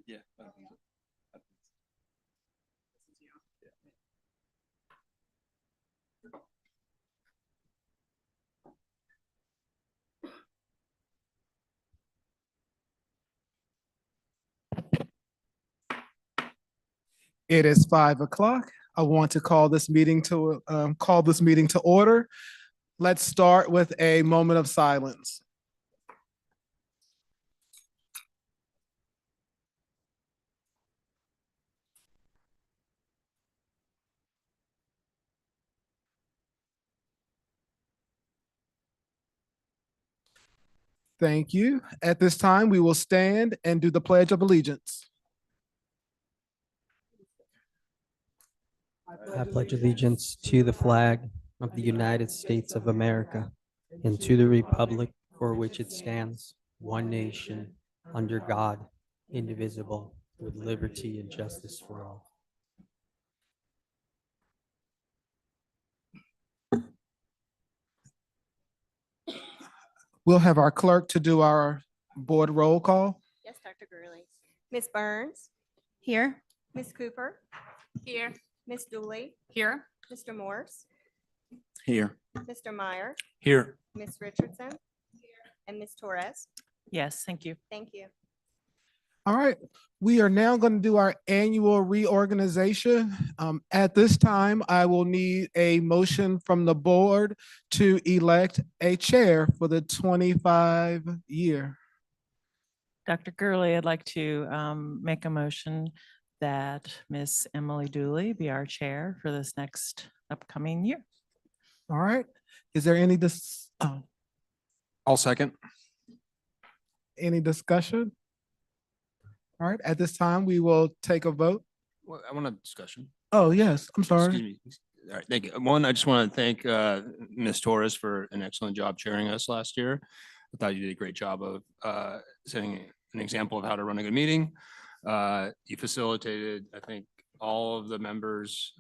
Yeah. It is 5 o'clock. I want to call this meeting to order. Let's start with a moment of silence. Thank you. At this time, we will stand and do the Pledge of Allegiance. I pledge allegiance to the flag of the United States of America and to the republic for which it stands, one nation, under God, indivisible, with liberty and justice for all. We'll have our clerk to do our board roll call. Yes, Dr. Gurley. Ms. Burns, Here. Ms. Cooper, Here. Ms. Dooley, Here. Mr. Morse, Here. Mr. Meyer, Here. Ms. Richardson, and Ms. Torres. Yes, thank you. Thank you. All right, we are now going to do our annual reorganization. At this time, I will need a motion from the board to elect a chair for the 25 year. Dr. Gurley, I'd like to make a motion that Miss Emily Dooley be our chair for this next upcoming year. All right, is there any I'll second. any discussion? All right, at this time, we will take a vote. Well, I want a discussion. Oh, yes, I'm sorry. Excuse me. All right, thank you. One, I just want to thank Ms. Torres for an excellent job chairing us last year. I thought you did a great job of setting an example of how to run a good meeting. You facilitated, I think, all of the members'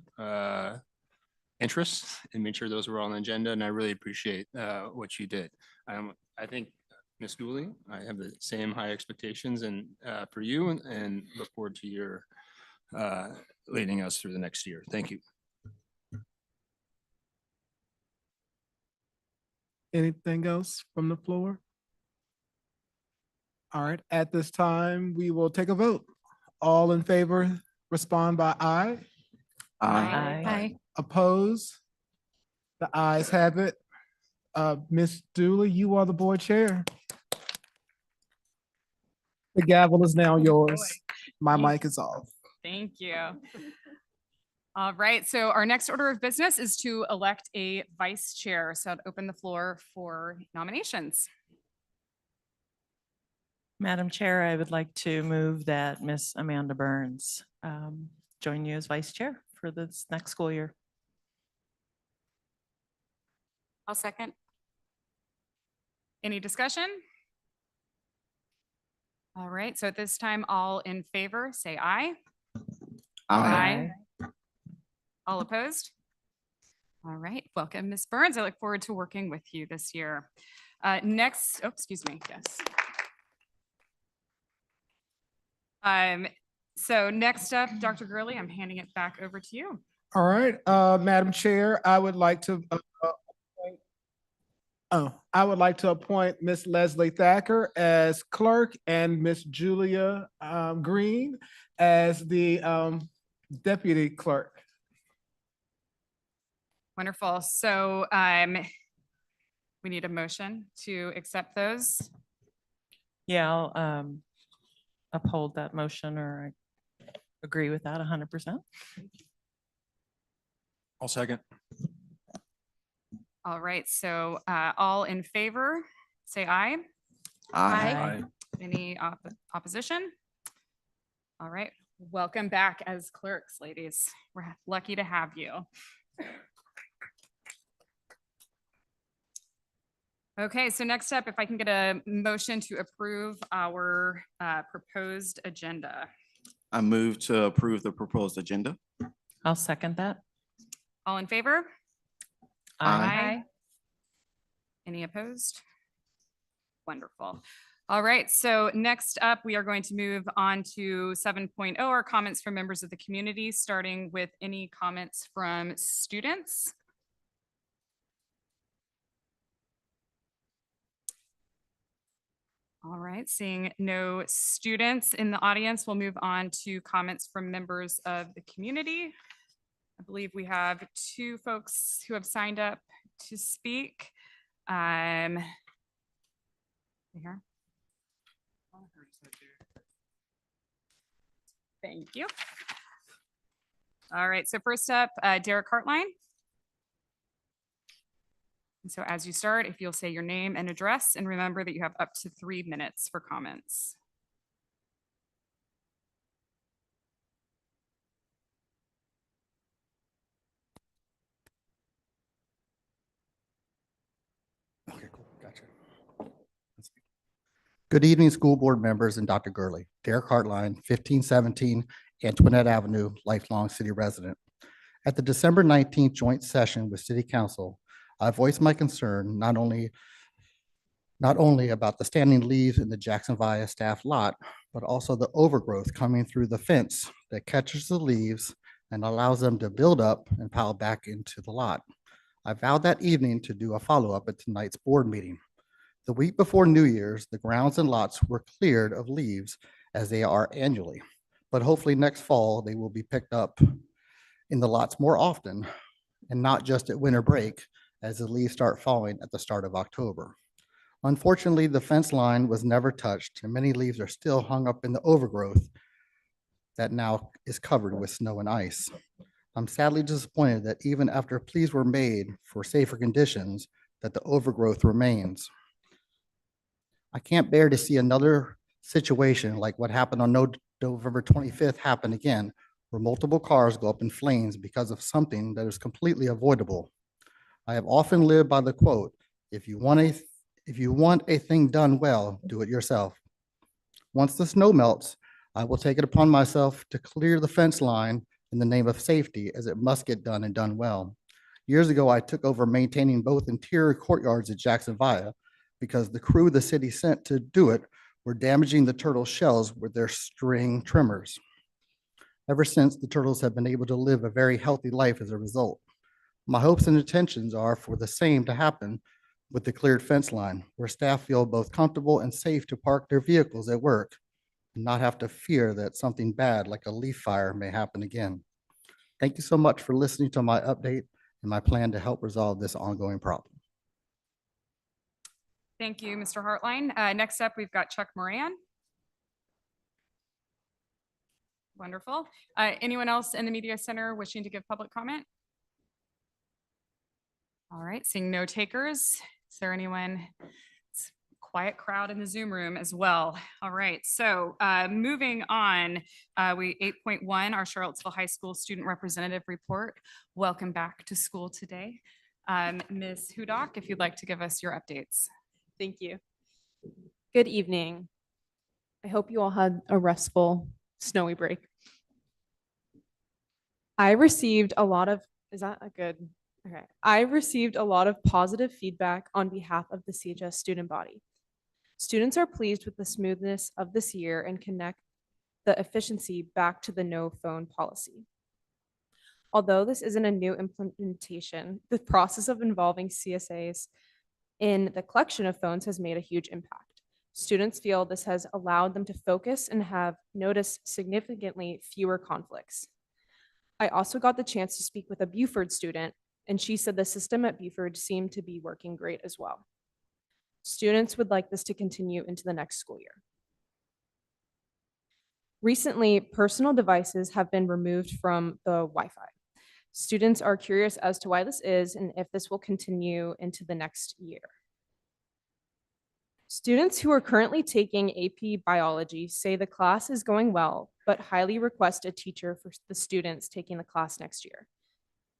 interests and made sure those were on the agenda, and I really appreciate what you did. I think Ms. Dooley, I have the same high expectations and for you and look forward to your leading us through the next year. Thank you. Anything else from the floor? All right, at this time, we will take a vote. All in favor, respond by aye. Aye. Oppose? The ayes have it. Ms. Dooley, you are the board chair. The gavel is now yours. My mic is off. Thank you. All right, so our next order of business is to elect a vice chair. So I'd open the floor for nominations. Madam Chair, I would like to move that Miss Amanda Burns join you as vice chair for this next school year. I'll second. Any discussion? All right, so at this time, all in favor, say aye. Aye. All opposed? All right, welcome, Ms. Burns. I look forward to working with you this year. Next, oh, excuse me, yes. So next up, Dr. Gurley, I'm handing it back over to you. All right, Madam Chair, I would like to appoint Miss Leslie Thacker as clerk and Miss Julia Green as the deputy clerk. Wonderful. So we need a motion to accept those. Yeah, I'll uphold that motion, or I agree with that 100%. I'll second. All right, so all in favor, say aye. Aye. Any opposition? All right, welcome back as clerks, ladies. We're lucky to have you. Okay, so next up, if I can get a motion to approve our proposed agenda. I move to approve the proposed agenda. I'll second that. All in favor? Aye. Any opposed? Wonderful. All right, so next up, we are going to move on to 7.0, our comments from members of the community, starting with any comments from students. All right, seeing no students in the audience, we'll move on to comments from members of the community. I believe we have two folks who have signed up to speak. Here. Thank you. All right, so first up, Derek Hartline. And so as you start, if you'll say your name and address, and remember that you have up to 3 minutes for comments. Okay, cool. Gotcha. Good evening, school board members and Dr. Gurley. Derek Hartline, 1517 Antoinette Avenue, lifelong city resident. At the December 19th joint session with City Council, I voiced my concern not only about the standing leaves in the Jackson Via staff lot, but also the overgrowth coming through the fence that catches the leaves and allows them to build up and pile back into the lot. I vowed that evening to do a follow-up at tonight's board meeting. The week before New Year's, the grounds and lots were cleared of leaves as they are annually, but hopefully next fall, they will be picked up in the lots more often and not just at winter break as the leaves start falling at the start of October. Unfortunately, the fence line was never touched and many leaves are still hung up in the overgrowth that now is covered with snow and ice. I'm sadly disappointed that even after pleas were made for safer conditions, that the overgrowth remains. I can't bear to see another situation like what happened on November 25th happen again, where multiple cars go up in flames because of something that is completely avoidable. I have often lived by the quote, if you want a thing done well, do it yourself. Once the snow melts, I will take it upon myself to clear the fence line in the name of safety, as it must get done and done well. Years ago, I took over maintaining both interior courtyards at Jackson Via because the crew the city sent to do it were damaging the turtle shells with their string trimmers. Ever since, the turtles have been able to live a very healthy life as a result. My hopes and intentions are for the same to happen with the cleared fence line, where staff feel both comfortable and safe to park their vehicles at work and not have to fear that something bad like a leaf fire may happen again. Thank you so much for listening to my update and my plan to help resolve this ongoing problem. Thank you, Mr. Hartline. Next up, we've got Chuck Moran. Wonderful. Anyone else in the media center wishing to give public comment? All right, seeing no takers. Is there anyone? It's a quiet crowd in the Zoom room as well. All right, so moving on, 8.1, our Charlottesville High School Student Representative Report. Welcome back to school today. Ms. Hudak, if you'd like to give us your updates. Thank you. Good evening. I hope you all had a restful, snowy break. I received a lot of, is that a good? Okay. I received a lot of positive feedback on behalf of the CHS student body. Students are pleased with the smoothness of this year and connect the efficiency back to the no phone policy. Although this isn't a new implementation, the process of involving CSAs in the collection of phones has made a huge impact. Students feel this has allowed them to focus and have noticed significantly fewer conflicts. I also got the chance to speak with a Buford student, and she said the system at Buford seemed to be working great as well. Students would like this to continue into the next school year. Recently, personal devices have been removed from the Wi-Fi. Students are curious as to why this is and if this will continue into the next year. Students who are currently taking AP Biology say the class is going well, but highly request a teacher for the students taking the class next year.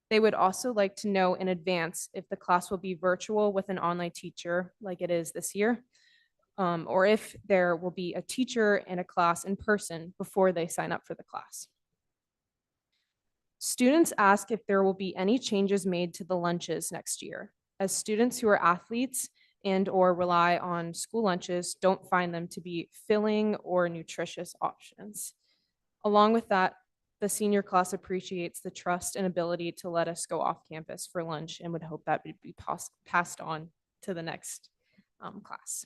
They would also like to know in advance if the class will be virtual with an online teacher like it is this year, or if there will be a teacher and a class in person before they sign up for the class. Students ask if there will be any changes made to the lunches next year, as students who are athletes and/or rely on school lunches don't find them to be filling or nutritious options. Along with that, the senior class appreciates the trust and ability to let us go off campus for lunch and would hope that would be passed on to the next class.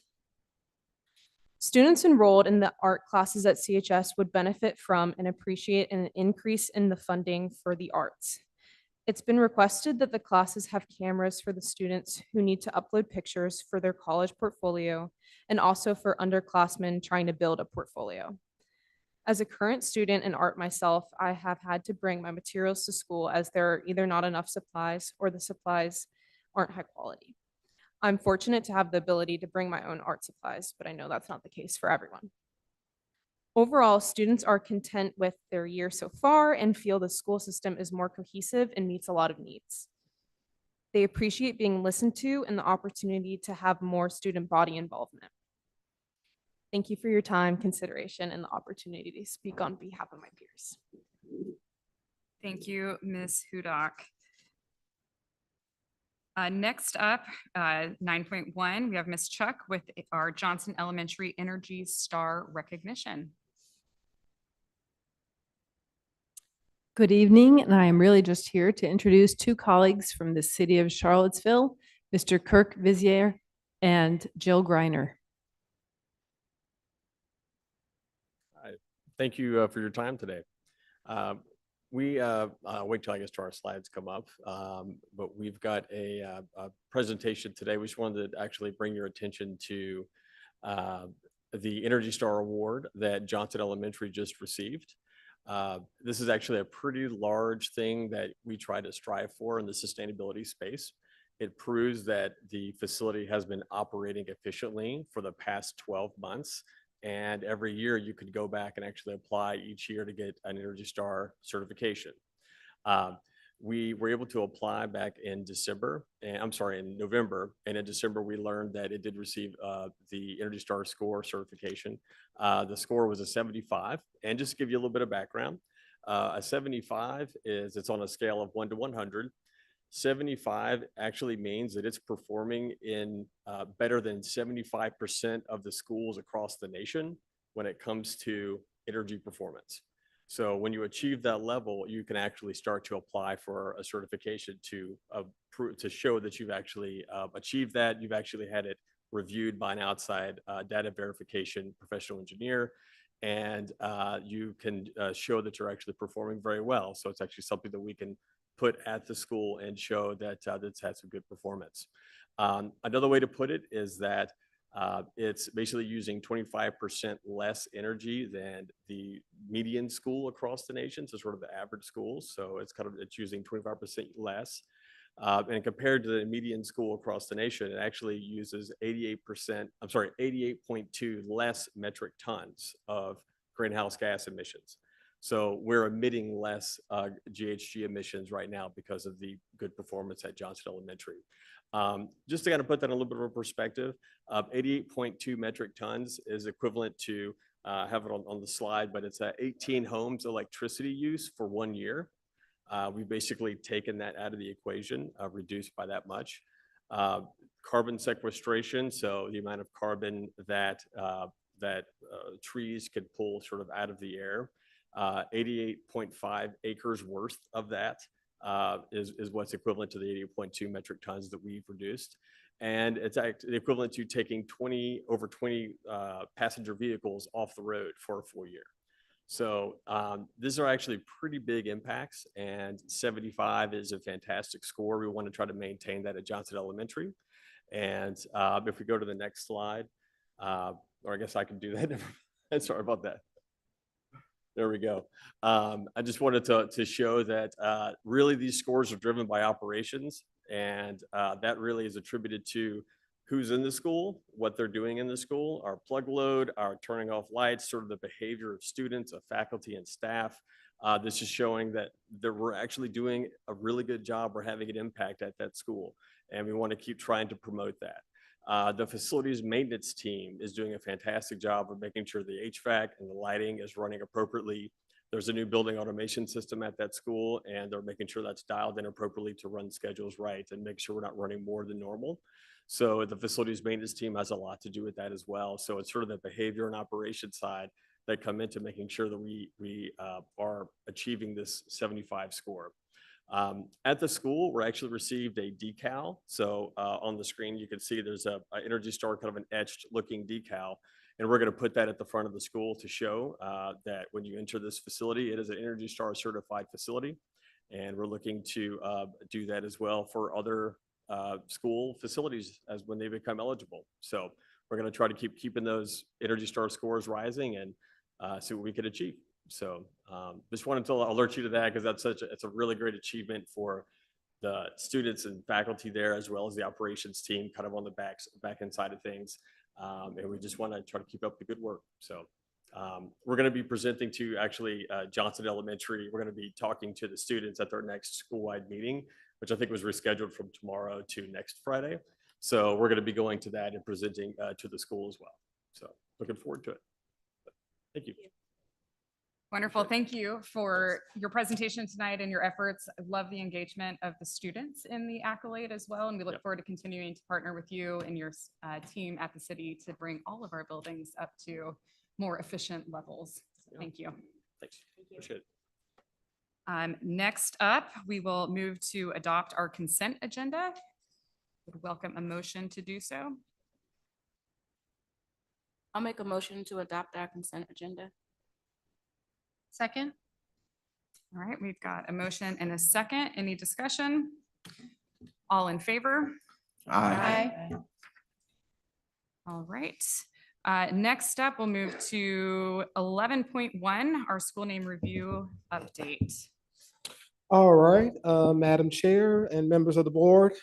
Students enrolled in the art classes at CHS would benefit from and appreciate an increase in the funding for the arts. It's been requested that the classes have cameras for the students who need to upload pictures for their college portfolio and also for underclassmen trying to build a portfolio. As a current student in art myself, I have had to bring my materials to school as there are either not enough supplies or the supplies aren't high quality. I'm fortunate to have the ability to bring my own art supplies, but I know that's not the case for everyone. Overall, students are content with their year so far and feel the school system is more cohesive and meets a lot of needs. They appreciate being listened to and the opportunity to have more student body involvement. Thank you for your time, consideration, and the opportunity to speak on behalf of my peers. Thank you, Ms. Hudak. Next up, 9.1, we have Ms. Chuck with our Johnson Elementary Energy Star recognition. Good evening, and I am really just here to introduce two colleagues from the city of Charlottesville, Mr. Kirk Vizier and Jill Greiner. Thank you for your time today. We wait till I guess our slides come up, but we've got a presentation today. We just wanted to actually bring your attention to the Energy Star Award that Johnson Elementary just received. This is actually a pretty large thing that we try to strive for in the sustainability space. It proves that the facility has been operating efficiently for the past 12 months. And every year you could go back and actually apply each year to get an Energy Star certification. We were able to apply back in in November. And in December, we learned that it did receive the Energy Star score certification. The score was a 75. And just to give you a little bit of background, a 75 it's on a scale of 1 to 100. 75 actually means that it's performing in better than 75% of the schools across the nation when it comes to energy performance. So when you achieve that level, you can actually start to apply for a certification to show that you've actually achieved that. You've actually had it reviewed by an outside data verification professional engineer, and you can show that you're actually performing very well. So it's actually something that we can put at the school and show that that's had some good performance. Another way to put it is that it's basically using 25% less energy than the median school across the nation, so sort of the average schools. So it's using 25% less. And compared to the median school across the nation, it actually uses 88.2 less metric tons of greenhouse gas emissions. So we're emitting less GHG emissions right now because of the good performance at Johnson Elementary. Just to kind of put that in a little bit of a perspective, 88.2 metric tons is equivalent to, have it on the slide, but it's 18 homes electricity use for 1 year. We've basically taken that out of the equation, reduced by that much. Carbon sequestration, so the amount of carbon that trees could pull sort of out of the air. 88.5 acres worth of that is what's equivalent to the 88.2 metric tons that we've reduced. And it's actually equivalent to taking over 20 passenger vehicles off the road for a full year. So these are actually pretty big impacts, and 75 is a fantastic score. We want to try to maintain that at Johnson Elementary. And if we go to the next slide, or I guess I can do that. Sorry about that. There we go. I just wanted to show that really these scores are driven by operations, and that really is attributed to who's in the school, what they're doing in the school, our plug load, our turning off lights, sort of the behavior of students, of faculty and staff. This is showing that we're actually doing a really good job. We're having an impact at that school, and we want to keep trying to promote that. The facilities maintenance team is doing a fantastic job of making sure the HVAC and the lighting is running appropriately. There's a new building automation system at that school, and they're making sure that's dialed in appropriately to run schedules right and make sure we're not running more than normal. So the facilities maintenance team has a lot to do with that as well. So it's sort of the behavior and operation side that come into making sure that we are achieving this 75 score. At the school, we actually received a decal. So on the screen, you can see there's a Energy Star, kind of an etched looking decal. And we're going to put that at the front of the school to show that when you enter this facility, it is an Energy Star certified facility. And we're looking to do that as well for other school facilities as when they become eligible. So we're going to try to keeping those Energy Star scores rising and see what we could achieve. So just wanted to alert you to that because it's a really great achievement for the students and faculty there, as well as the operations team kind of on the back end side of things. And we just want to try to keep up the good work. So we're going to be presenting to actually Johnson Elementary. We're going to be talking to the students at their next school-wide meeting, which I think was rescheduled from tomorrow to next Friday. So we're going to be going to that and presenting to the school as well. So looking forward to it. Thank you. Wonderful. Thank you for your presentation tonight and your efforts. I love the engagement of the students in the accolade as well. And we look forward to continuing to partner with you and your team at the city to bring all of our buildings up to more efficient levels. Thank you. Thanks. Appreciate it. Next up, we will move to adopt our consent agenda. Would welcome a motion to do so. I'll make a motion to adopt our consent agenda. Second. All right, we've got a motion and a second. Any discussion? All in favor? Aye. All right. Next up, we'll move to 11.1, our school name review update. All right, Madam Chair and members of the board,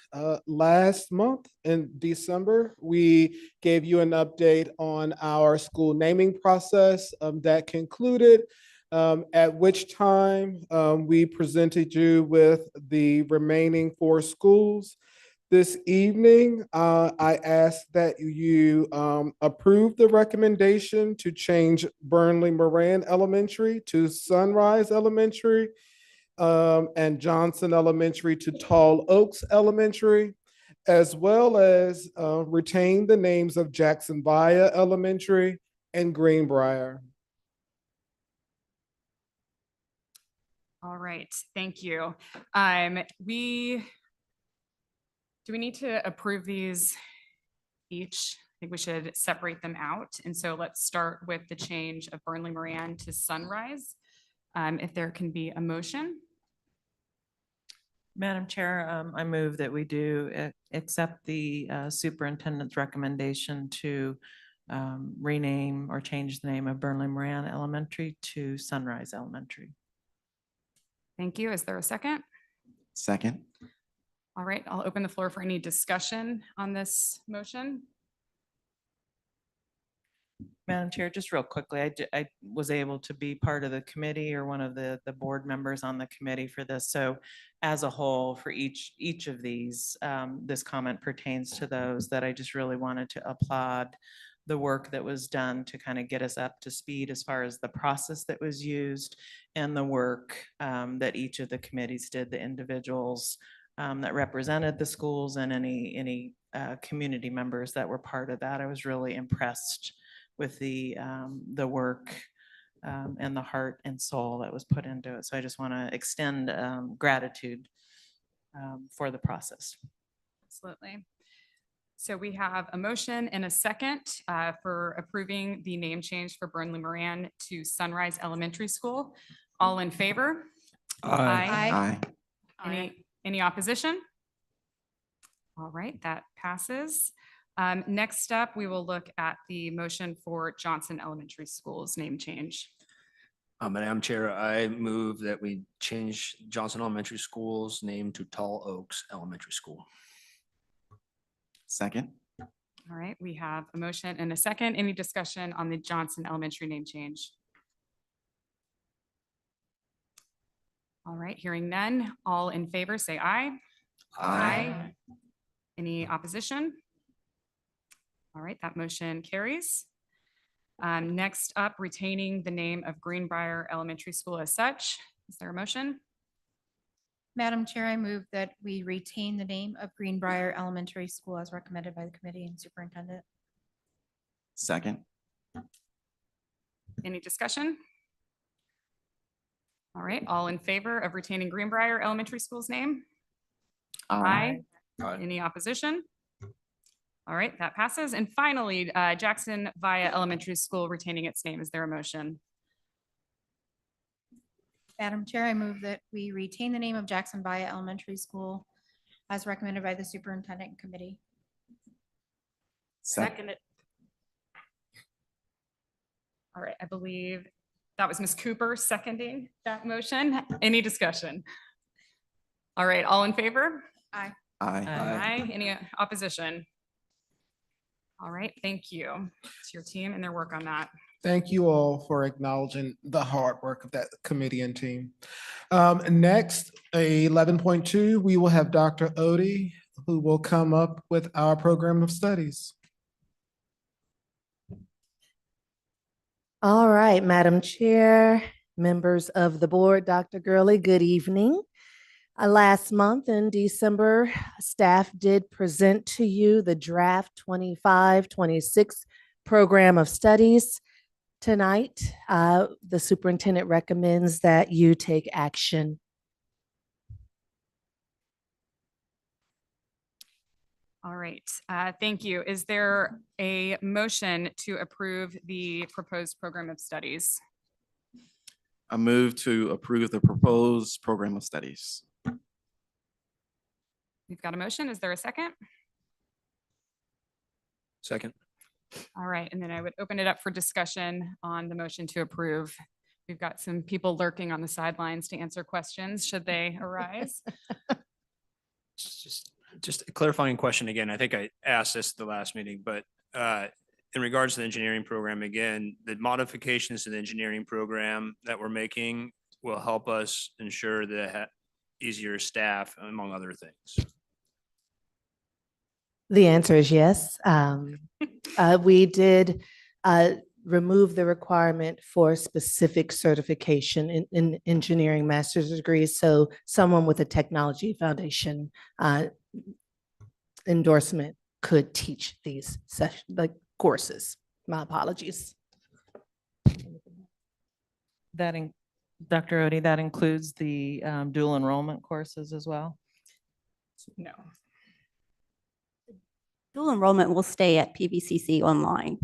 last month in December, we gave you an update on our school naming process that concluded, at which time we presented you with the remaining 4 schools. This evening, I ask that you approve the recommendation to change Burnley Moran Elementary to Sunrise Elementary, and Johnson Elementary to Tall Oaks Elementary, as well as retain the names of Jackson Via Elementary and Greenbrier. All right, thank you. Do we need to approve these each? I think we should separate them out. And so let's start with the change of Burnley Moran to Sunrise. If there can be a motion. Madam Chair, I move that we do accept the superintendent's recommendation to rename or change the name of Burnley Moran Elementary to Sunrise Elementary. Thank you. Is there a second? Second. All right, I'll open the floor for any discussion on this motion. Madam Chair, just real quickly, I was able to be part of the committee or one of the board members on the committee for this. So as a whole, for each of these, this comment pertains to those that I just really wanted to applaud the work that was done to kind of get us up to speed as far as the process that was used and the work that each of the committees did, the individuals that represented the schools and any community members that were part of that. I was really impressed with the work and the heart and soul that was put into it. So I just want to extend gratitude for the process. Absolutely. So we have a motion and a second for approving the name change for Burnley Moran to Sunrise Elementary School. All in favor? Aye. Any opposition? All right, that passes. Next up, we will look at the motion for Johnson Elementary School's name change. Madam Chair, I move that we change Johnson Elementary School's name to Tall Oaks Elementary School. Second. All right, we have a motion and a second. Any discussion on the Johnson Elementary name change? All right, hearing none. All in favor, say aye. Aye. Any opposition? All right, that motion carries. Next up, retaining the name of Greenbrier Elementary School as such. Is there a motion? Madam Chair, I move that we retain the name of Greenbrier Elementary School as recommended by the committee and superintendent. Second. Any discussion? All right, all in favor of retaining Greenbrier Elementary School's name? Aye. Any opposition? All right, that passes. And finally, Jackson Via Elementary School retaining its name. Is there a motion? Madam Chair, I move that we retain the name of Jackson Via Elementary School as recommended by the superintendent and committee. Second. All right, I believe that was Ms. Cooper seconding that motion. Any discussion? All right, all in favor? Aye. Aye. Aye. Any opposition? All right, thank you to your team and their work on that. Thank you all for acknowledging the hard work of that committee and team. Next, 11.2, we will have Dr. Odie, who will come up with our program of studies. All right, Madam Chair, members of the board, Dr. Gurley, good evening. Last month in December, staff did present to you the draft 25-26 program of studies. Tonight, the superintendent recommends that you take action. All right, thank you. Is there a motion to approve the proposed program of studies? I move to approve the proposed program of studies. We've got a motion. Is there a second? Second. All right, and then I would open it up for discussion on the motion to approve. We've got some people lurking on the sidelines to answer questions should they arise. Just a clarifying question again. I think I asked this at the last meeting, but in regards to the engineering program, again, the modifications to the engineering program that we're making will help us ensure that easier staff, among other things. The answer is yes. We did remove the requirement for specific certification in engineering master's degrees. So someone with a technology foundation endorsement could teach these courses. My apologies. Dr. Odie, that includes the dual enrollment courses as well? No. Dual enrollment will stay at PVCC online.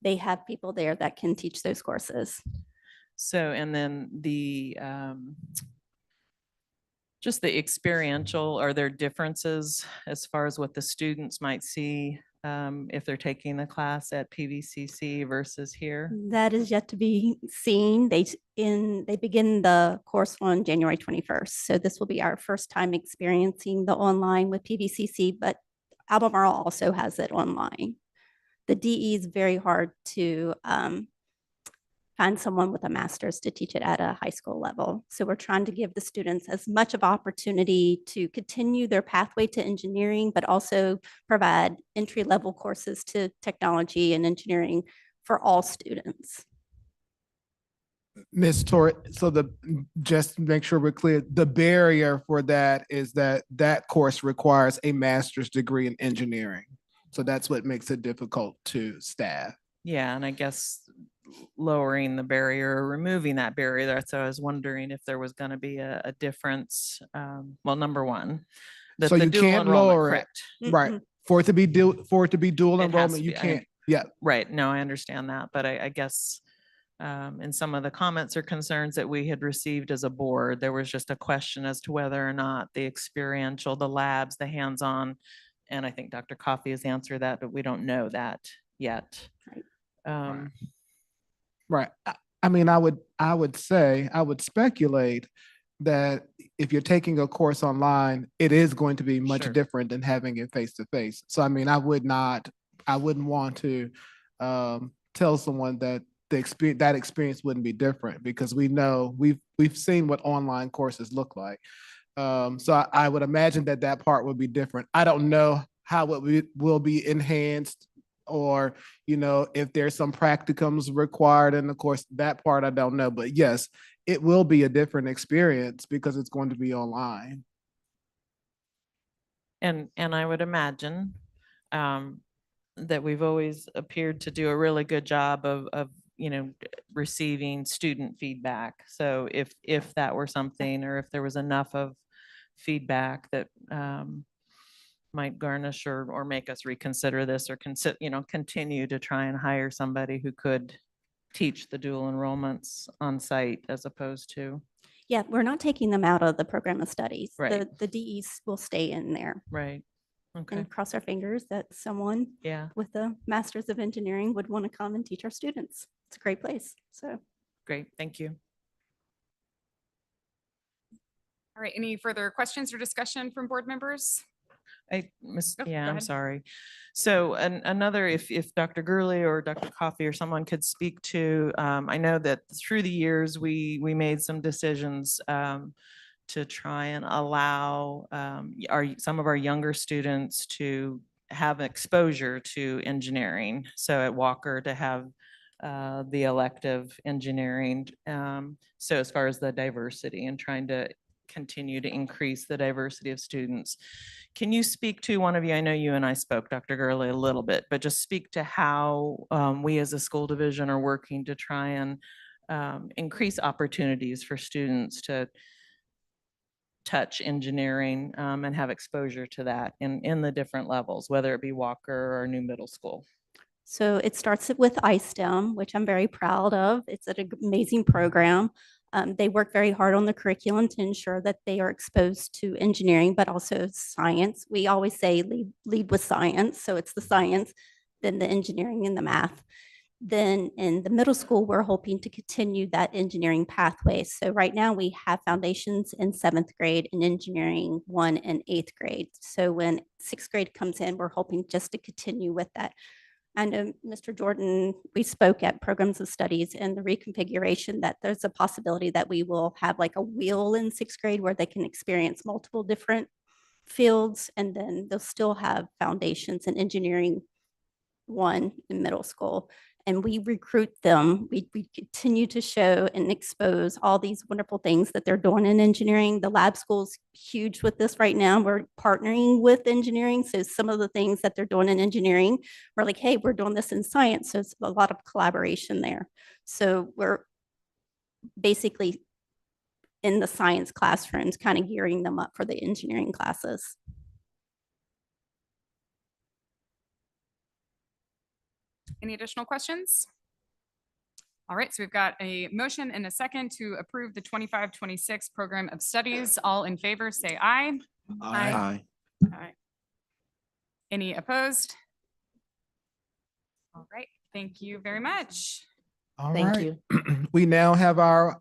They have people there that can teach those courses. So, and then the, just the experiential, are there differences as far as what the students might see if they're taking the class at PVCC versus here? That is yet to be seen. They begin the course on January 21st. So this will be our first time experiencing the online with PVCC, but Albemarle also has it online. The DE is very hard to find someone with a master's to teach it at a high school level. So we're trying to give the students as much of opportunity to continue their pathway to engineering, but also provide entry-level courses to technology and engineering for all students. Ms. Torres, so just to make sure we're clear, the barrier for that is that course requires a master's degree in engineering. So that's what makes it difficult to staff. Yeah, and I guess lowering the barrier, or removing that barrier, that's why I was wondering if there was going to be a difference. Well, number one, that So the you dual can't enrollment, lower it, correct. right? For it to be dual It has enrollment, to you be. can't. Yeah, Right. No, I understand that, but I guess in some of the comments or concerns that we had received as a board, there was just a question as to whether or not the experiential, the labs, the hands-on, and I think Dr. Coffey has answered that, but we don't know that yet. right. I mean, I would speculate that if you're taking a course online, it is going to be much Sure. different than having it face to face. So I mean, I wouldn't want to tell someone that that experience wouldn't be different, because we know we've seen what online courses look like. So I would imagine that part would be different. I don't know how it will be enhanced or, if there's some practicums required in the course, that part I don't know. But yes, it will be a different experience because it's going to be online. And I would imagine that we've always appeared to do a really good job of receiving student feedback. So if that were something, or if there was enough of feedback that might garnish or make us reconsider this, or continue to try and hire somebody who could teach the dual enrollments on site as opposed to. Yeah, we're not taking them out of the program of studies. Right. The DEs will stay in there. Right. Okay. And cross our fingers that someone Yeah. with a master's of engineering would want to come and teach our students. It's a great place. So Great. Thank you. All right, any further questions or discussion from board members? Yeah, go I'm ahead. sorry. So another, if Dr. Gurley or Dr. Coffey or someone could speak to, I know that through the years, we made some decisions to try and allow some of our younger students to have exposure to engineering. So at Walker to have the elective engineering. So as far as the diversity and trying to continue to increase the diversity of students. Can you speak to, one of you, I know you and I spoke, Dr. Gurley, a little bit, but just speak to how we as a school division are working to try and increase opportunities for students to touch engineering and have exposure to that in the different levels, whether it be Walker or New Middle School. So it starts with iSTEM, which I'm very proud of. It's an amazing program. They work very hard on the curriculum to ensure that they are exposed to engineering, but also science. We always say lead with science. So it's the science, then the engineering and the math. Then in the middle school, we're hoping to continue that engineering pathway. So right now we have foundations in 7th grade and engineering 1 and 8th grade. So when 6th grade comes in, we're hoping just to continue with that. I know Mr. Jordan, we spoke at programs of studies and the reconfiguration that there's a possibility that we will have like a wheel in 6th grade where they can experience multiple different fields, and then they'll still have foundations in engineering 1 in middle school. And we recruit them. We continue to show and expose all these wonderful things that they're doing in engineering. The lab school's huge with this right now. We're partnering with engineering. So some of the things that they're doing in engineering, we're like, hey, we're doing this in science. So it's a lot of collaboration there. So we're basically in the science classrooms, kind of gearing them up for the engineering classes. Any additional questions? All right, so we've got a motion and a second to approve the 25-26 program of studies. All in favor, say aye. Aye. Aye. Any opposed? All right, thank you very much. All Thank right. you. We now have our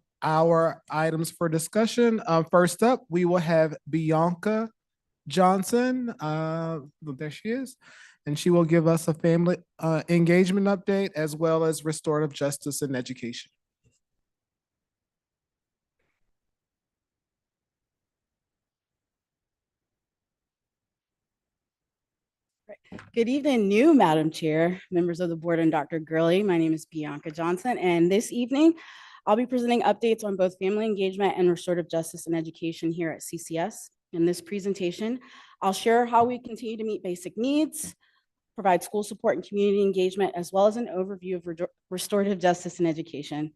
items for discussion. First up, we will have Bianca Johnson. There she is. And she will give us a family engagement update as well as restorative justice and education. Good evening, new Madam Chair, members of the board, and Dr. Gurley. My name is Bianca Johnson, and this evening I'll be presenting updates on both family engagement and restorative justice and education here at CCS. In this presentation, I'll share how we continue to meet basic needs, provide school support and community engagement, as well as an overview of restorative justice and education,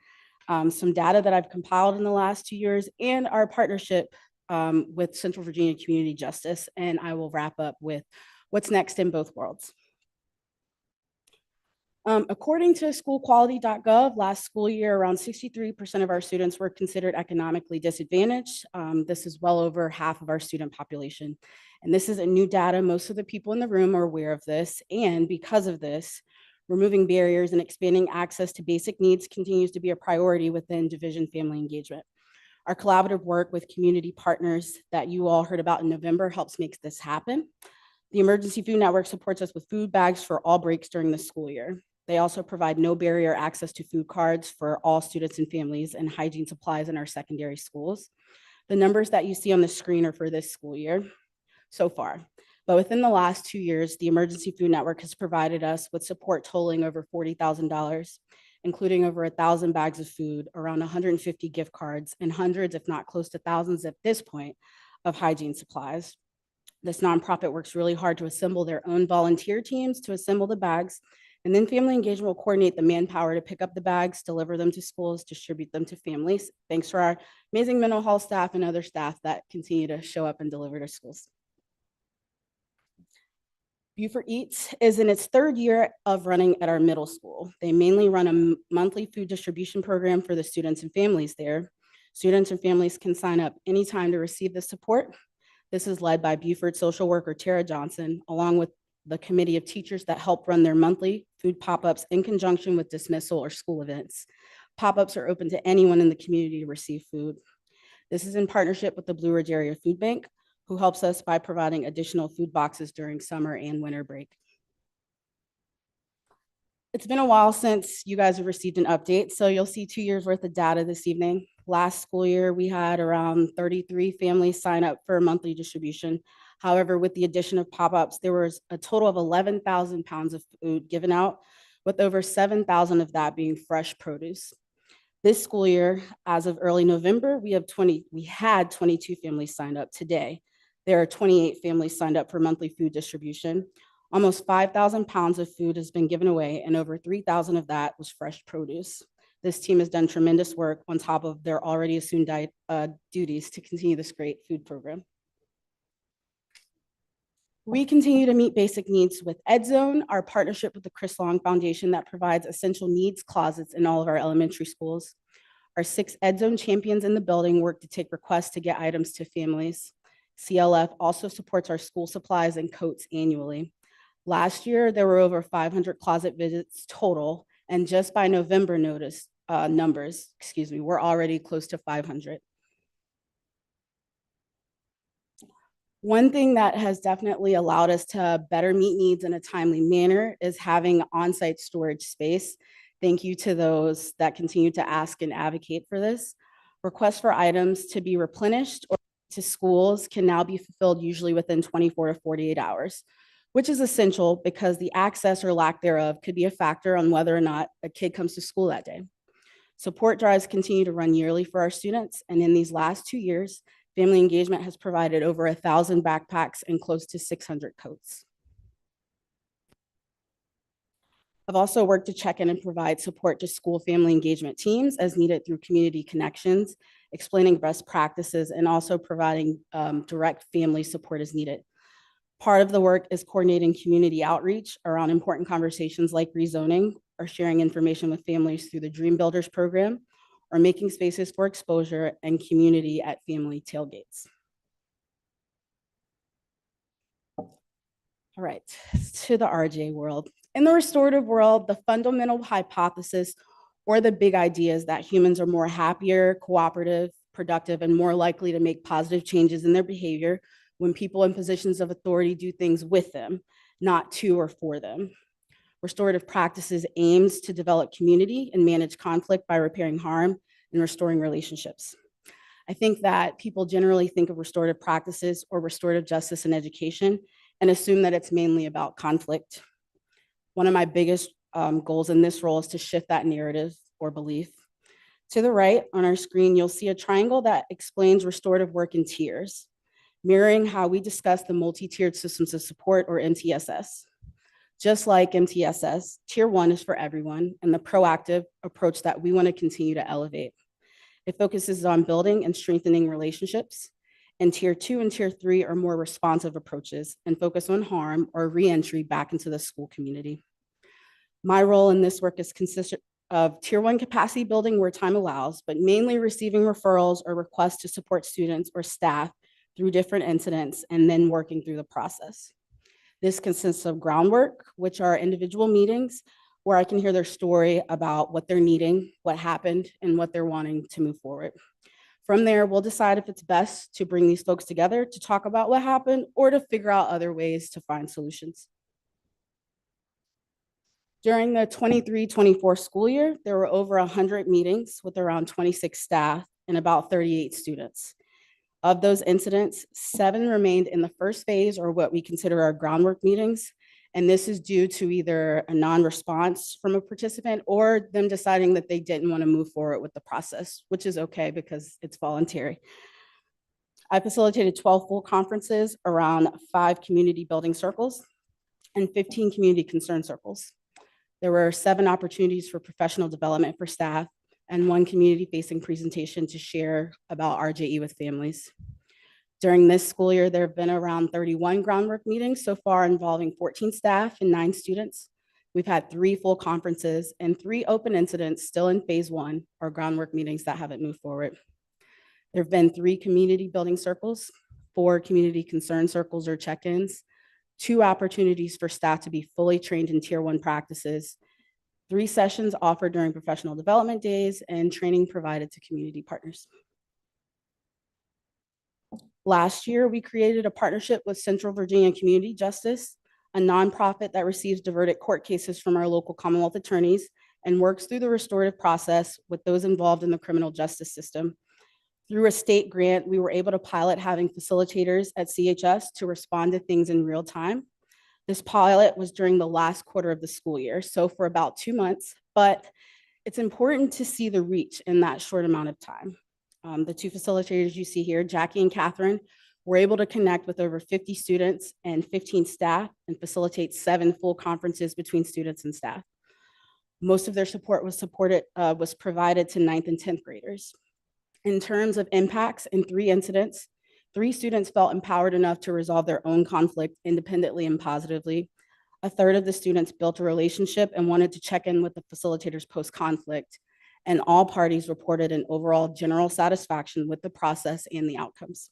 some data that I've compiled in the last 2 years, and our partnership with Central Virginia Community Justice. And I will wrap up with what's next in both worlds. According to schoolquality.gov, last school year, around 63% of our students were considered economically disadvantaged. This is well over half of our student population. And this isn't new data. Most of the people in the room are aware of this. And because of this, removing barriers and expanding access to basic needs continues to be a priority within division family engagement. Our collaborative work with community partners that you all heard about in November helps make this happen. The Emergency Food Network supports us with food bags for all breaks during the school year. They also provide no barrier access to food cards for all students and families and hygiene supplies in our secondary schools. The numbers that you see on the screen are for this school year so far. But within the last 2 years, the Emergency Food Network has provided us with support totaling over $40,000, including over 1,000 bags of food, around 150 gift cards, and hundreds, if not close to thousands at this point, of hygiene supplies. This nonprofit works really hard to assemble their own volunteer teams to assemble the bags, and then Family Engagement will coordinate the manpower to pick up the bags, deliver them to schools, distribute them to families. Thanks to our amazing mental health staff and other staff that continue to show up and deliver to schools. Beaufort Eats is in its third year of running at our middle school. They mainly run a monthly food distribution program for the students and families there. Students and families can sign up anytime to receive the support. This is led by Beaufort social worker Tara Johnson, along with the committee of teachers that help run their monthly food pop-ups in conjunction with dismissal or school events. Pop-ups are open to anyone in the community to receive food. This is in partnership with the Blue Ridge Area Food Bank, who helps us by providing additional food boxes during summer and winter break. It's been a while since you guys have received an update, so you'll see 2 years worth of data this evening. Last school year, we had around 33 families sign up for a monthly distribution. However, with the addition of pop-ups, there was a total of 11,000 pounds of food given out, with over 7,000 of that being fresh produce. This school year, as of early November, we had 22 families signed up. Today, there are 28 families signed up for monthly food distribution. Almost 5,000 pounds of food has been given away, and over 3,000 of that was fresh produce. This team has done tremendous work on top of their already assumed duties to continue this great food program. We continue to meet basic needs with EdZone, our partnership with the Chris Long Foundation that provides essential needs closets in all of our elementary schools. Our 6 EdZone champions in the building work to take requests to get items to families. CLF also supports our school supplies and coats annually. Last year, there were over 500 closet visits total, and just by November numbers, we're already close to 500. One thing that has definitely allowed us to better meet needs in a timely manner is having on-site storage space. Thank you to those that continue to ask and advocate for this. Requests for items to be replenished or to schools can now be fulfilled usually within 24 to 48 hours, which is essential because the access or lack thereof could be a factor on whether or not a kid comes to school that day. Support drives continue to run yearly for our students, and in these last 2 years, Family Engagement has provided over 1,000 backpacks and close to 600 coats. I've also worked to check in and provide support to school family engagement teams as needed through community connections, explaining best practices, and also providing direct family support as needed. Part of the work is coordinating community outreach around important conversations like rezoning or sharing information with families through the Dream Builders program or making spaces for exposure and community at family tailgates. All right, to the RJ world. In the restorative world, the fundamental hypothesis or the big idea is that humans are more happier, cooperative, productive, and more likely to make positive changes in their behavior when people in positions of authority do things with them, not to or for them. Restorative practices aims to develop community and manage conflict by repairing harm and restoring relationships. I think that people generally think of restorative practices or restorative justice in education and assume that it's mainly about conflict. One of my biggest goals in this role is to shift that narrative or belief. To the right on our screen, you'll see a triangle that explains restorative work in tiers, mirroring how we discuss the multi-tiered systems of support or MTSS. Just like MTSS, tier 1 is for everyone and the proactive approach that we want to continue to elevate. It focuses on building and strengthening relationships, and tier 2 and tier 3 are more responsive approaches and focus on harm or reentry back into the school community. My role in this work is consistent of tier 1 capacity building where time allows, but mainly receiving referrals or requests to support students or staff through different incidents and then working through the process. This consists of groundwork, which are individual meetings where I can hear their story about what they're needing, what happened, and what they're wanting to move forward. From there, we'll decide if it's best to bring these folks together to talk about what happened or to figure out other ways to find solutions. During the 23-24 school year, there were over 100 meetings with around 26 staff and about 38 students. Of those incidents, 7 remained in the first phase, or what we consider our groundwork meetings. And this is due to either a non-response from a participant or them deciding that they didn't want to move forward with the process, which is okay because it's voluntary. I facilitated 12 full conferences around 5 community building circles and 15 community concern circles. There were 7 opportunities for professional development for staff and 1 community-facing presentation to share about RJE with families. During this school year, there have been around 31 groundwork meetings so far involving 14 staff and 9 students. We've had 3 full conferences and 3 open incidents still in phase 1, or groundwork meetings that haven't moved forward. There have been 3 community building circles, 4 community concern circles or check-ins, 2 opportunities for staff to be fully trained in Tier 1 practices, 3 sessions offered during professional development days, and training provided to community partners. Last year, we created a partnership with Central Virginia Community Justice, a nonprofit that receives diverted court cases from our local Commonwealth attorneys and works through the restorative process with those involved in the criminal justice system. Through a state grant, we were able to pilot having facilitators at CHS to respond to things in real time. This pilot was during the last quarter of the school year, so for about 2 months, but it's important to see the reach in that short amount of time. The 2 facilitators you see here, Jackie and Catherine, were able to connect with over 50 students and 15 staff and facilitate 7 full conferences between students and staff. Most of their support was provided to 9th and 10th graders. In terms of impacts, in 3 incidents, 3 students felt empowered enough to resolve their own conflict independently and positively. A third of the students built a relationship and wanted to check in with the facilitators post-conflict, and all parties reported an overall general satisfaction with the process and the outcomes.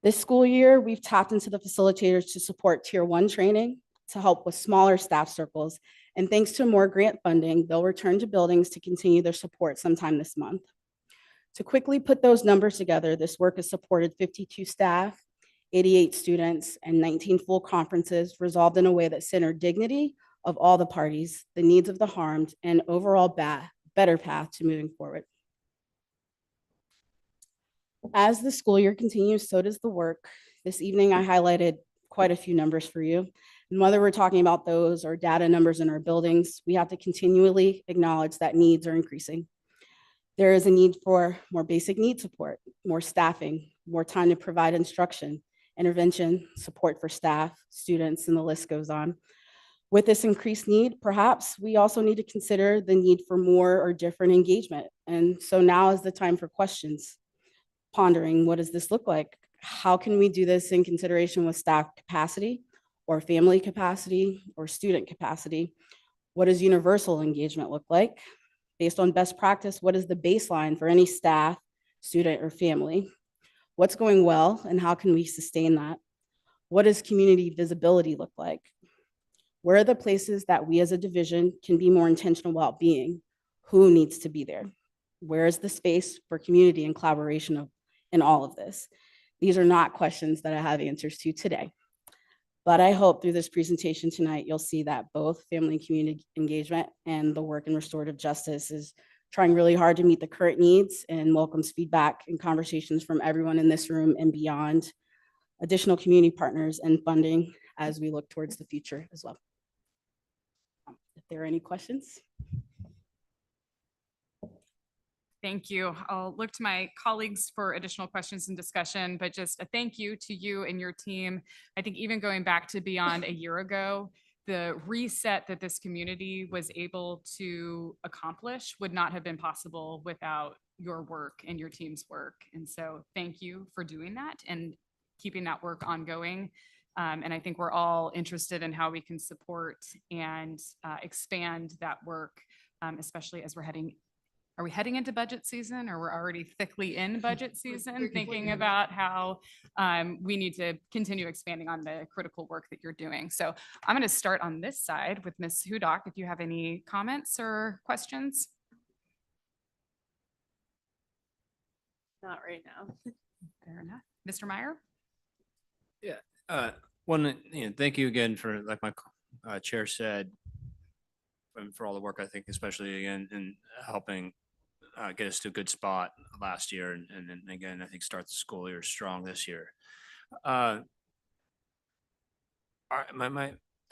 This school year, we've tapped into the facilitators to support Tier 1 training, to help with smaller staff circles, and thanks to more grant funding, they'll return to buildings to continue their support sometime this month. To quickly put those numbers together, this work has supported 52 staff, 88 students, and 19 full conferences resolved in a way that centered dignity of all the parties, the needs of the harmed, and overall better path to moving forward. As the school year continues, so does the work. This evening, I highlighted quite a few numbers for you. And whether we're talking about those or data numbers in our buildings, we have to continually acknowledge that needs are increasing. There is a need for more basic need support, more staffing, more time to provide instruction, intervention, support for staff, students, and the list goes on. With this increased need, perhaps we also need to consider the need for more or different engagement. And so now is the time for questions. Pondering, what does this look like? How can we do this in consideration with staff capacity or family capacity or student capacity? What does universal engagement look like? Based on best practice, what is the baseline for any staff, student, or family? What's going well and how can we sustain that? What does community visibility look like? Where are the places that we as a division can be more intentional about being? Who needs to be there? Where is the space for community and collaboration in all of this? These are not questions that I have answers to today. But I hope through this presentation tonight, you'll see that both family and community engagement and the work in restorative justice is trying really hard to meet the current needs and welcomes feedback and conversations from everyone in this room and beyond, additional community partners and funding as we look towards the future as well. If there are any questions. Thank you. I'll look to my colleagues for additional questions and discussion, but just a thank you to you and your team. I think even going back to beyond a year ago, the reset that this community was able to accomplish would not have been possible without your work and your team's work. And so thank you for doing that and keeping that work ongoing. And I think we're all interested in how we can support and expand that work, especially as are we heading into budget season, or we're already thickly in budget season, thinking about how we need to continue expanding on the critical work that you're doing. So I'm going to start on this side with Ms. Hudak, if you have any comments or questions. Not right now. Fair enough. Mr. Meyer? Yeah. Thank you again for, like my chair said, and for all the work, I think, especially again in helping get us to a good spot last year. And then again, I think start the school year strong this year. I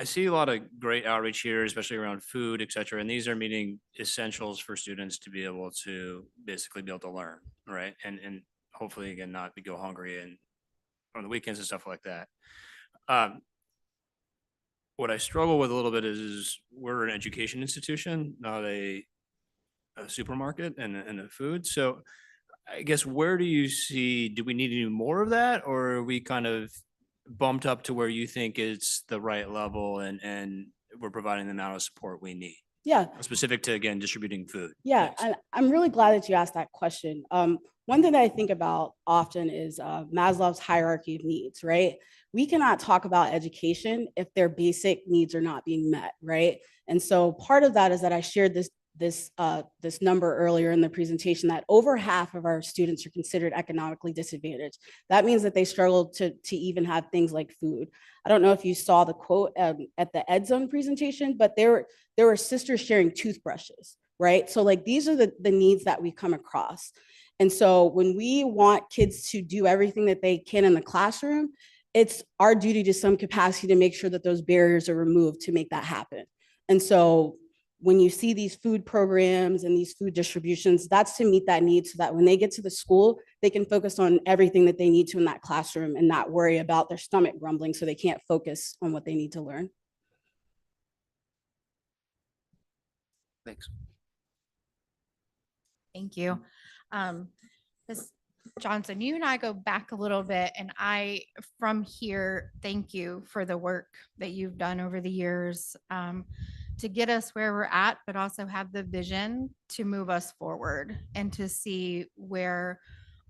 see a lot of great outreach here, especially around food, et cetera. And these are meeting essentials for students to be able to basically be able to learn, right? And hopefully again, not go hungry and on the weekends and stuff like that. What I struggle with a little bit is we're an education institution, not a supermarket and a food. So I guess where do you see, do we need to do more of that, or are we kind of bumped up to where you think it's the right level and we're providing the amount of support we need? Yeah. Specific to, again, distributing food. Yeah, and I'm really glad that you asked that question. One thing that I think about often is Maslow's hierarchy of needs, right? We cannot talk about education if their basic needs are not being met, right? And so part of that is that I shared this number earlier in the presentation, that over half of our students are considered economically disadvantaged. That means that they struggle to even have things like food. I don't know if you saw the quote at the Ed Zone presentation, but there were sisters sharing toothbrushes, right? So like these are the needs that we come across. And so when we want kids to do everything that they can in the classroom, it's our duty to some capacity to make sure that those barriers are removed to make that happen. And so when you see these food programs and these food distributions, that's to meet that need so that when they get to the school, they can focus on everything that they need to in that classroom and not worry about their stomach grumbling so they can't focus on what they need to learn. Thanks. Thank you. Ms. Johnson, you and I go back a little bit, and from here, thank you for the work that you've done over the years to get us where we're at, but also have the vision to move us forward and to see where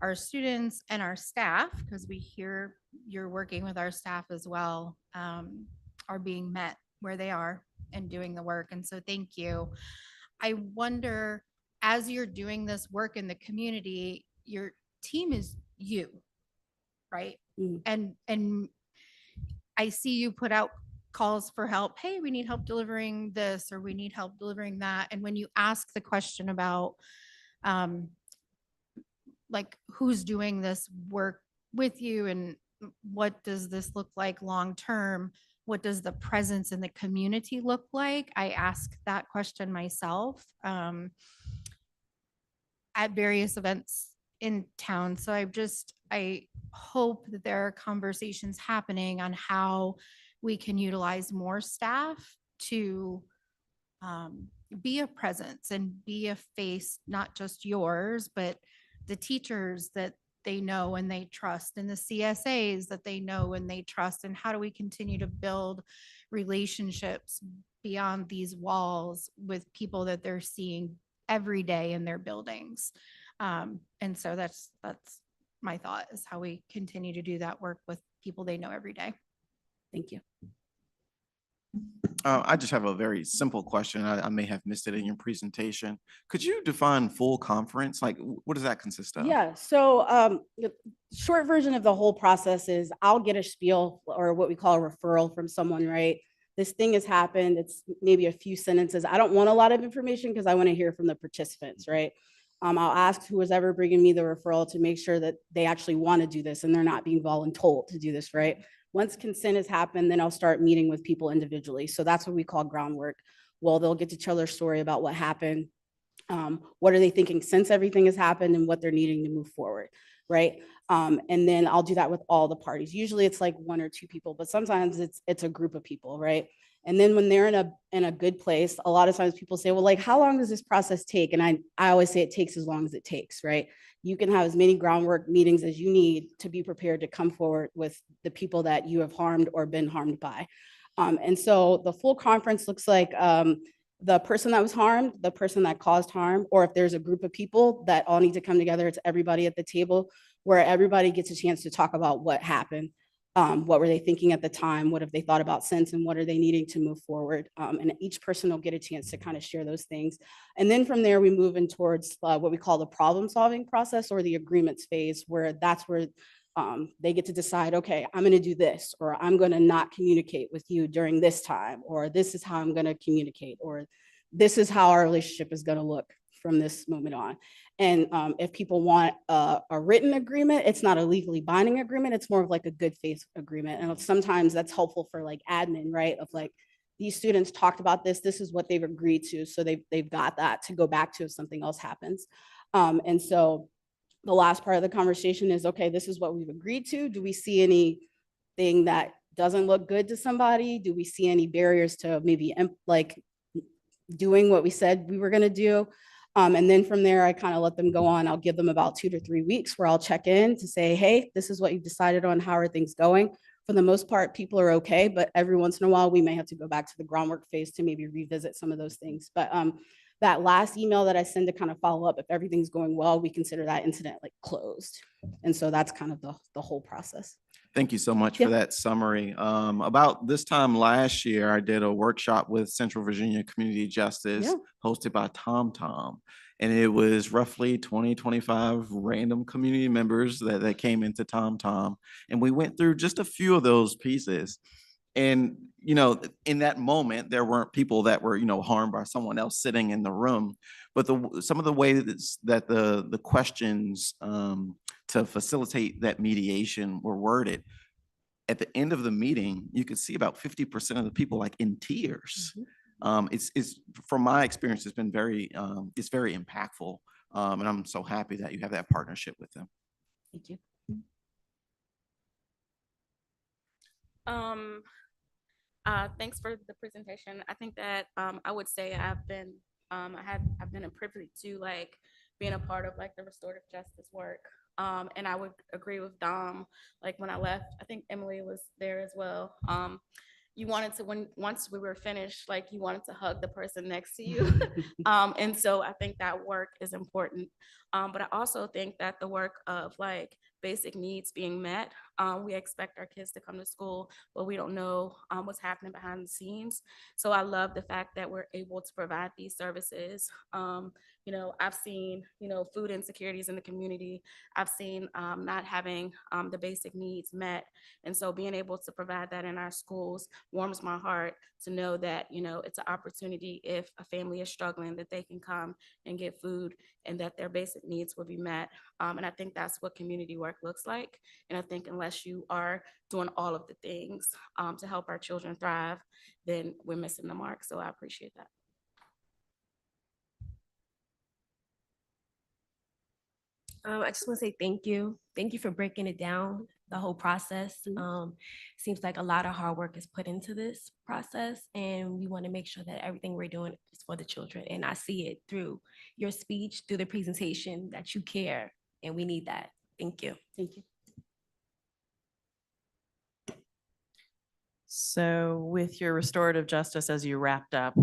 our students and our staff, because we hear you're working with our staff as well, are being met where they are and doing the work. And so thank you. I wonder, as you're doing this work in the community, your team is you, right? And I see you put out calls for help. Hey, we need help delivering this, or we need help delivering that. And when you ask the question about like who's doing this work with you and what does this look like long term, what does the presence in the community look like? I ask that question myself at various events in town. So I hope that there are conversations happening on how we can utilize more staff to be a presence and be a face, not just yours, but the teachers that they know and they trust, and the CSAs that they know and they trust. And how do we continue to build relationships beyond these walls with people that they're seeing every day in their buildings? And so that's my thought, is how we continue to do that work with people they know every day. Thank you. I just have a very simple question. I may have missed it in your presentation. Could you define full conference? Like, what does that consist of? Yeah, so the short version of the whole process is I'll get a spiel, or what we call a referral, from someone, right? This thing has happened. It's maybe a few sentences. I don't want a lot of information because I want to hear from the participants, right? I'll ask who was ever bringing me the referral to make sure that they actually want to do this and they're not being voluntold to do this, right? Once consent has happened, then I'll start meeting with people individually. So that's what we call groundwork. Well, they'll get to tell their story about what happened. What are they thinking since everything has happened, and what they're needing to move forward, right? And then I'll do that with all the parties. Usually it's like one or two people, but sometimes it's a group of people, right? And then when they're in a good place, a lot of times people say, well, like, how long does this process take? And I always say it takes as long as it takes, right? You can have as many groundwork meetings as you need to be prepared to come forward with the people that you have harmed or been harmed by. And so the full conference looks like the person that was harmed, the person that caused harm, or if there's a group of people that all need to come together, it's everybody at the table, where everybody gets a chance to talk about what happened. What were they thinking at the time? What have they thought about since? And what are they needing to move forward? And each person will get a chance to kind of share those things. And then from there, we move in towards what we call the problem solving process, or the agreements phase, where that's where they get to decide, okay, I'm going to do this, or I'm going to not communicate with you during this time, or this is how I'm going to communicate, or this is how our relationship is going to look from this moment on. And if people want a written agreement, it's not a legally binding agreement. It's more of like a good faith agreement. And sometimes that's helpful for like admin, right? Of like, these students talked about this, this is what they've agreed to. So they've got that to go back to if something else happens. And so the last part of the conversation is, okay, this is what we've agreed to. Do we see anything that doesn't look good to somebody? Do we see any barriers to maybe like doing what we said we were gonna do? And then from there, I kind of let them go on. I'll give them about 2 to 3 weeks where I'll check in to say, hey, this is what you've decided on. How are things going? For the most part, people are okay, but every once in a while, we may have to go back to the groundwork phase to maybe revisit some of those things. But that last email that I send to kind of follow up, if everything's going well, we consider that incident like closed. And so that's kind of the whole process. Thank you so much Yeah. for that summary. About this time last year, I did a workshop with Central Virginia Community Justice hosted by TomTom. And it was roughly 25 random community members that came into TomTom. And we went through just a few of those pieces. And, in that moment, there weren't people that were, harmed by someone else sitting in the room. But some of the way that the questions to facilitate that mediation were worded, at the end of the meeting, you could see about 50% of the people like in tears. It's from my experience, it's been it's very impactful. And I'm so happy that you have that partnership with them. Thank you. Thanks for the presentation. I think that I would say I've been a privilege to like being a part of like the restorative justice work. And I would agree with Dom. Like when I left, I think Emily was there as well. You wanted to, once we were finished, like you wanted to hug the person next to you. And so I think that work is important. But I also think that the work of like basic needs being met, we expect our kids to come to school, but we don't know what's happening behind the scenes. So I love the fact that we're able to provide these services. I've seen, food insecurities in the community. I've seen not having the basic needs met. And so being able to provide that in our schools warms my heart to know that, it's an opportunity if a family is struggling that they can come and get food and that their basic needs will be met. And I think that's what community work looks like. And I think unless you are doing all of the things to help our children thrive, then we're missing the mark. So I appreciate that. I just want to say thank you. Thank you for breaking it down, the whole process. Seems like a lot of hard work is put into this process, and we want to make sure that everything we're doing is for the children. And I see it through your speech, through the presentation, that you care, and we need that. Thank you. Thank you. So with your restorative justice, as you wrapped up,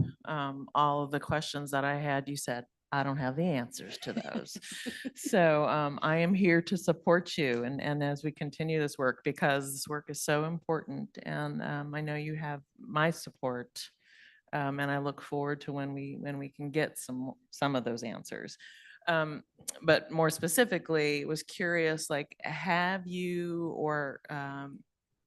all of the questions that I had, you said, I don't have the answers to those. So I am here to support you and as we continue this work, because this work is so important. And I know you have my support. And I look forward to when we can get some of those answers. But more specifically, was curious, like, have you,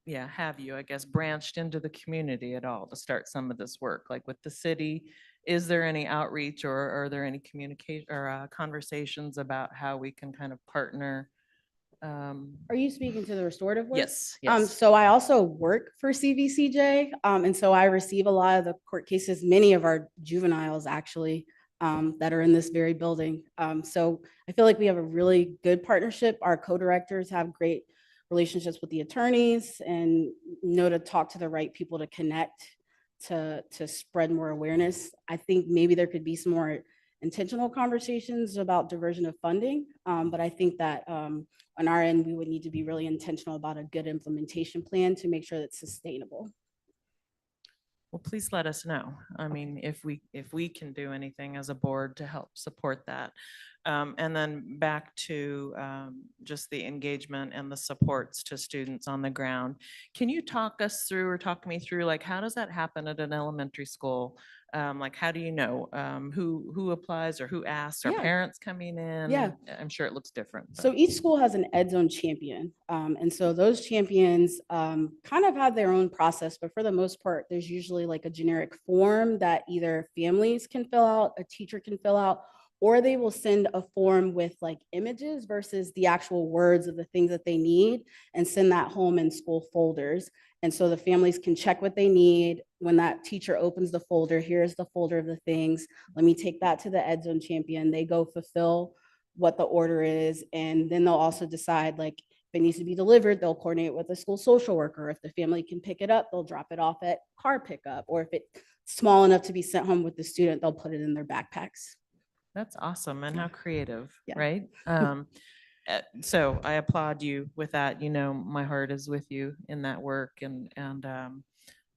I guess, branched into the community at all to start some of this work, like with the city? Is there any outreach, or are there any communication or conversations about how we can kind of partner? Are you speaking to the restorative work? Yes, yes. So I also work for CVCJ. And so I receive a lot of the court cases, many of our juveniles actually, that are in this very building. So I feel like we have a really good partnership. Our co-directors have great relationships with the attorneys and know to talk to the right people to connect to spread more awareness. I think maybe there could be some more intentional conversations about diversion of funding. But I think that on our end, we would need to be really intentional about a good implementation plan to make sure that's sustainable. Well, please let us know. I mean, if we can do anything as a board to help support that. And then back to just the engagement and the supports to students on the ground. Can you talk me through, like, how does that happen at an elementary school? Like, how do you know who applies or who asks? Are parents coming in? Yeah. I'm sure it looks different. So each school has an Ed Zone champion. And so those champions kind of have their own process, but for the most part, there's usually like a generic form that either families can fill out, a teacher can fill out, or they will send a form with like images versus the actual words of the things that they need and send that home in school folders. And so the families can check what they need. When that teacher opens the folder, here's the folder of the things. Let me take that to the Ed Zone champion. They go fulfill what the order is. And then they'll also decide like, if it needs to be delivered, they'll coordinate with the school social worker. If the family can pick it up, they'll drop it off at car pickup. Or if it's small enough to be sent home with the student, they'll put it in their backpacks. That's awesome and how creative, Yeah. right? So I applaud you with that. You know, my heart is with you in that work and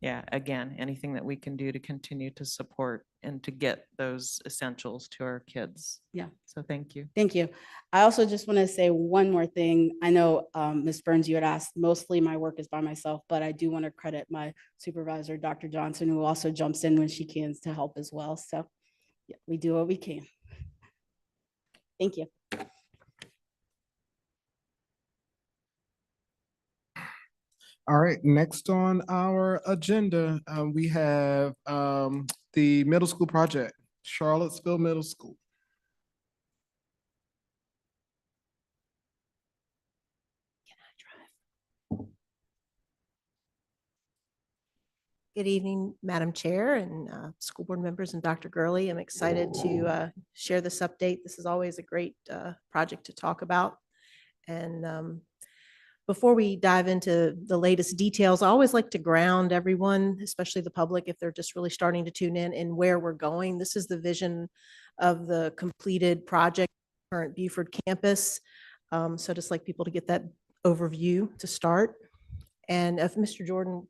yeah, again, anything that we can do to continue to support and to get those essentials to our kids. Yeah. So thank you. Thank you. I also just want to say one more thing. I know, Ms. Burns, you had asked, mostly my work is by myself, but I do want to credit my supervisor, Dr. Johnson, who also jumps in when she can to help as well. So yeah, we do what we can. Thank you. All right, next on our agenda, we have the middle school project, Charlottesville Middle School. Good evening, Madam Chair and school board members and Dr. Gurley. I'm excited to share this update. This is always a great project to talk about. And before we dive into the latest details, I always like to ground everyone, especially the public, if they're just really starting to tune in where we're going. This is the vision of the completed project, current Beaufort campus. So just like people to get that overview to start. And if Mr. Jordan,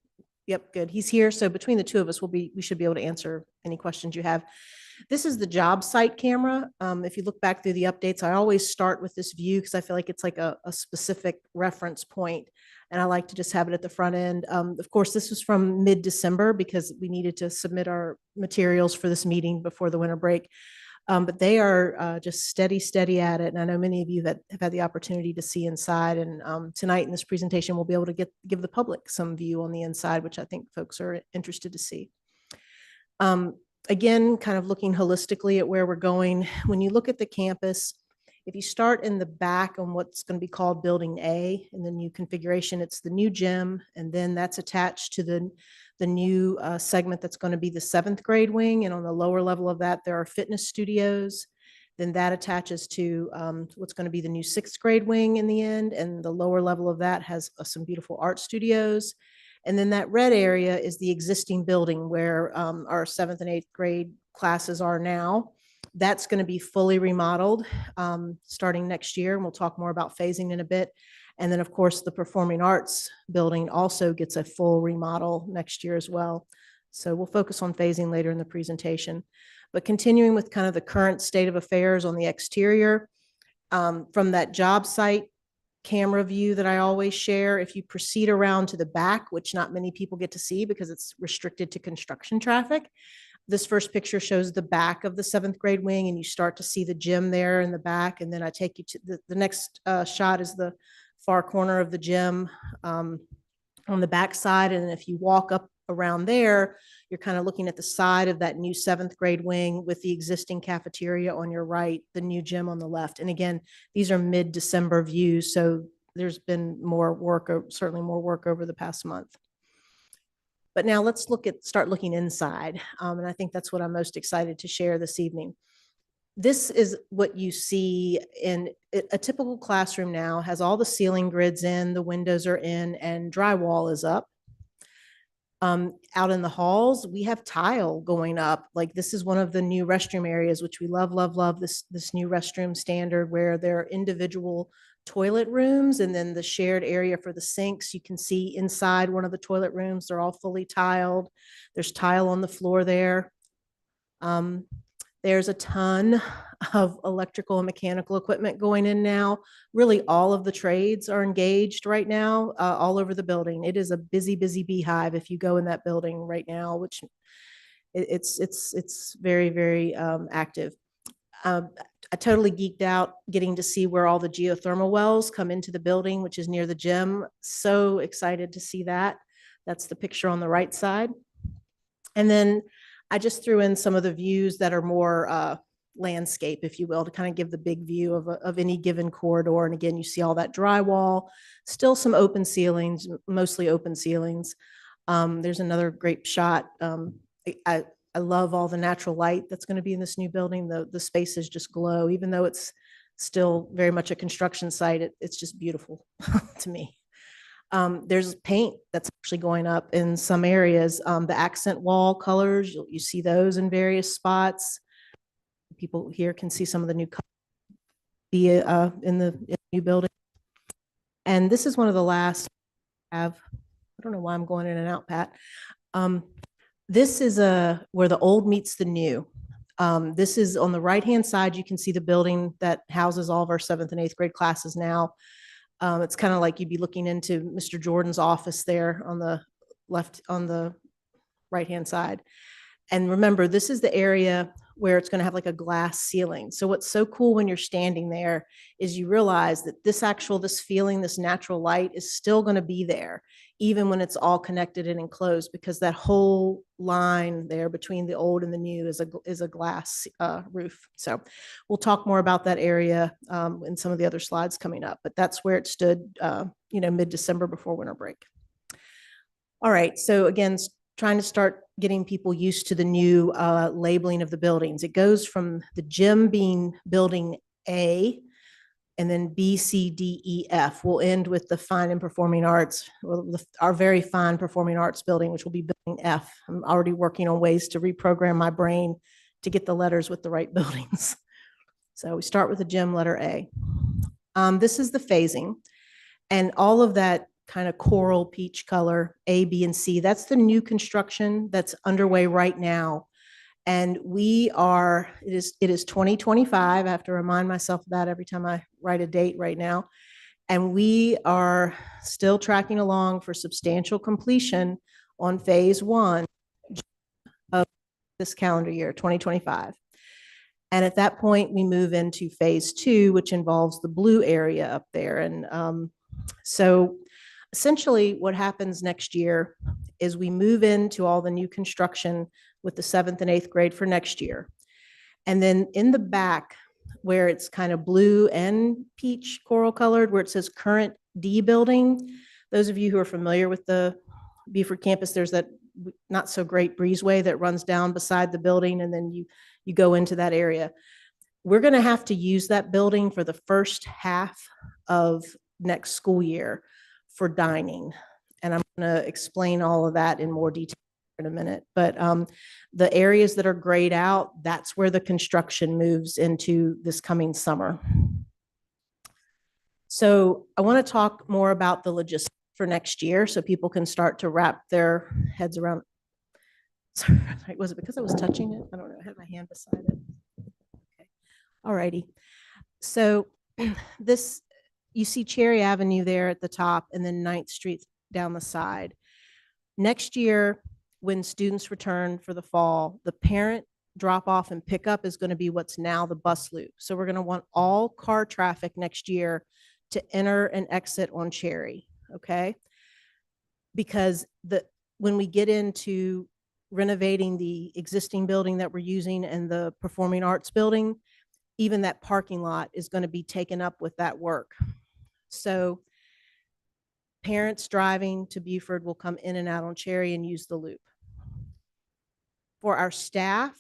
yep, good. He's here. So between the two of us, we should be able to answer any questions you have. This is the job site camera. If you look back through the updates, I always start with this view because I feel like it's like a specific reference point, and I like to just have it at the front end. Of course, this was from mid-December because we needed to submit our materials for this meeting before the winter break. But they are just steady at it. And I know many of you that have had the opportunity to see inside. And tonight in this presentation, we'll be able to give the public some view on the inside, which I think folks are interested to see. Again, kind of looking holistically at where we're going. When you look at the campus, if you start in the back on what's going to be called Building A in the new configuration, it's the new gym, and then that's attached to the new segment that's going to be the 7th grade wing. And on the lower level of that, there are fitness studios. Then that attaches to what's going to be the new 6th grade wing in the end. And the lower level of that has some beautiful art studios. And then that red area is the existing building where our 7th and 8th grade classes are now. That's going to be fully remodeled starting next year. And we'll talk more about phasing in a bit. And then, of course, the Performing Arts building also gets a full remodel next year as well. So we'll focus on phasing later in the presentation. But continuing with kind of the current state of affairs on the exterior, from that job site camera view that I always share, if you proceed around to the back, which not many people get to see because it's restricted to construction traffic, this first picture shows the back of the 7th grade wing, and you start to see the gym there in the back. And then I take you to the next shot is the far corner of the gym on the back side. And if you walk up around there, you're kind of looking at the side of that new 7th grade wing with the existing cafeteria on your right, the new gym on the left. And again, these are mid-December views, so there's been more work, certainly more work over the past month. But now let's start looking inside. And I think that's what I'm most excited to share this evening. This is what you see in a typical classroom now, has all the ceiling grids in, the windows are in, and drywall is up. Out in the halls, we have tile going up. Like this is one of the new restroom areas, which we love this new restroom standard where there are individual toilet rooms and then the shared area for the sinks. You can see inside one of the toilet rooms, they're all fully tiled. There's tile on the floor there. There's a ton of electrical and mechanical equipment going in now. Really, all of the trades are engaged right now, all over the building. It is a busy beehive if you go in that building right now, which it's very active. I totally geeked out getting to see where all the geothermal wells come into the building, which is near the gym. So excited to see that. That's the picture on the right side. And then I just threw in some of the views that are more landscape, if you will, to kind of give the big view of any given corridor. And again, you see all that drywall, still some open ceilings, mostly open ceilings. There's another great shot. I love all the natural light that's going to be in this new building. The spaces just glow, even though it's still very much a construction site. It's just beautiful to me. There's paint that's actually going up in some areas. The accent wall colors, you see those in various spots. People here can see some of the new colors in the new building. And this is one of the last I don't know why I'm going in and out, Pat. This is where the old meets the new. This is on the right-hand side. You can see the building that houses all of our 7th and 8th grade classes now. It's kind of like you'd be looking into Mr. Jordan's office there on the left, on the right-hand side. And remember, this is the area where it's going to have like a glass ceiling. So what's so cool when you're standing there is you realize that this feeling, this natural light is still going to be there, even when it's all connected and enclosed, because that whole line there between the old and the new is a glass roof. So we'll talk more about that area in some of the other slides coming up, but that's where it stood, mid-December before winter break. All right, so again, trying to start getting people used to the new labeling of the buildings. It goes from the gym being building A, and then B, C, D, E, F. We'll end with the fine and performing arts, our very fine performing arts building, which will be building F. I'm already working on ways to reprogram my brain to get the letters with the right buildings. So we start with the gym, letter A. This is the phasing, and all of that kind of coral peach color, A, B, and C, that's the new construction that's underway right now. And it is 2025. I have to remind myself of that every time I write a date right now. And we are still tracking along for substantial completion on phase 1 of this calendar year, 2025. And at that point, we move into phase 2, which involves the blue area up there. And so essentially what happens next year is we move into all the new construction with the 7th and 8th grade for next year. And then in the back, where it's kind of blue and peach coral colored, where it says current D building, those of you who are familiar with the Beaufort campus, there's that not so great breezeway that runs down beside the building, and then you go into that area. We're going to have to use that building for the first half of next school year for dining. And I'm going to explain all of that in more detail in a minute. But the areas that are grayed out, that's where the construction moves into this coming summer. So I want to talk more about the logistics for next year so people can start to wrap their heads around. Sorry, was it because I was touching it? I don't know. I had my hand beside it. Okay. All righty. So you see Cherry Avenue there at the top, and then 9th Street down the side. Next year, when students return for the fall, the parent drop off and pickup is going to be what's now the bus loop. So we're going to want all car traffic next year to enter and exit on Cherry, okay? Because when we get into renovating the existing building that we're using and the performing arts building, even that parking lot is going to be taken up with that work. So parents driving to Beaufort will come in and out on Cherry and use the loop. For our staff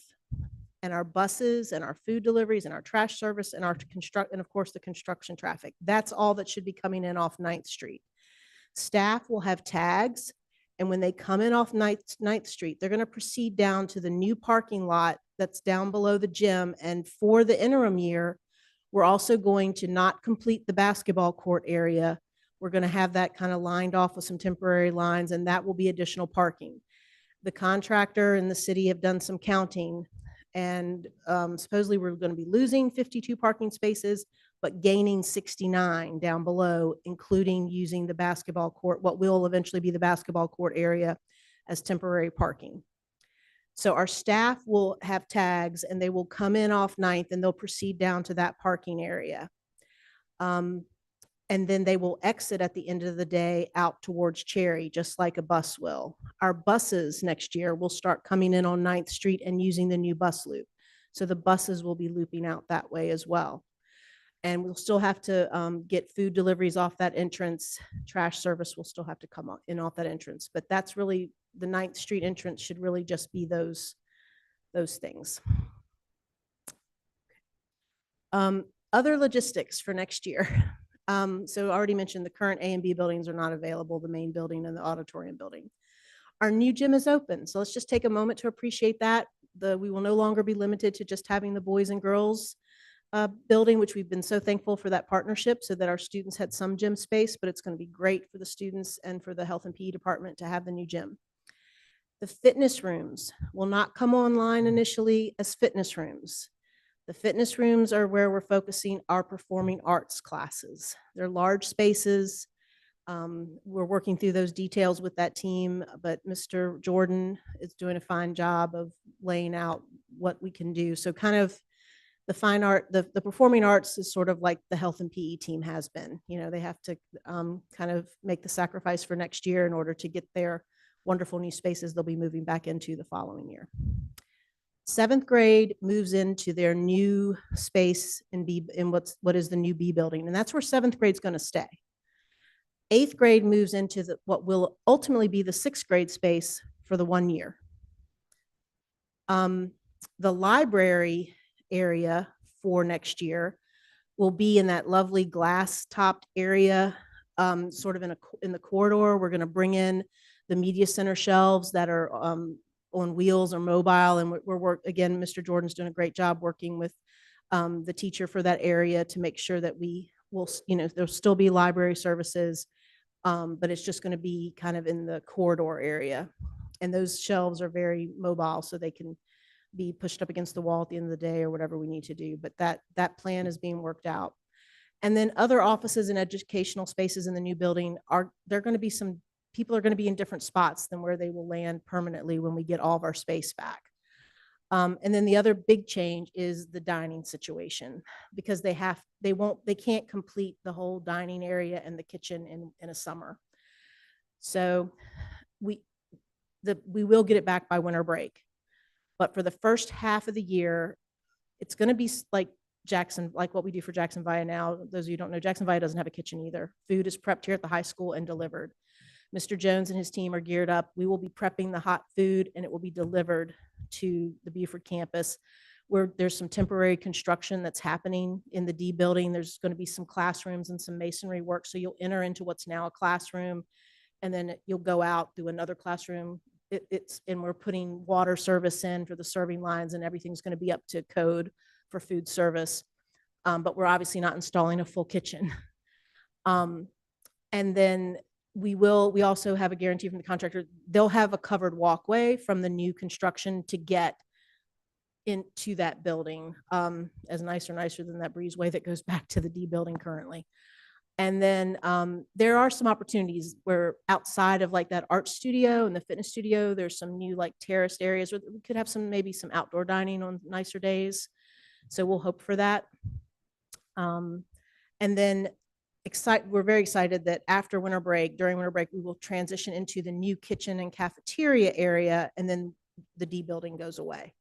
and our buses and our food deliveries and our trash service and and of course the construction traffic, that's all that should be coming in off 9th Street. Staff will have tags, and when they come in off 9th Street, they're going to proceed down to the new parking lot that's down below the gym. And for the interim year, we're also going to not complete the basketball court area. We're going to have that kind of lined off with some temporary lines, and that will be additional parking. The contractor and the city have done some counting, and supposedly we're going to be losing 52 parking spaces, but gaining 69 down below, including using the basketball court, what will eventually be the basketball court area, as temporary parking. So our staff will have tags, and they will come in off 9th, and they'll proceed down to that parking area. And then they will exit at the end of the day out towards Cherry, just like a bus will. Our buses next year will start coming in on 9th Street and using the new bus loop. So the buses will be looping out that way as well. And we'll still have to get food deliveries off that entrance. Trash service will still have to come in off that entrance. But that's really, the 9th Street entrance should really just be those things. Other logistics for next year. So I already mentioned the current A and B buildings are not available, the main building and the auditorium building. Our new gym is open. So let's just take a moment to appreciate that. We will no longer be limited to just having the boys and girls building, which we've been so thankful for that partnership so that our students had some gym space, but it's going to be great for the students and for the health and PE department to have the new gym. The fitness rooms will not come online initially as fitness rooms. The fitness rooms are where we're focusing our performing arts classes. They're large spaces. We're working through those details with that team, but Mr. Jordan is doing a fine job of laying out what we can do. So kind of the fine art, the performing arts is sort of like the health and PE team has been. You know, they have to kind of make the sacrifice for next year in order to get their wonderful new spaces they'll be moving back into the following year. 7th grade moves into their new space in what is the new B building, and that's where 7th grade's going to stay. 8th grade moves into what will ultimately be the 6th grade space for the 1 year. The library area for next year will be in that lovely glass topped area, sort of in the corridor. We're going to bring in the media center shelves that are on wheels or mobile, and again, Mr. Jordan's doing a great job working with the teacher for that area to make sure that we will, there'll still be library services, but it's just going to be kind of in the corridor area. And those shelves are very mobile, so they can be pushed up against the wall at the end of the day or whatever we need to do. But that plan is being worked out. And then other offices and educational spaces in the new building they're going to be people are going to be in different spots than where they will land permanently when we get all of our space back. And then the other big change is the dining situation, because they can't complete the whole dining area and the kitchen in a summer. So we will get it back by winter break. But for the first half of the year, it's going to be like what we do for Jackson Via now. Those of you who don't know, Jackson Via doesn't have a kitchen either. Food is prepped here at the high school and delivered. Mr. Jones and his team are geared up. We will be prepping the hot food and it will be delivered to the Beaufort campus, where there's some temporary construction that's happening in the D building. There's going to be some classrooms and some masonry work. So you'll enter into what's now a classroom, and then you'll go out through another classroom. And we're putting water service in for the serving lines, and everything's going to be up to code for food service. But we're obviously not installing a full kitchen. And then we also have a guarantee from the contractor. They'll have a covered walkway from the new construction to get into that building, as nicer than that breezeway that goes back to the D building currently. And then there are some opportunities where outside of like that art studio and the fitness studio, there's some new like terraced areas where we could have maybe some outdoor dining on nicer days. So we'll hope for that. And then we're very excited that during winter break, we will transition into the new kitchen and cafeteria area, and then the D building goes away.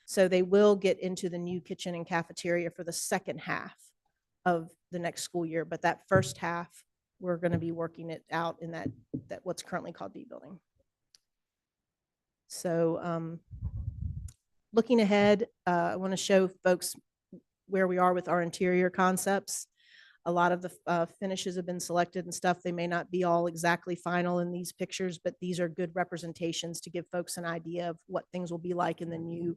So they will get into the new kitchen and cafeteria for the second half of the next school year, but that first half, we're going to be working it out in that what's currently called D building. So looking ahead, I want to show folks where we are with our interior concepts. A lot of the finishes have been selected and stuff. They may not be all exactly final in these pictures, but these are good representations to give folks an idea of what things will be like in the new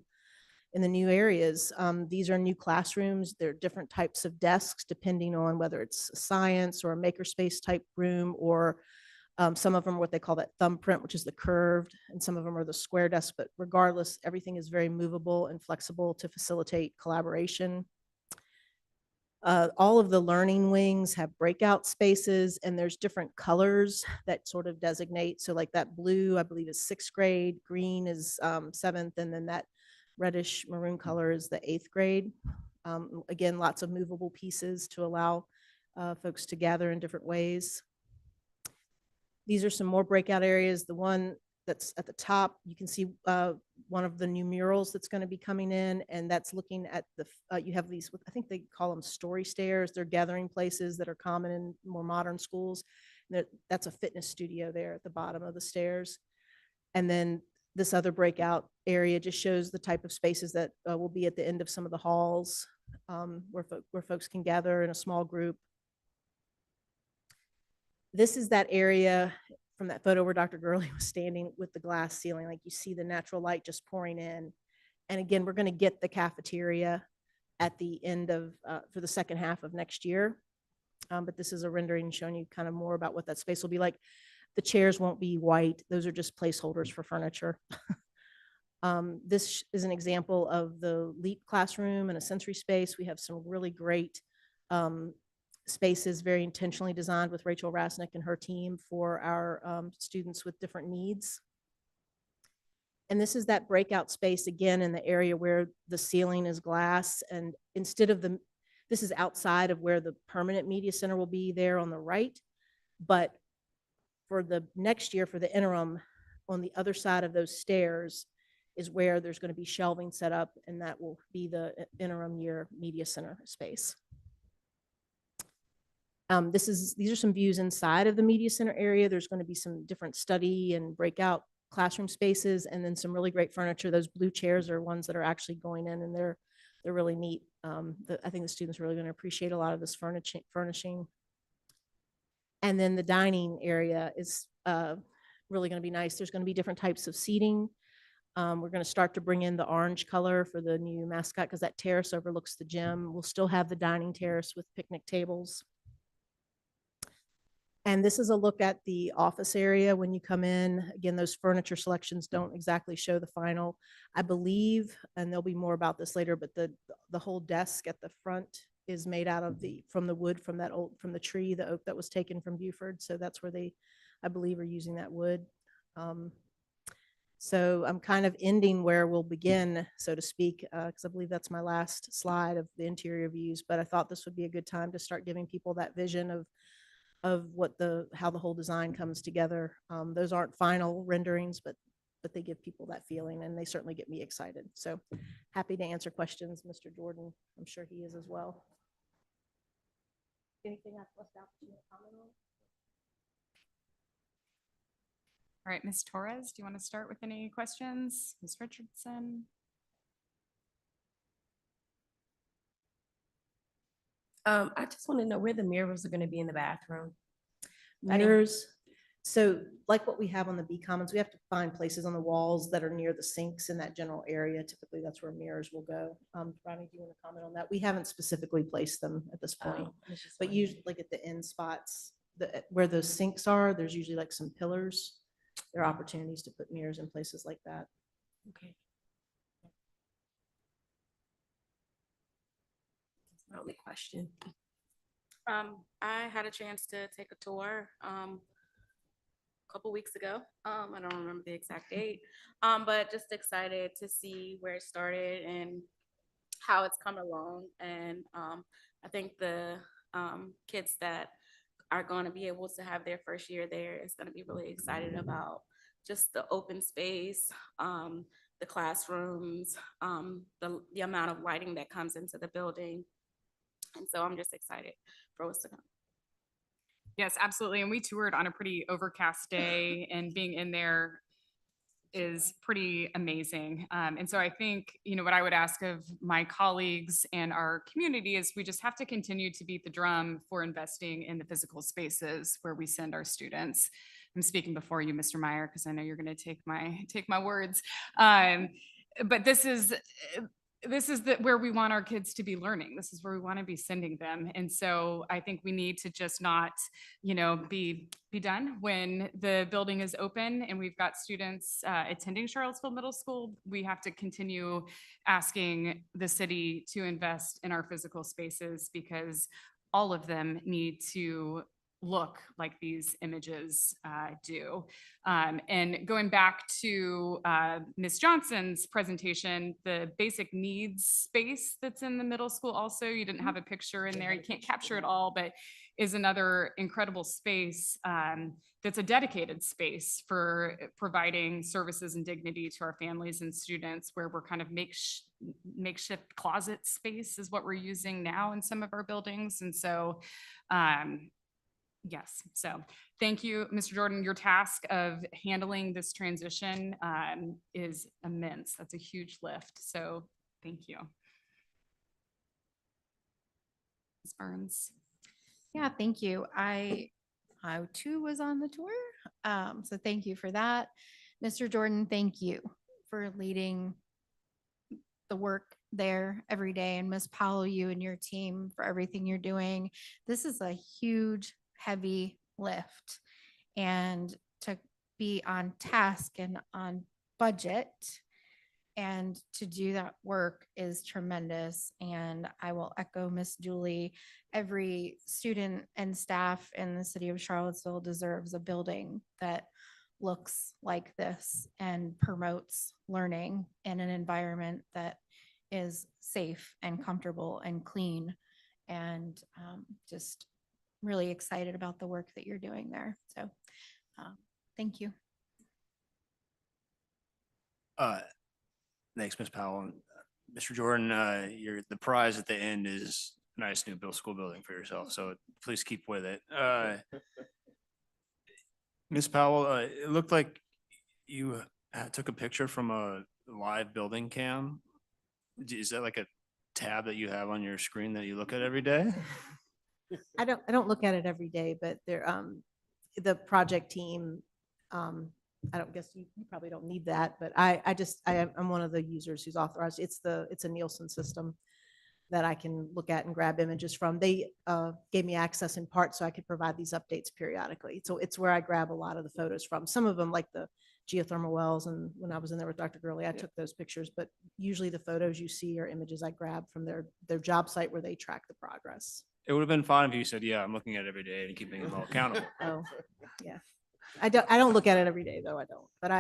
areas. These are new classrooms. They're different types of desks depending on whether it's science or a makerspace type room, or some of them are what they call that thumbprint, which is the curved, and some of them are the square desks. But regardless, everything is very movable and flexible to facilitate collaboration. All of the learning wings have breakout spaces, and there's different colors that sort of designate. So like that blue, I believe, is 6th grade, green is 7th, and then that reddish maroon color is the 8th grade. Again, lots of movable pieces to allow folks to gather in different ways. These are some more breakout areas. The one that's at the top, you can see one of the new murals that's going to be coming in, and that's looking at you have these, I think they call them story stairs. They're gathering places that are common in more modern schools. That's a fitness studio there at the bottom of the stairs. And then this other breakout area just shows the type of spaces that will be at the end of some of the halls, where folks can gather in a small group. This is that area from that photo where Dr. Gurley was standing with the glass ceiling. Like, you see the natural light just pouring in. And again, we're going to get the cafeteria at the end of, for the second half of next year. But this is a rendering showing you kind of more about what that space will be like. The chairs won't be white. Those are just placeholders for furniture. This is an example of the LEAP classroom and a sensory space. We have some really great spaces, very intentionally designed with Rachel Rasnick and her team for our students with different needs. And this is that breakout space again in the area where the ceiling is glass. And instead of this is outside of where the permanent media center will be there on the right. But for the next year, for the interim, on the other side of those stairs is where there's going to be shelving set up, and that will be the interim year media center space. These are some views inside of the media center area. There's going to be some different study and breakout classroom spaces, and then some really great furniture. Those blue chairs are ones that are actually going in, and they're really neat. I think the students are really going to appreciate a lot of this furnishing. And then the dining area is really going to be nice. There's going to be different types of seating. We're going to start to bring in the orange color for the new mascot because that terrace overlooks the gym. We'll still have the dining terrace with picnic tables. And this is a look at the office area when you come in. Again, those furniture selections don't exactly show the final. I believe, and there'll be more about this later, but the whole desk at the front is made out of from the wood from the tree, the oak that was taken from Buford. So that's where they, I believe, are using that wood. So I'm kind of ending where we'll begin, so to speak, because I believe that's my last slide of the interior views. But I thought this would be a good time to start giving people that vision of how the whole design comes together. Those aren't final renderings, but they give people that feeling, and they certainly get me excited. So happy to answer questions, Mr. Jordan. I'm sure he is as well. Anything I've left out that you want to comment on? All right, Ms. Torres, do you want to start with any questions? Ms. Richardson? I just want to know where the mirrors are going to be in the bathroom. Mirrors. So like what we have on the B Commons, we have to find places on the walls that are near the sinks in that general area. Typically, that's where mirrors will go. Ronnie, do you want to comment on that? We haven't specifically placed them at this point, but usually like at the end spots, where those sinks are, there's usually like some pillars. There are opportunities to put mirrors in places like that. Okay. That's my only question. I had a chance to take a tour a couple weeks ago. I don't remember the exact date, but just excited to see where it started and how it's come along. And I think the kids that are going to be able to have their first year there is going to be really excited about just the open space, the classrooms, the amount of lighting that comes into the building. And so I'm just excited for what's to come. Yes, absolutely. And we toured on a pretty overcast day, and being in there is pretty amazing. And so I think, what I would ask of my colleagues and our community is we just have to continue to beat the drum for investing in the physical spaces where we send our students. I'm speaking before you, Mr. Meyer, because I know you're going to take my words. But this is where we want our kids to be learning. This is where we want to be sending them. And so I think we need to just not, be done when the building is open and we've got students attending Charlottesville Middle School. We have to continue asking the city to invest in our physical spaces, because all of them need to look like these images do. And going back to Ms. Johnson's presentation, the basic needs space that's in the middle school also, you didn't have a picture in there, you can't capture it all, but is another incredible space that's a dedicated space for providing services and dignity to our families and students, where we're kind of makeshift closet space is what we're using now in some of our buildings. And so, yes, so thank you, Mr. Jordan. Your task of handling this transition is immense. That's a huge lift. So thank you. Ms. Burns. Yeah, thank you. I too was on the tour. So thank you for that. Mr. Jordan, thank you for leading the work there every day. And Ms. Powell, you and your team for everything you're doing. This is a huge, heavy lift. And to be on task and on budget and to do that work is tremendous. And I will echo Miss Julie. Every student and staff in the city of Charlottesville deserves a building that looks like this and promotes learning in an environment that is safe and comfortable and clean. And just really excited about the work that you're doing there. So thank you. Thanks, Ms. Powell. Mr. Jordan, the prize at the end is a nice new school building for yourself, so please keep with it. Ms. Powell, it looked like you took a picture from a live building cam. Is that like a tab that you have on your screen that you look at every day? I don't look at it every day, but there, the project team, I don't guess you probably don't need that, but I'm one of the users who's authorized. It's a Nielsen system that I can look at and grab images from. They gave me access in part so I could provide these updates periodically. So it's where I grab a lot of the photos from. Some of them, like the geothermal wells, and when I was in there with Dr. Gurley, I took those pictures, but usually the photos you see are images I grab from their job site where they track the progress. It would have been fine if you said, yeah, I'm looking at it every day and keeping them all accountable. Oh, yeah. I don't look at it every day though. I don't, but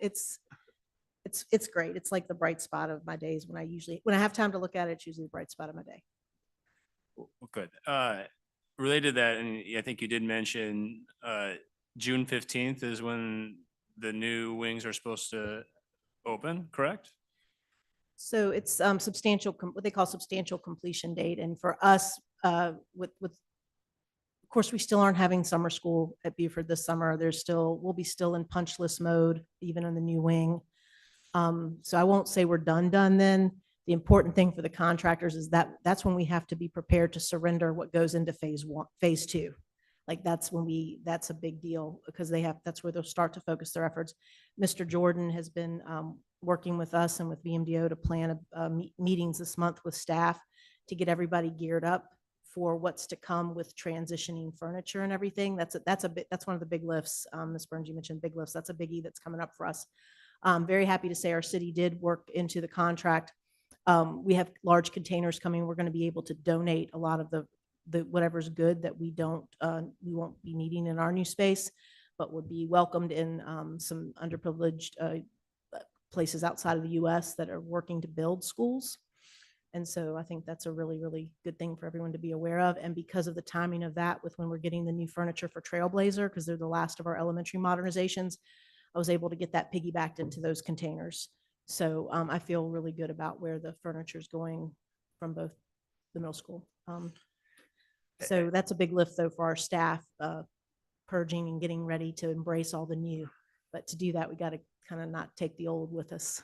it's great. It's like the bright spot of my days when I have time to look at it, it's usually the bright spot of my day. Well, good. Related to that, and I think you did mention June 15th is when the new wings are supposed to open, correct? So it's what they call substantial completion date. And for us, of course, we still aren't having summer school at Beaufort this summer. We'll be still in punch list mode, even in the new wing. So I won't say we're done then. The important thing for the contractors is that's when we have to be prepared to surrender what goes into phase two. Like that's a big deal because that's where they'll start to focus their efforts. Mr. Jordan has been working with us and with VMDO to plan meetings this month with staff to get everybody geared up for what's to come with transitioning furniture and everything. That's one of the big lifts. Ms. Burns, you mentioned big lifts. That's a biggie that's coming up for us. I'm very happy to say our city did work into the contract. We have large containers coming. We're going to be able to donate a lot of the whatever's good that we won't be needing in our new space, but would be welcomed in some underprivileged places outside of the US that are working to build schools. And so I think that's a really, really good thing for everyone to be aware of. And because of the timing of that with when we're getting the new furniture for Trailblazer, because they're the last of our elementary modernizations, I was able to get that piggybacked into those containers. So I feel really good about where the furniture is going from both the middle school. So that's a big lift though for our staff, purging and getting ready to embrace all the new. But to do that, we got to kind of not take the old with us.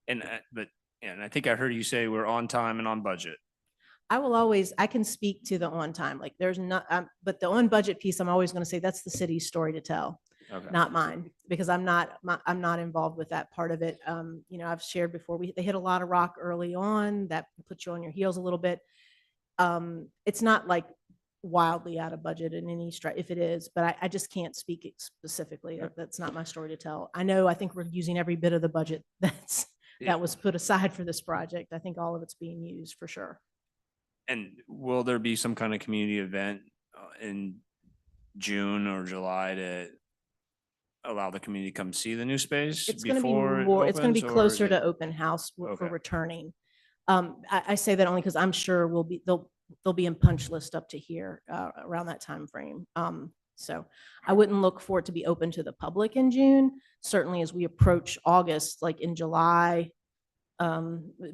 And I think I heard you say we're on time and on budget. I can speak to the on time, like there's not, but the on budget piece, I'm always going to say that's the city's story to tell, not mine, because I'm not involved with that part of it. I've shared before, they hit a lot of rock early on that puts you on your heels a little bit. It's not like wildly out of budget in any stretch, if it is, but I just can't speak specifically. That's not my story to tell. I think we're using every bit of the budget that was put aside for this project. I think all of it's being used for sure. And will there be some kind of community event in June or July to allow the community to come see the new space? It's going to be more, it's going to be closer to open house for returning. I say that only because I'm sure they'll be in punch list up to here around that time frame. So I wouldn't look for it to be open to the public in June. Certainly as we approach August, like in July,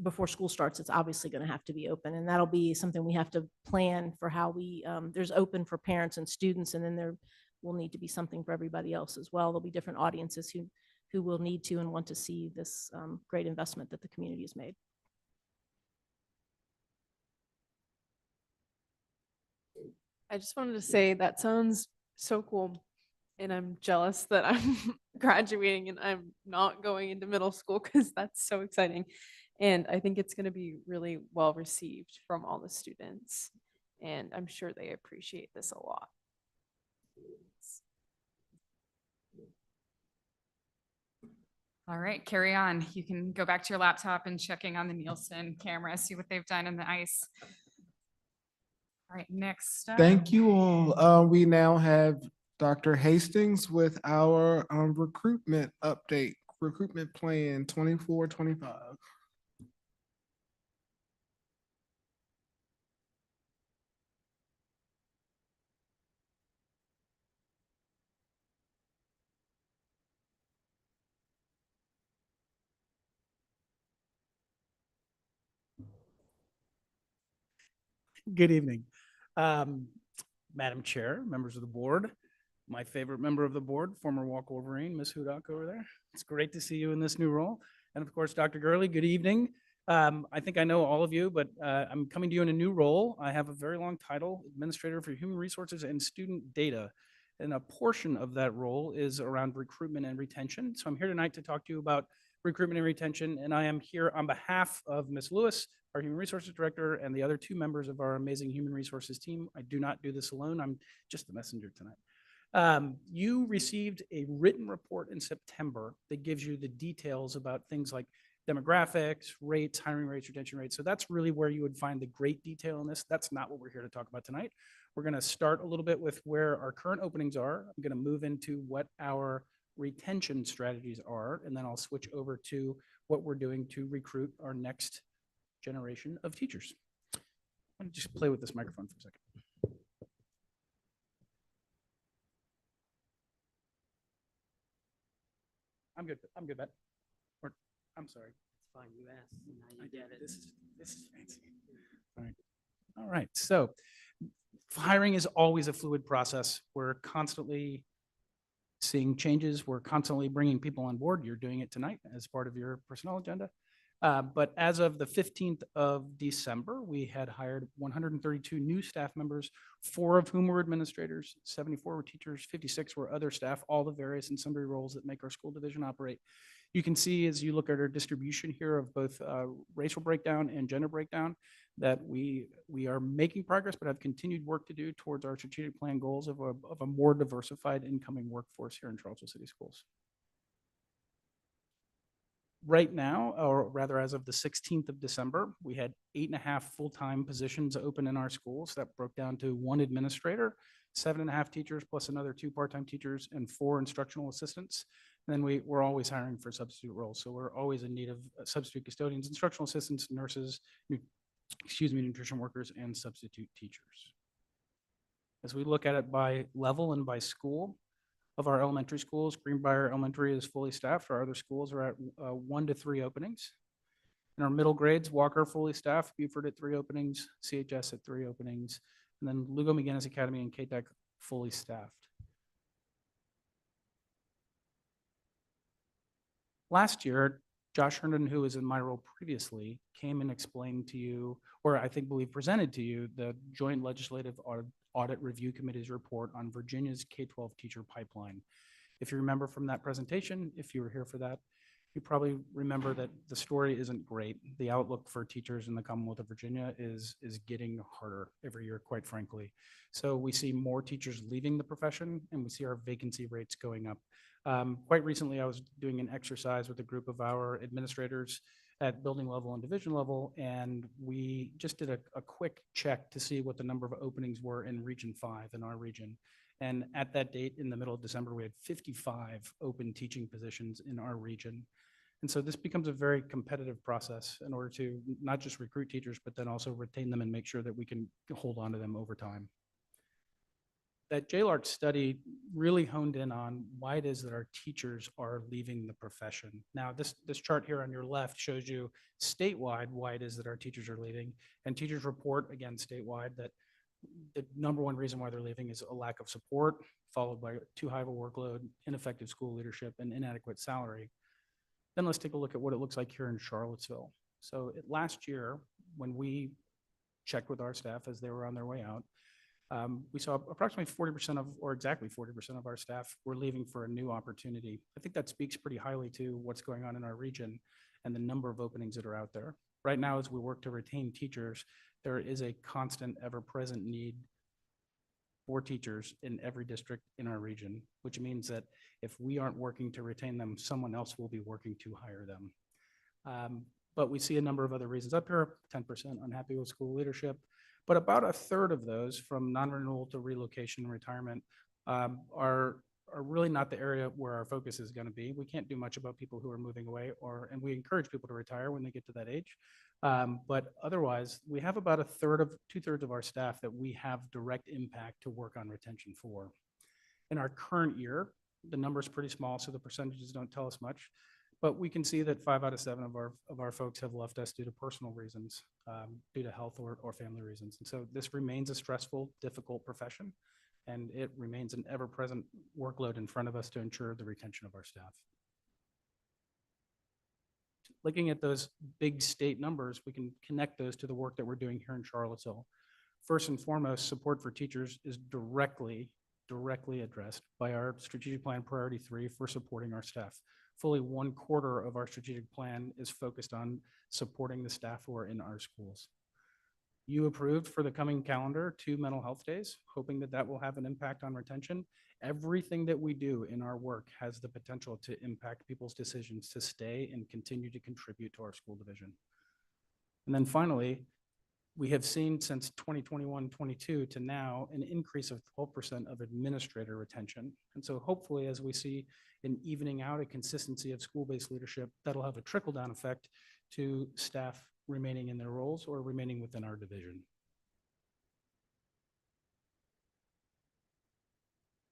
before school starts, it's obviously going to have to be open. And that'll be something we have to plan for how we, there's open for parents and students, and then there will need to be something for everybody else as well. There'll be different audiences who will need to and want to see this great investment that the community has made. I just wanted to say that sounds so cool. And I'm jealous that I'm graduating and I'm not going into middle school because that's so exciting. And I think it's going to be really well received from all the students. And I'm sure they appreciate this a lot. All right, carry on. You can go back to your laptop and checking on the Nielsen camera, see what they've done in the ice. All right, next up. Thank you all. We now have Dr. Hastings with our recruitment update, recruitment plan 24-25. Good evening. Madam Chair, members of the board, my favorite member of the board, former Walk Wolverine, Ms. Hudak over there. It's great to see you in this new role. And of course, Dr. Gurley, good evening. I think I know all of you, but I'm coming to you in a new role. I have a very long title, Administrator for Human Resources and Student Data. And a portion of that role is around recruitment and retention. So I'm here tonight to talk to you about recruitment and retention. And I am here on behalf of Ms. Lewis, our Human Resources Director, and the other two members of our amazing Human Resources team. I do not do this alone. I'm just the messenger tonight. You received a written report in September that gives you the details about things like demographics, rates, hiring rates, retention rates. So that's really where you would find the great detail in this. That's not what we're here to talk about tonight. We're going to start a little bit with where our current openings are. I'm going to move into what our retention strategies are, and then I'll switch over to what we're doing to recruit our next generation of teachers. Let me just play with this microphone for a second. I'm good. I'm good, Bet. I'm sorry. It's fine. You asked. Now you get it. This is fancy. All right. All right. So hiring is always a fluid process. We're constantly seeing changes. We're constantly bringing people on board. You're doing it tonight as part of your personnel agenda. But as of the 15th of December, we had hired 132 new staff members, 4 of whom were administrators, 74 were teachers, 56 were other staff, all the various and sundry roles that make our school division operate. You can see as you look at our distribution here of both racial breakdown and gender breakdown that we are making progress, but have continued work to do towards our strategic plan goals of a more diversified incoming workforce here in Charleston City Schools. Right now, or rather as of the 16th of December, we had 8.5 full-time positions open in our schools. That broke down to 1 administrator, 7.5 teachers, plus another 2 part-time teachers and 4 instructional assistants. And then we're always hiring for substitute roles. So we're always in need of substitute custodians, instructional assistants, nurses, nutrition workers, and substitute teachers. As we look at it by level and by school, of our elementary schools, Greenbrier Elementary is fully staffed. Our other schools are at 1 to 3 openings. In our middle grades, Walker fully staffed, Buford at 3 openings, CHS at 3 openings, and then Lugo McGinnis Academy and K-Tech fully staffed. Last year, Josh Herndon, who was in my role previously, came and explained to you, or I think believe presented to you, the Joint Legislative Audit Review Committee's report on Virginia's K-12 teacher pipeline. If you remember from that presentation, if you were here for that, you probably remember that the story isn't great. The outlook for teachers in the Commonwealth of Virginia is getting harder every year, quite frankly. So we see more teachers leaving the profession, and we see our vacancy rates going up. Quite recently, I was doing an exercise with a group of our administrators at building level and division level, and we just did a quick check to see what the number of openings were in Region 5 in our region. And at that date, in the middle of December, we had 55 open teaching positions in our region. And so this becomes a very competitive process in order to not just recruit teachers, but then also retain them and make sure that we can hold on to them over time. That JLARC study really honed in on why it is that our teachers are leaving the profession. Now, this chart here on your left shows you statewide why it is that our teachers are leaving. And teachers report, again, statewide, that the number one reason why they're leaving is a lack of support, followed by too high of a workload, ineffective school leadership, and inadequate salary. Then let's take a look at what it looks like here in Charlottesville. So last year, when we checked with our staff as they were on their way out, we saw approximately 40% of, or exactly 40% of our staff were leaving for a new opportunity. I think that speaks pretty highly to what's going on in our region and the number of openings that are out there. Right now, as we work to retain teachers, there is a constant, ever-present need for teachers in every district in our region, which means that if we aren't working to retain them, someone else will be working to hire them. But we see a number of other reasons up here, 10% unhappy with school leadership, but about a third of those, from non-renewal to relocation and retirement, are really not the area where our focus is going to be. We can't do much about people who are moving away, and we encourage people to retire when they get to that age. But otherwise, we have about two-thirds of our staff that we have direct impact to work on retention for. In our current year, the number is pretty small, so the percentages don't tell us much. But we can see that 5 out of 7 of our folks have left us due to personal reasons, due to health or family reasons. And so this remains a stressful, difficult profession, and it remains an ever-present workload in front of us to ensure the retention of our staff. Looking at those big state numbers, we can connect those to the work that we're doing here in Charlottesville. First and foremost, support for teachers is directly addressed by our strategic plan priority 3 for supporting our staff. Fully 1/4 of our strategic plan is focused on supporting the staff who are in our schools. You approved for the coming calendar 2 mental health days, hoping that that will have an impact on retention. Everything that we do in our work has the potential to impact people's decisions to stay and continue to contribute to our school division. And then finally, we have seen since 2021-22 to now an increase of 12% of administrator retention. And so hopefully, as we see an evening out, a consistency of school-based leadership, that'll have a trickle-down effect to staff remaining in their roles or remaining within our division.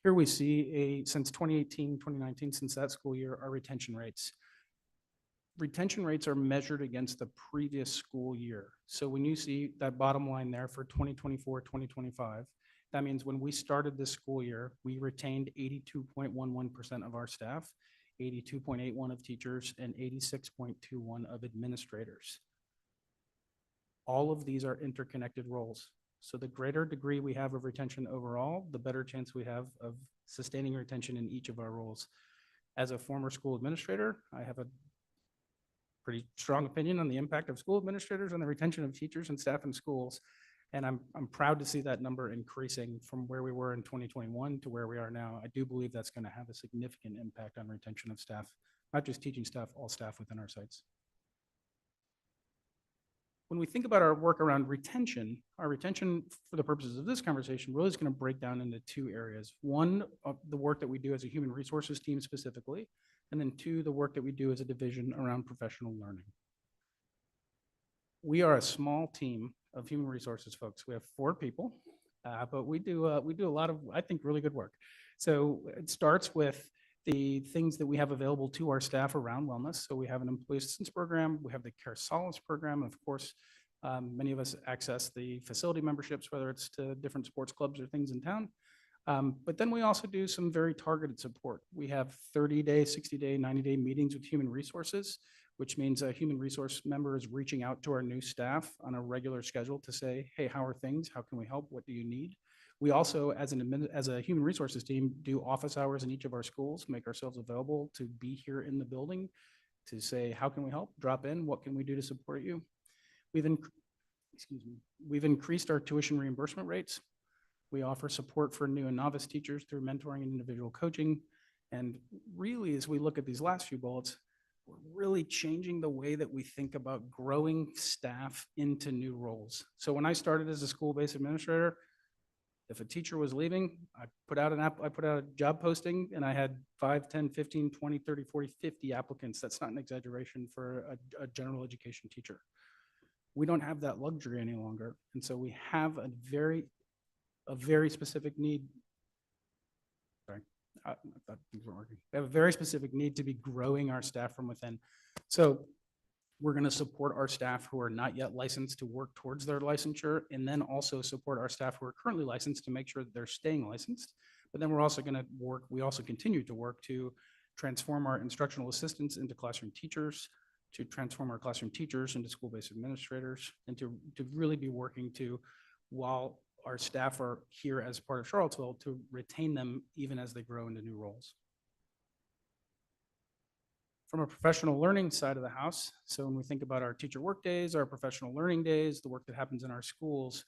Here we see since 2018, 2019, since that school year, our retention rates. Retention rates are measured against the previous school year. So when you see that bottom line there for 2024, 2025, that means when we started this school year, we retained 82.11% of our staff, 82.81% of teachers, and 86.21% of administrators. All of these are interconnected roles. So the greater degree we have of retention overall, the better chance we have of sustaining retention in each of our roles. As a former school administrator, I have a pretty strong opinion on the impact of school administrators on the retention of teachers and staff in schools. And I'm proud to see that number increasing from where we were in 2021 to where we are now. I do believe that's going to have a significant impact on retention of staff, not just teaching staff, all staff within our sites. When we think about our work around retention, our retention for the purposes of this conversation really is going to break down into 2 areas. One, the work that we do as a human resources team specifically, and then 2, the work that we do as a division around professional learning. We are a small team of human resources folks. We have 4 people, but we do a lot of, I think, really good work. So it starts with the things that we have available to our staff around wellness. So we have an employee assistance program, we have the Care Solace program, and of course, many of us access the facility memberships, whether it's to different sports clubs or things in town. But then we also do some very targeted support. We have 30-day, 60-day, 90-day meetings with human resources, which means a human resource member is reaching out to our new staff on a regular schedule to say, hey, how are things? How can we help? What do you need? We also, as a human resources team, do office hours in each of our schools, make ourselves available to be here in the building to say, how can we help? Drop in. What can we do to support you? We've increased our tuition reimbursement rates. We offer support for new and novice teachers through mentoring and individual coaching. And really, as we look at these last few bullets, we're really changing the way that we think about growing staff into new roles. So when I started as a school-based administrator, If a teacher was leaving, I put out a job posting and I had 5, 10, 15, 20, 30, 40, 50 applicants. That's not an exaggeration for a general education teacher. We don't have that luxury any longer. And so we have a very specific need. Sorry, I thought things weren't working. We have a very specific need to be growing our staff from within. So we're going to support our staff who are not yet licensed to work towards their licensure, and then also support our staff who are currently licensed to make sure that they're staying licensed. But then we're also going to work, we also continue to work to transform our instructional assistants into classroom teachers, to transform our classroom teachers into school-based administrators, and to really be working to, while our staff are here as part of Charlottesville, to retain them even as they grow into new roles. From a professional learning side of the house, so when we think about our teacher work days, our professional learning days, the work that happens in our schools,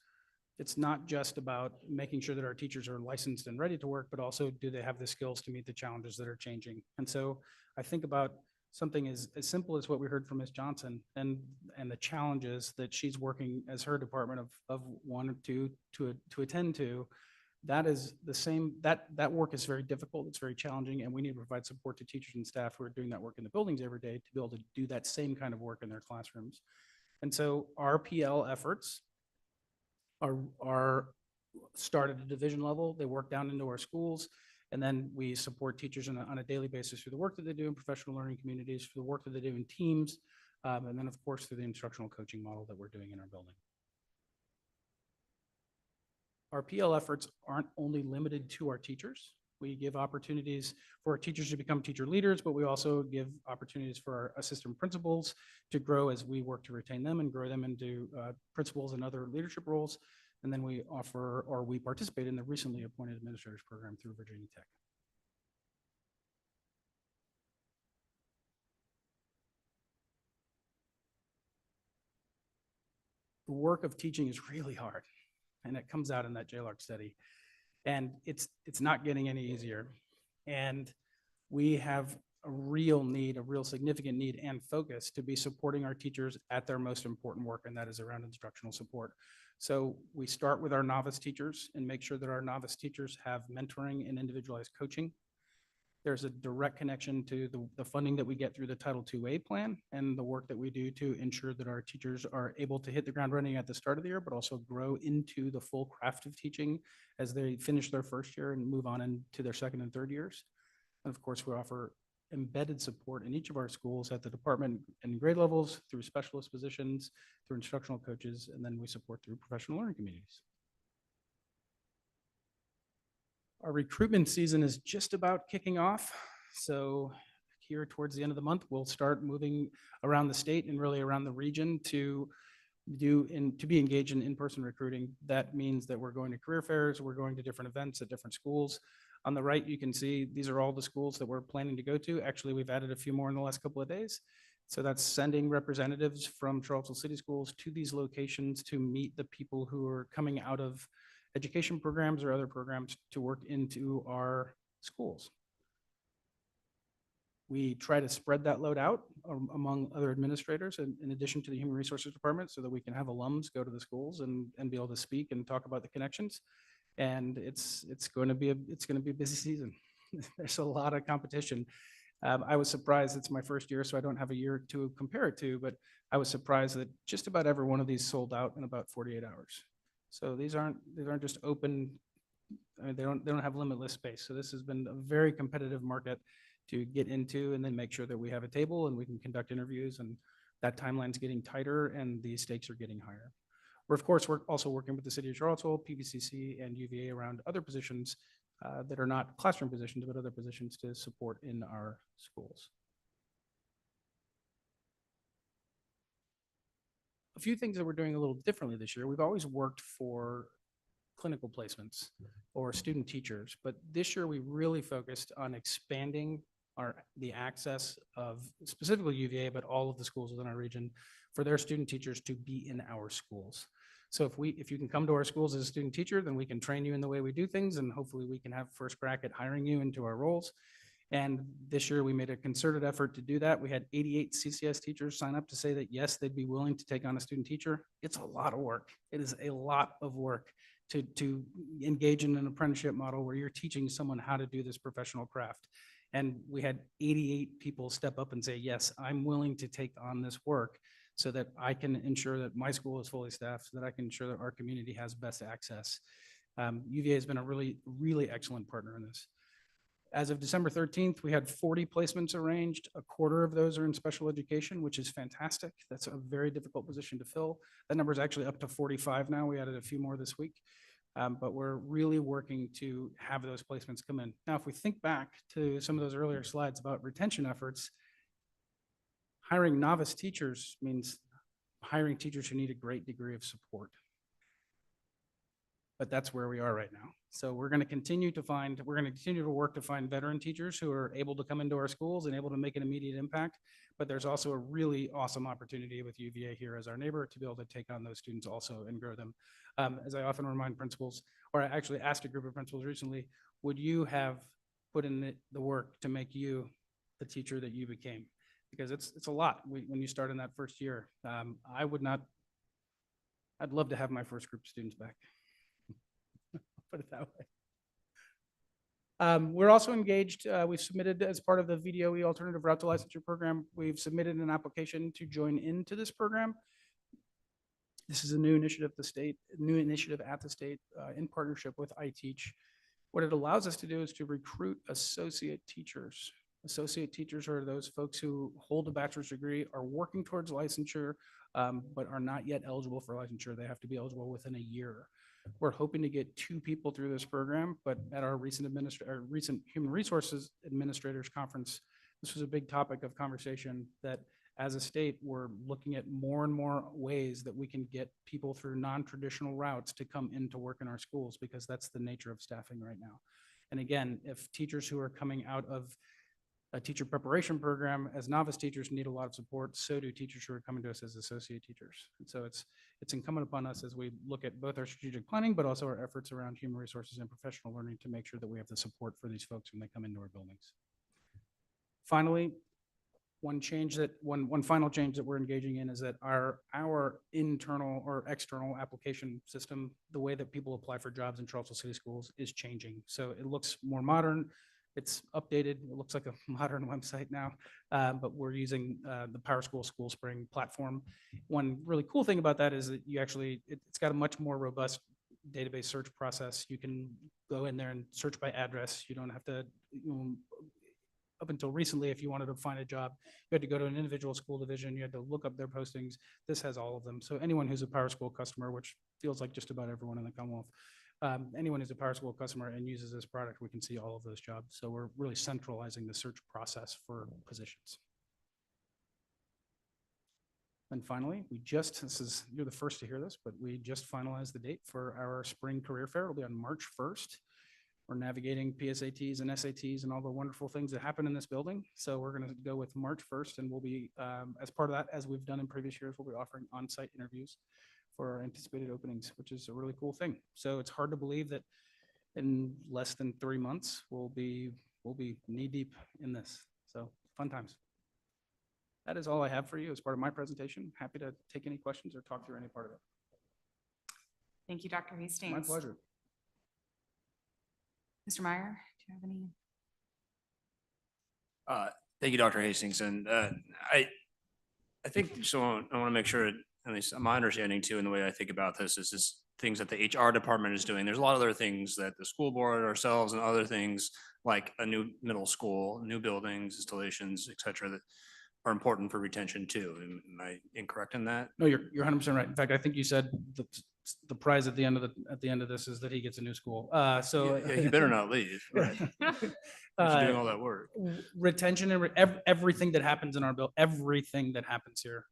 it's not just about making sure that our teachers are licensed and ready to work, but also do they have the skills to meet the challenges that are changing. And so I think about something as simple as what we heard from Ms. Johnson and the challenges that she's working as her department of one or two to attend to. That is the same, that work is very difficult, it's very challenging, and we need to provide support to teachers and staff who are doing that work in the buildings every day to be able to do that same kind of work in their classrooms. And so our PL efforts are started at a division level, they work down into our schools, and then we support teachers on a daily basis through the work that they do in professional learning communities, for the work that they do in teams, and then of course through the instructional coaching model that we're doing in our building. Our PL efforts aren't only limited to our teachers. We give opportunities for our teachers to become teacher leaders, but we also give opportunities for our assistant principals to grow as we work to retain them and grow them into principals and other leadership roles. And then we offer, or we participate in the recently appointed administrators program through Virginia Tech. The work of teaching is really hard, and it comes out in that JLARC study. And it's not getting any easier. And we have a real need, a real significant need and focus to be supporting our teachers at their most important work, and that is around instructional support. So we start with our novice teachers and make sure that our novice teachers have mentoring and individualized coaching. There's a direct connection to the funding that we get through the Title II-A plan and the work that we do to ensure that our teachers are able to hit the ground running at the start of the year, but also grow into the full craft of teaching as they finish their first year and move on into their second and third years. And of course, we offer embedded support in each of our schools at the department and grade levels through specialist positions, through instructional coaches, and then we support through professional learning communities. Our recruitment season is just about kicking off. So here towards the end of the month, we'll start moving around the state and really around the region to be engaged in in-person recruiting. That means that we're going to career fairs, we're going to different events at different schools. On the right, you can see these are all the schools that we're planning to go to. Actually, we've added a few more in the last couple of days. So that's sending representatives from Charlottesville City Schools to these locations to meet the people who are coming out of education programs or other programs to work into our schools. We try to spread that load out among other administrators in addition to the Human Resources Department so that we can have alums go to the schools and be able to speak and talk about the connections. And it's going to be a busy season. There's a lot of competition. I was surprised, it's my first year, so I don't have a year to compare it to, but I was surprised that just about every one of these sold out in about 48 hours. So these aren't just open, I mean, they don't have limitless space. So this has been a very competitive market to get into and then make sure that we have a table and we can conduct interviews, and that timeline's getting tighter and the stakes are getting higher. We're also working with the City of Charlottesville, PVCC, and UVA around other positions that are not classroom positions, but other positions to support in our schools. A few things that we're doing a little differently this year. We've always worked for clinical placements or student teachers, but this year we really focused on expanding the access of specifically UVA, but all of the schools within our region for their student teachers to be in our schools. So if you can come to our schools as a student teacher, then we can train you in the way we do things, and hopefully we can have first crack at hiring you into our roles. And this year we made a concerted effort to do that. We had 88 CCS teachers sign up to say that yes, they'd be willing to take on a student teacher. It's a lot of work. It is a lot of work to engage in an apprenticeship model where you're teaching someone how to do this professional craft. And we had 88 people step up and say, yes, I'm willing to take on this work so that I can ensure that my school is fully staffed, so that I can ensure that our community has best access. UVA has been a really, really excellent partner in this. As of December 13th, we had 40 placements arranged. A quarter of those are in special education, which is fantastic. That's a very difficult position to fill. That number is actually up to 45 now. We added a few more this week. But we're really working to have those placements come in. Now, if we think back to some of those earlier slides about retention efforts, hiring novice teachers means hiring teachers who need a great degree of support. But that's where we are right now. So we're going to continue to work to find veteran teachers who are able to come into our schools and able to make an immediate impact. But there's also a really awesome opportunity with UVA here as our neighbor to be able to take on those students also and grow them. As I often remind principals, or I actually asked a group of principals recently, would you have put in the work to make you the teacher that you became? Because it's a lot when you start in that first year. I would not, I'd love to have my first group of students back. Put it that way. We're also engaged, we've submitted as part of the VDOE Alternative Route to Licensure program, we've submitted an application to join into this program. This is a new initiative at the state in partnership with iTeach. What it allows us to do is to recruit associate teachers. Associate teachers are those folks who hold a bachelor's degree, are working towards licensure, but are not yet eligible for licensure. They have to be eligible within a year. We're hoping to get 2 people through this program, but at our recent Human Resources Administrators Conference, this was a big topic of conversation that as a state, we're looking at more and more ways that we can get people through non-traditional routes to come in to work in our schools, because that's the nature of staffing right now. And again, if teachers who are coming out of a teacher preparation program as novice teachers need a lot of support, so do teachers who are coming to us as associate teachers. And so it's incumbent upon us as we look at both our strategic planning, but also our efforts around human resources and professional learning to make sure that we have the support for these folks when they come into our buildings. Finally, one final change that we're engaging in is that our internal or external application system, the way that people apply for jobs in Charleston City Schools is changing. So it looks more modern. It's updated. It looks like a modern website now, but we're using the PowerSchool School Spring platform. One really cool thing about that is that it's got a much more robust database search process. You can go in there and search by address. You don't have to, up until recently, if you wanted to find a job, you had to go to an individual school division. You had to look up their postings. This has all of them. So anyone who's a PowerSchool customer, which feels like just about everyone in the Commonwealth, anyone who's a PowerSchool customer and uses this product, we can see all of those jobs. So we're really centralizing the search process for positions. And finally, you're the first to hear this, but we just finalized the date for our spring career fair. It'll be on March 1st. We're navigating PSATs and SATs and all the wonderful things that happen in this building. So we're going to go with March 1st, and we'll be, as part of that, as we've done in previous years, we'll be offering on-site interviews for our anticipated openings, which is a really cool thing. So it's hard to believe that in less than 3 months, we'll be knee deep in this. So fun times. That is all I have for you as part of my presentation. Happy to take any questions or talk through any part of it. Thank you, Dr. Hastings. My pleasure. Mr. Meyer, do you have any? Thank you, Dr. Hastings. And I think, so I want to make sure, at least my understanding too, and the way I think about this is just things that the HR department is doing. There's a lot of other things that the school board, ourselves, and other things like a new middle school, new buildings, installations, et cetera, that are important for retention too. Am I incorrect in that? No, you're 100% right. In fact, I think you said the prize at the end of this is that he gets a new school. So yeah, he better not leave. Right. He's doing all that work. Retention and everything that happens in our bill, everything that happens here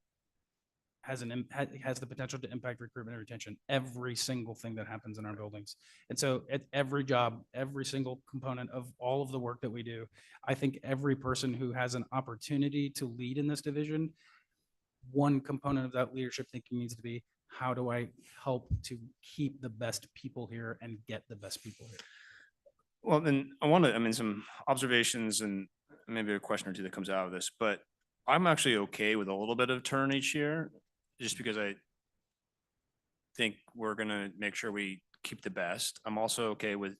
has the potential to impact recruitment and retention. Every single thing that happens in our buildings. And so at every job, every single component of all of the work that we do, I think every person who has an opportunity to lead in this division, one component of that leadership thinking needs to be, how do I help to keep the best people here and get the best people here? Well, then some observations and maybe a question or two that comes out of this, but I'm actually okay with a little bit of turn each year, just because I think we're going to make sure we keep the best. I'm also okay with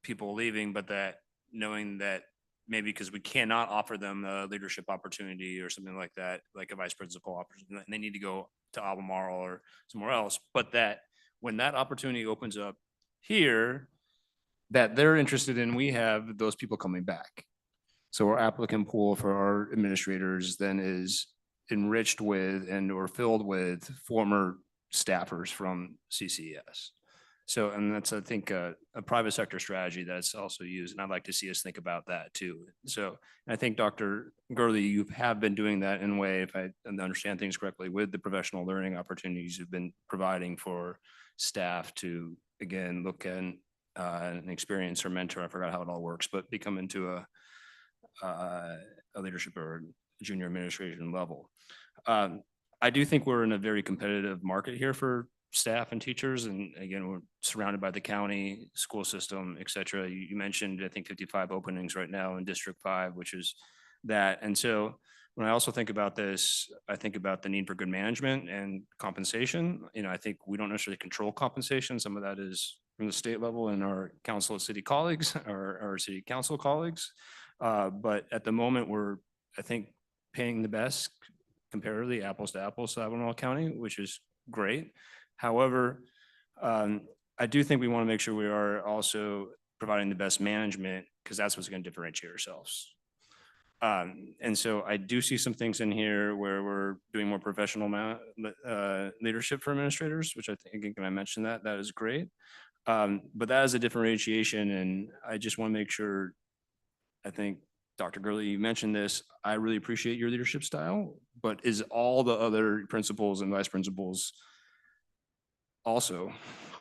people leaving, but that knowing that maybe because we cannot offer them a leadership opportunity or something like that, like a vice principal opportunity, and they need to go to Albemarle or somewhere else, but that when that opportunity opens up here, that they're interested in, we have those people coming back. So our applicant pool for our administrators then is enriched with and or filled with former staffers from CCS. So, and that's, I think, a private sector strategy that's also used, and I'd like to see us think about that too. So I think Dr. Gurley, you have been doing that in a way, if I understand things correctly, with the professional learning opportunities you've been providing for staff to, again, look at an experience or mentor, I forgot how it all works, but become into a leadership or junior administration level. I do think we're in a very competitive market here for staff and teachers. And again, we're surrounded by the county, school system, et cetera. You mentioned, I think, 55 openings right now in District 5, which is that. And so when I also think about this, I think about the need for good management and compensation. You know, I think we don't necessarily control compensation. Some of that is from the state level and our council of city colleagues, or our city council colleagues. But at the moment, we're, I think, paying the best comparatively, apples to apples, to Albemarle County, which is great. However, I do think we want to make sure we are also providing the best management, because that's what's going to differentiate ourselves. And so I do see some things in here where we're doing more professional leadership for administrators, which I think, again, I mentioned that, that is great. But that is a differentiation, and I just want to make sure, I think, Dr. Gurley, you mentioned this, I really appreciate your leadership style, but is all the other principals and vice principals also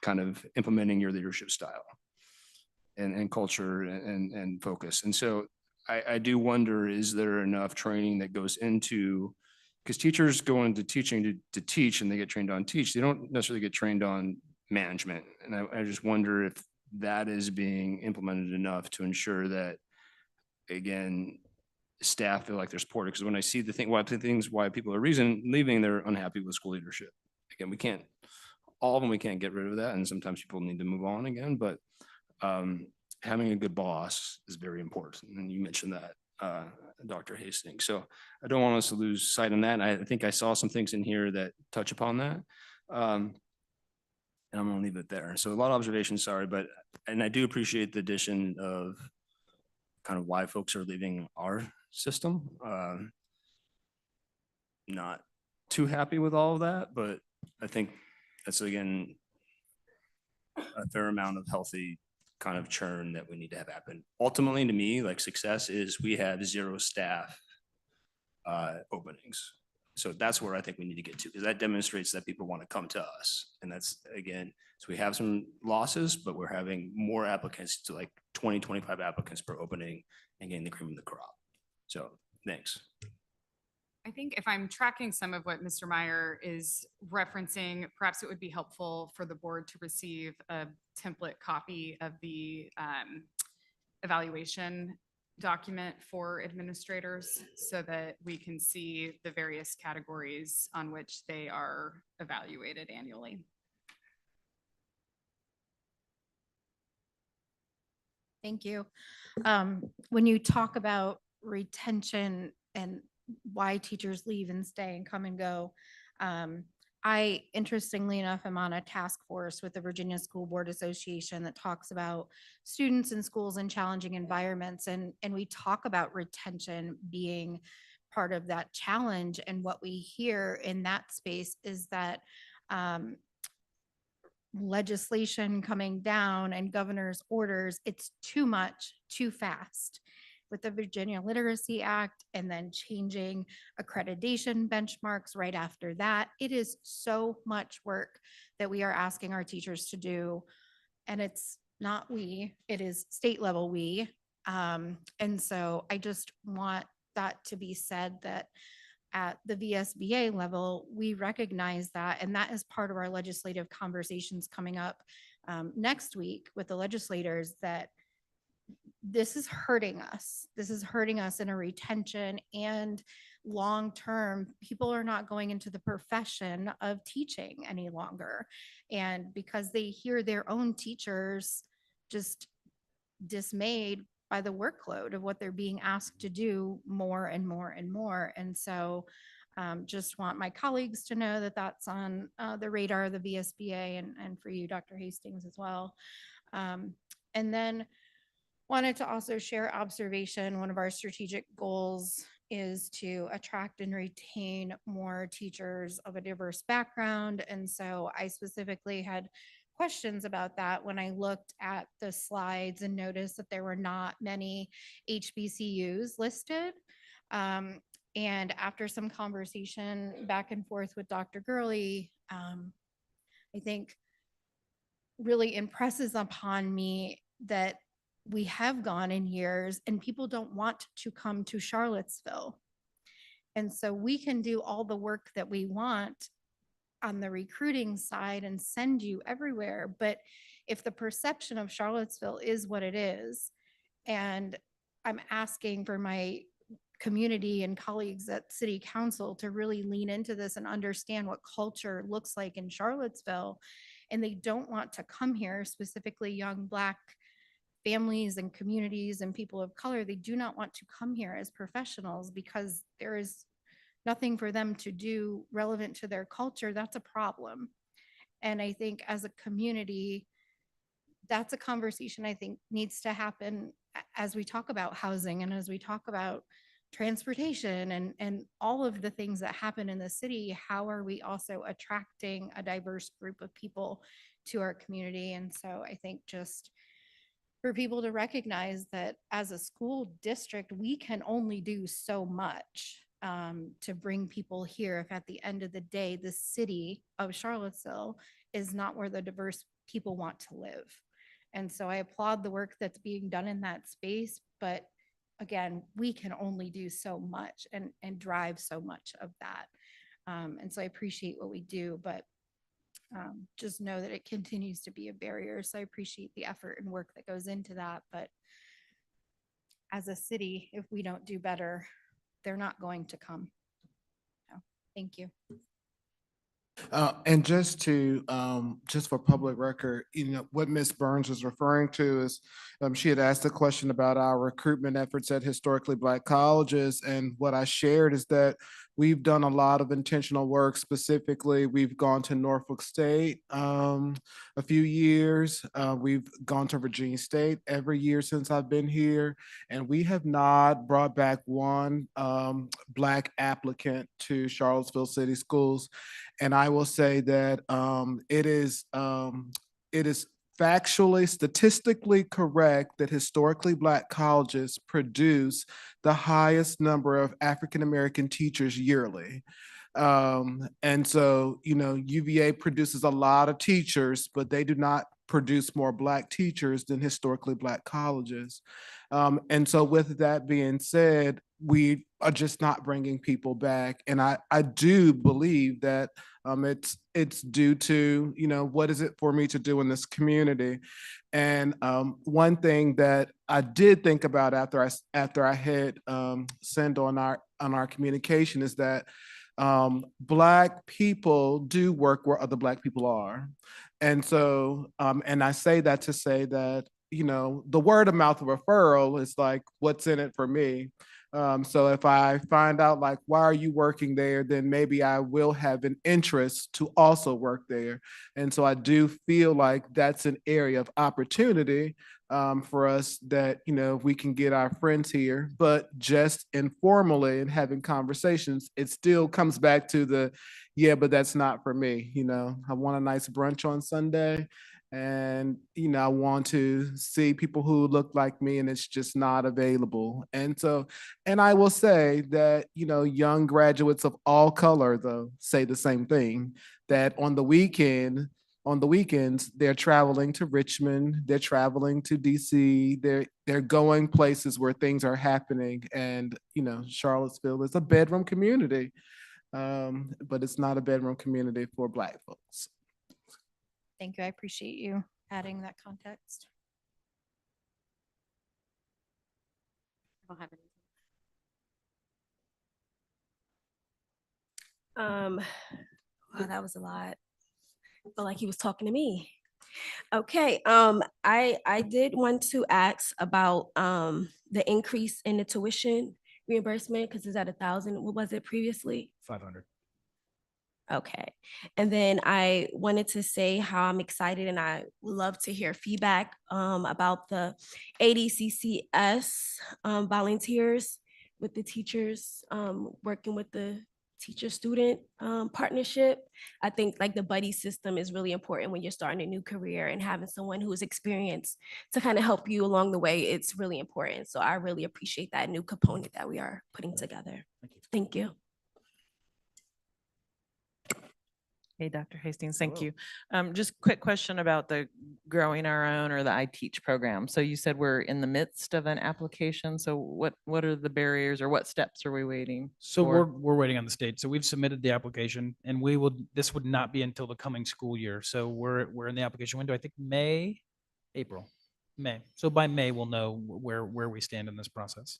kind of implementing your leadership style and culture and focus? And so I do wonder, is there enough training that goes into, because teachers go into teaching to teach, and they get trained on teach. They don't necessarily get trained on management. And I just wonder if that is being implemented enough to ensure that, again, staff feel like they're supported. Because when I see the things why people are leaving, they're unhappy with school leadership. Again, we can't, all of them, we can't get rid of that. And sometimes people need to move on again, but having a good boss is very important. And you mentioned that, Dr. Hastings. So I don't want us to lose sight on that. And I think I saw some things in here that touch upon that. And I'm gonna leave it there. So a lot of observations, sorry, and I do appreciate the addition of kind of why folks are leaving our system. Not too happy with all of that, but I think that's, again, a fair amount of healthy kind of churn that we need to have happen. Ultimately, to me, like, success is we have 0 staff openings. So that's where I think we need to get to, because that demonstrates that people want to come to us. And that's, again, so we have some losses, but we're having more applicants, to like 20, 25 applicants per opening, and getting the cream of the crop. So thanks. I think if I'm tracking some of what Mr. Meyer is referencing, perhaps it would be helpful for the board to receive a template copy of the evaluation document for administrators, so that we can see the various categories on which they are evaluated annually. Thank you. When you talk about retention and why teachers leave and stay and come and go, I, interestingly enough, am on a task force with the Virginia School Board Association that talks about students in schools in challenging environments. And we talk about retention being part of that challenge. And what we hear in that space is that legislation coming down and governor's orders, it's too much, too fast. With the Virginia Literacy Act and then changing accreditation benchmarks right after that, it is so much work that we are asking our teachers to do. And it's not we, it is state level we. And so I just want that to be said, that at the VSBA level, we recognize that, and that is part of our legislative conversations coming up next week with the legislators, that this is hurting us. This is hurting us in a retention and long-term, people are not going into the profession of teaching any longer. And because they hear their own teachers just dismayed by the workload of what they're being asked to do more and more and more. And so just want my colleagues to know that that's on the radar of the VSBA and for you, Dr. Hastings, as well. And then wanted to also share observation. One of our strategic goals is to attract and retain more teachers of a diverse background. And so I specifically had questions about that when I looked at the slides and noticed that there were not many HBCUs listed. And after some conversation back and forth with Dr. Gurley, I think really impresses upon me that we have gone in years and people don't want to come to Charlottesville. And so we can do all the work that we want on the recruiting side and send you everywhere. But if the perception of Charlottesville is what it is, and I'm asking for my community and colleagues at City Council to really lean into this and understand what culture looks like in Charlottesville, and they don't want to come here, specifically young Black families and communities and people of color, they do not want to come here as professionals because there is nothing for them to do relevant to their culture. That's a problem. And I think as a community, that's a conversation I think needs to happen as we talk about housing and as we talk about transportation and all of the things that happen in the city. How are we also attracting a diverse group of people to our community? And so I think just for people to recognize that as a school district, we can only do so much to bring people here if at the end of the day, the city of Charlottesville is not where the diverse people want to live. And so I applaud the work that's being done in that space, but again, we can only do so much and drive so much of that. And so I appreciate what we do, but just know that it continues to be a barrier. So I appreciate the effort and work that goes into that. But as a city, if we don't do better, they're not going to come. So, thank you. And just to, just for public record, what Ms. Burns was referring to is, she had asked a question about our recruitment efforts at historically Black colleges. And what I shared is that we've done a lot of intentional work. Specifically, we've gone to Norfolk State a few years. We've gone to Virginia State every year since I've been here. And we have not brought back one Black applicant to Charlottesville City Schools. And I will say that it is factually, statistically correct that historically Black colleges produce the highest number of African-American teachers yearly. And so, UVA produces a lot of teachers, but they do not produce more Black teachers than historically Black colleges. And so with that being said, we are just not bringing people back. And I do believe that it's due to, what is it for me to do in this community? And one thing that I did think about after I hit send on our communication is that Black people do work where other Black people are. And so, and I say that to say that, the word of mouth referral is like, what's in it for me? So if I find out like, why are you working there? Then maybe I will have an interest to also work there. And so I do feel like that's an area of opportunity for us that, we can get our friends here, but just informally and having conversations, it still comes back to yeah, but that's not for me. I want a nice brunch on Sunday. And, I want to see people who look like me, and it's just not available. And so, and I will say that, young graduates of all color, though, say the same thing, that on the weekends, they're traveling to Richmond, they're traveling to DC, they're going places where things are happening. And, Charlottesville is a bedroom community, but it's not a bedroom community for Black folks. Thank you. I appreciate you adding that context. I don't have any. Wow, that was a lot. I feel like he was talking to me. Okay, I did want to ask about the increase in the tuition reimbursement because it's at 1,000. What was it previously? 500. Okay. And then I wanted to say how I'm excited and I would love to hear feedback about the ADCCS volunteers with the teachers, working with the teacher-student partnership. I think like the buddy system is really important when you're starting a new career and having someone who's experienced to kind of help you along the way. It's really important. So I really appreciate that new component that we are putting together. Thank you. Hey, Dr. Hastings, thank you. Just quick question about the Growing Our Own or the I Teach program. So you said we're in the midst of an application. So what are the barriers or what steps are we waiting So for? we're waiting on the state. So we've submitted the application and this would not be until the coming school year. So we're in the application window, I think May. So by May, we'll know where we stand in this process.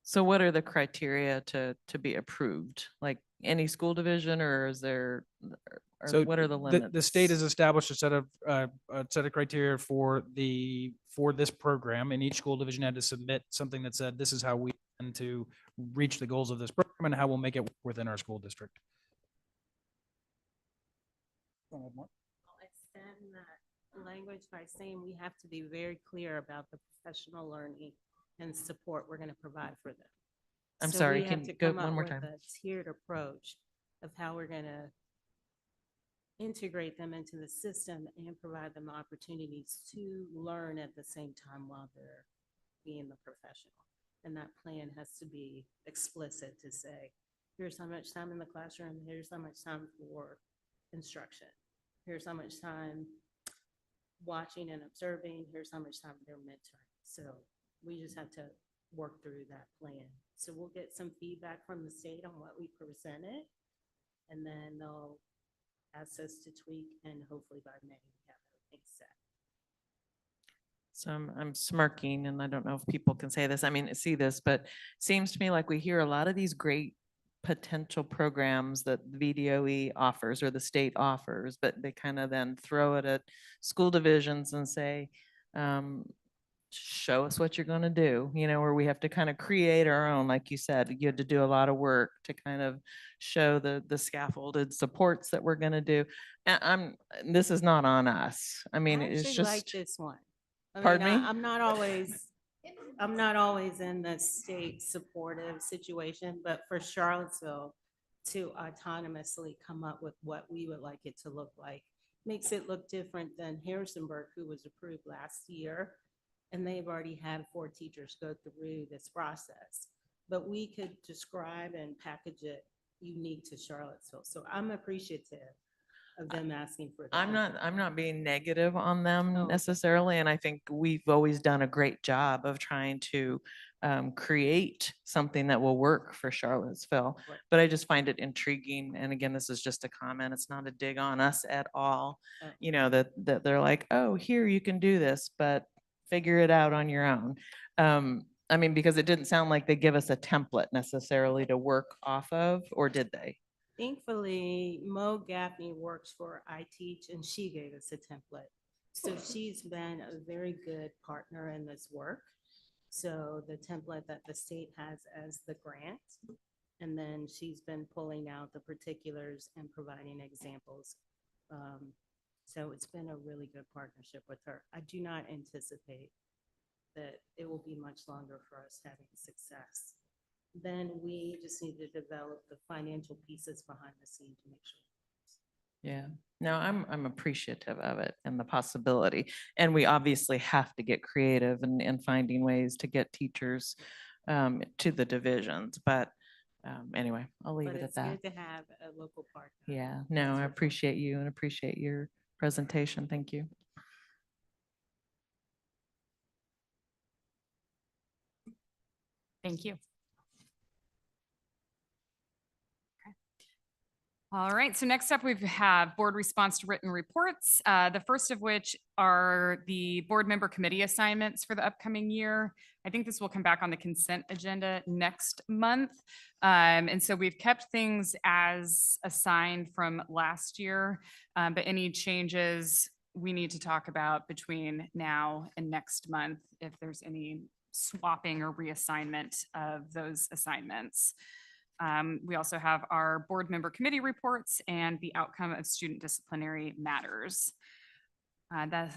So what are the criteria to be approved? Like any school division or is there, or So what are the limits? The state has established a set of criteria for this program, and each school division had to submit something that said, this is how we intend to reach the goals of this program and how we'll make it work within our school district. I'll extend that language by saying we have to be very clear about the professional learning and support we're going to provide for them. I'm So sorry, we have can to you go come one up more with time? a tiered approach of how we're going to integrate them into the system and provide them opportunities to learn at the same time while they're being the professional. And that plan has to be explicit to say, here's how much time in the classroom, here's how much time for instruction, here's how much time watching and observing, here's how much time they're mentoring. So we just have to work through that plan. So we'll get some feedback from the state on what we presented, and then they'll ask us to tweak, and hopefully by May we have everything set. So I'm smirking and I don't know if people can say this, I mean, see this, but it seems to me like we hear a lot of these great potential programs that the VDOE offers or the state offers, but they kind of then throw it at school divisions and say, show us what you're going to do, where we have to kind of create our own, like you said, you had to do a lot of work to kind of show the scaffolded supports that we're going to do. And this is not on us. I mean, I it's actually just. like this one. Pardon me? I'm not always in the state supportive situation, but for Charlottesville to autonomously come up with what we would like it to look like makes it look different than Harrisonburg, who was approved last year. And they've already had 4 teachers go through this process. But we could describe and package it unique to Charlottesville. So I'm appreciative of them asking for that. I'm not being negative on them Oh. necessarily. And I think we've always done a great job of trying to create something that will work for Charlottesville. Right. But I just find it intriguing. And again, this is just a comment. It's not a dig on us at all. Oh. That they're like, oh, here you can do this, but figure it out on your own. I mean, because it didn't sound like they give us a template necessarily to work off of, or did they? Thankfully, Mo Gaffney works for I Teach, and she gave us a template. So she's been a very good partner in this work. So the template that the state has as the grant, and then she's been pulling out the particulars and providing examples. So it's been a really good partnership with her. I do not anticipate that it will be much longer for us having success. Then we just need to develop the financial pieces behind the scene to make sure. Yeah, no, I'm appreciative of it and the possibility. And we obviously have to get creative and finding ways to get teachers to the divisions. But anyway, I'll leave But it at it's that. good to have a local partner. Yeah, no, I appreciate you and appreciate your presentation. Thank you. Thank you. All right, so next up we have board response to written reports. The first of which are the board member committee assignments for the upcoming year. I think this will come back on the consent agenda next month. And so we've kept things as assigned from last year, but any changes we need to talk about between now and next month if there's any swapping or reassignment of those assignments. We also have our board member committee reports and the outcome of student disciplinary matters.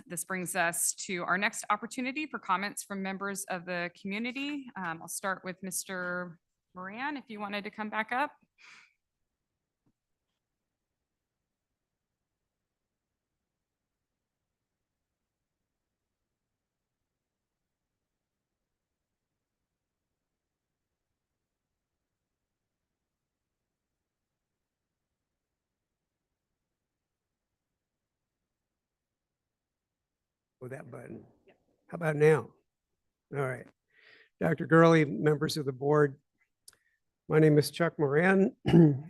This brings us to our next opportunity for comments from members of the community. I'll start with Mr. Moran, if you wanted to come back up. With that button. How about now? All right. Dr. Gurley, members of the board, my name is Chuck Moran.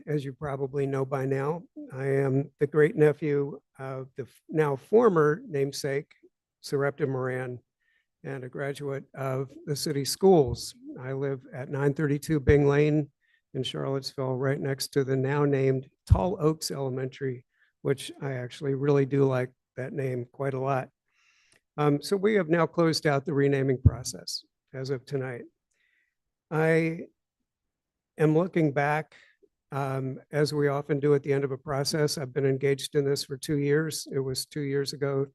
As you probably know by now, I am the great nephew of the now former namesake, Sarepta Moran, and a graduate of the city schools. I live at 932 Bing Lane in Charlottesville, right next to the now named Tall Oaks Elementary, which I actually really do like that name quite a lot. So we have now closed out the renaming process as of tonight. I am looking back, as we often do at the end of a process. I've been engaged in this for 2 years. It was 2 years ago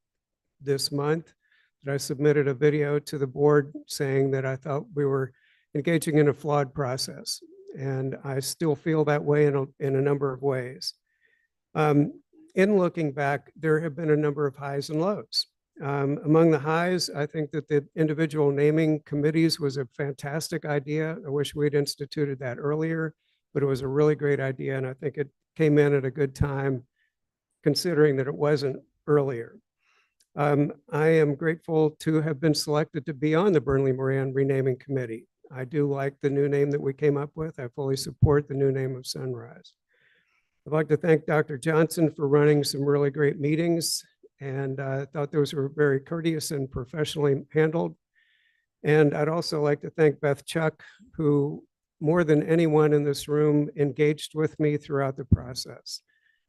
this month that I submitted a video to the board saying that I thought we were engaging in a flawed process. And I still feel that way in a number of ways. In looking back, there have been a number of highs and lows. Among the highs, I think that the individual naming committees was a fantastic idea. I wish we'd instituted that earlier, but it was a really great idea. And I think it came in at a good time, considering that it wasn't earlier. I am grateful to have been selected to be on the Burnley Moran Renaming Committee. I do like the new name that we came up with. I fully support the new name of Sunrise. I'd like to thank Dr. Johnson for running some really great meetings, and I thought those were very courteous and professionally handled. And I'd also like to thank Beth Chuck, who more than anyone in this room engaged with me throughout the process.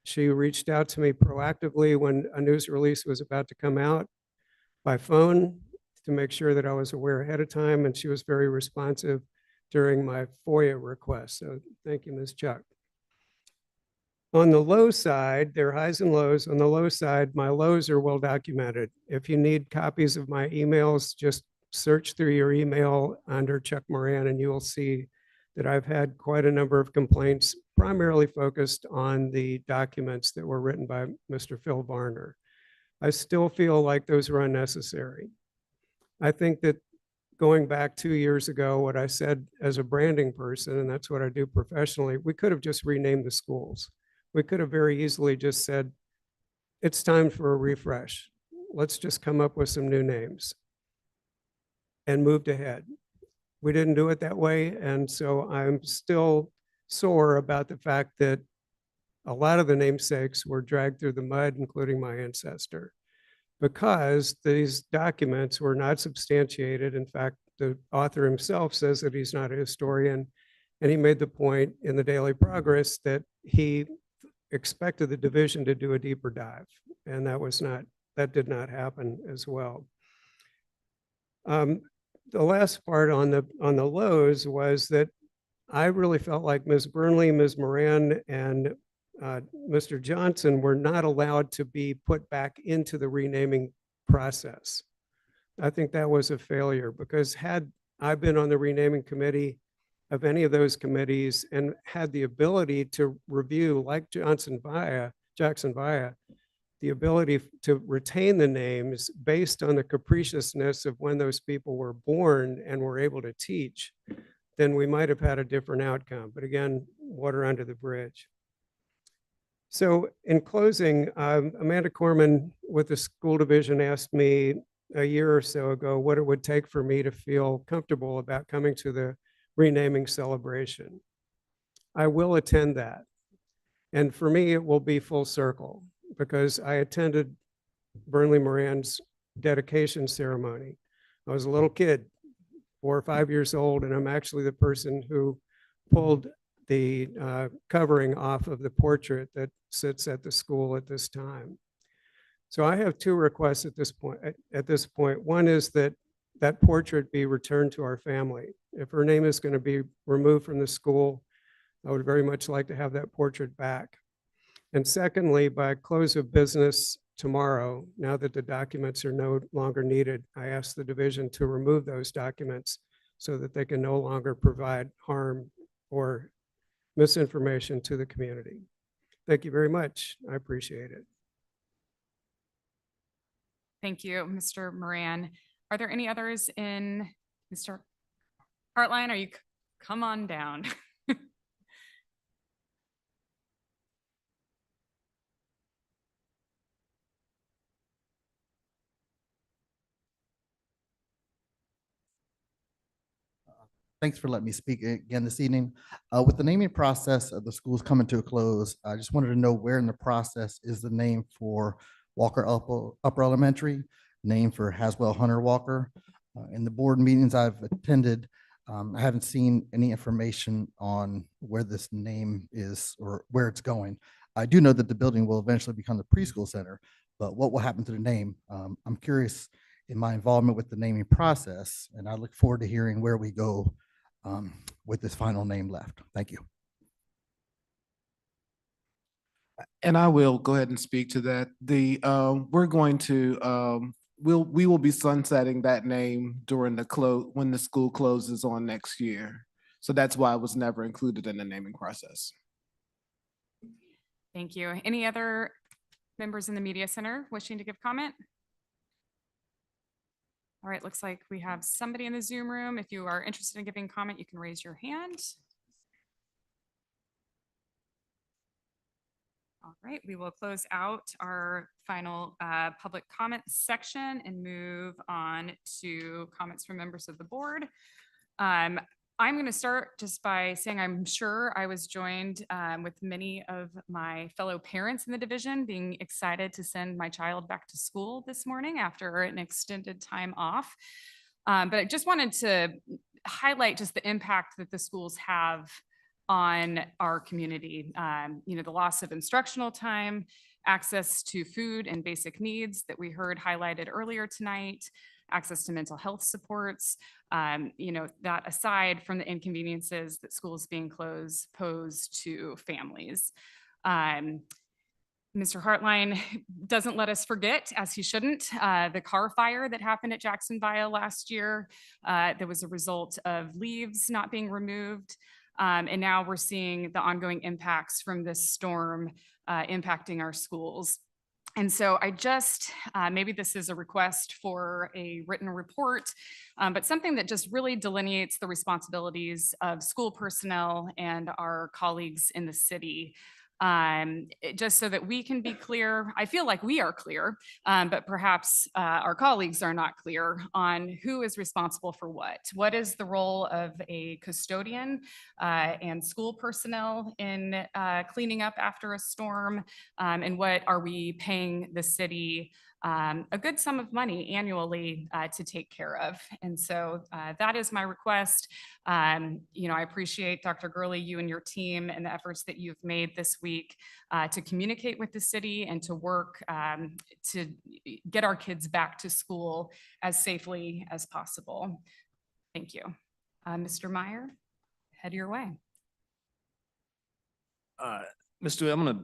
She reached out to me proactively when a news release was about to come out by phone to make sure that I was aware ahead of time, and she was very responsive during my FOIA request. So thank you, Ms. Chuck. On the low side, there are highs and lows. On the low side, my lows are well documented. If you need copies of my emails, just search through your email under Chuck Moran, and you will see that I've had quite a number of complaints, primarily focused on the documents that were written by Mr. Phil Varner. I still feel like those were unnecessary. I think that going back 2 years ago, what I said as a branding person, and that's what I do professionally, we could have just renamed the schools. We could have very easily just said, it's time for a refresh. Let's just come up with some new names and moved ahead. We didn't do it that way. And so I'm still sore about the fact that a lot of the namesakes were dragged through the mud, including my ancestor, because these documents were not substantiated. In fact, the author himself says that he's not a historian. And he made the point in the Daily Progress that he expected the division to do a deeper dive. And that did not happen as well. The last part on the lows was that I really felt like Ms. Burnley, Ms. Moran, and Mr. Johnson were not allowed to be put back into the renaming process. I think that was a failure, because had I been on the renaming committee of any of those committees and had the ability to review, like Jackson Via, the ability to retain the names based on the capriciousness of when those people were born and were able to teach, then we might have had a different outcome. But again, water under the bridge. So in closing, Amanda Corman with the school division asked me a year or so ago what it would take for me to feel comfortable about coming to the renaming celebration. I will attend that. And for me, it will be full circle because I attended Burnley Moran's dedication ceremony. I was a little kid, 4 or 5 years old, and I'm actually the person who pulled the covering off of the portrait that sits at the school at this time. So I have 2 requests at this point. One is that that portrait be returned to our family. If her name is going to be removed from the school, I would very much like to have that portrait back. And secondly, by close of business tomorrow, now that the documents are no longer needed, I ask the division to remove those documents so that they can no longer provide harm or misinformation to the community. Thank you very much. I appreciate it. Thank you, Mr. Moran. Are there any others in Mr. Hartline? Are you, come on down. Thanks for letting me speak again this evening. With the naming process of the schools coming to a close, I just wanted to know where in the process is the name for Walker Upper Elementary, name for Haswell Hunter Walker. In the board meetings I've attended, I haven't seen any information on where this name is or where it's going. I do know that the building will eventually become the preschool center, but what will happen to the name? I'm curious in my involvement with the naming process, and I look forward to hearing where we go with this final name left. Thank you. And I will go ahead and speak to that. We're going to we will be sunsetting that name during the when the school closes on next year. So that's why it was never included in the naming process. Thank you. Any other members in the media center wishing to give comment? All right, looks like we have somebody in the Zoom room. If you are interested in giving comment, you can raise your hand. All right, we will close out our final public comment section and move on to comments from members of the board. I'm going to start just by saying I'm sure I was joined with many of my fellow parents in the division being excited to send my child back to school this morning after an extended time off. But I just wanted to highlight just the impact that the schools have on our community. The loss of instructional time, access to food and basic needs that we heard highlighted earlier tonight, access to mental health supports, that aside from the inconveniences that schools being closed pose to families. Mr. Hartline doesn't let us forget, as he shouldn't, the car fire that happened at Jacksonville last year. That was a result of leaves not being removed. And now we're seeing the ongoing impacts from this storm impacting our schools. And so I just, maybe this is a request for a written report, but something that just really delineates the responsibilities of school personnel and our colleagues in the city. Just so that we can be clear. I feel like we are clear, but perhaps our colleagues are not clear on who is responsible for what. What is the role of a custodian and school personnel in cleaning up after a storm? And what are we paying the city a good sum of money annually to take care of? And so that is my request. I appreciate Dr. Gurley, you and your team and the efforts that you've made this week to communicate with the city and to work to get our kids back to school as safely as possible. Thank you. Mr. Meyer, head your way. Mr. I'm going to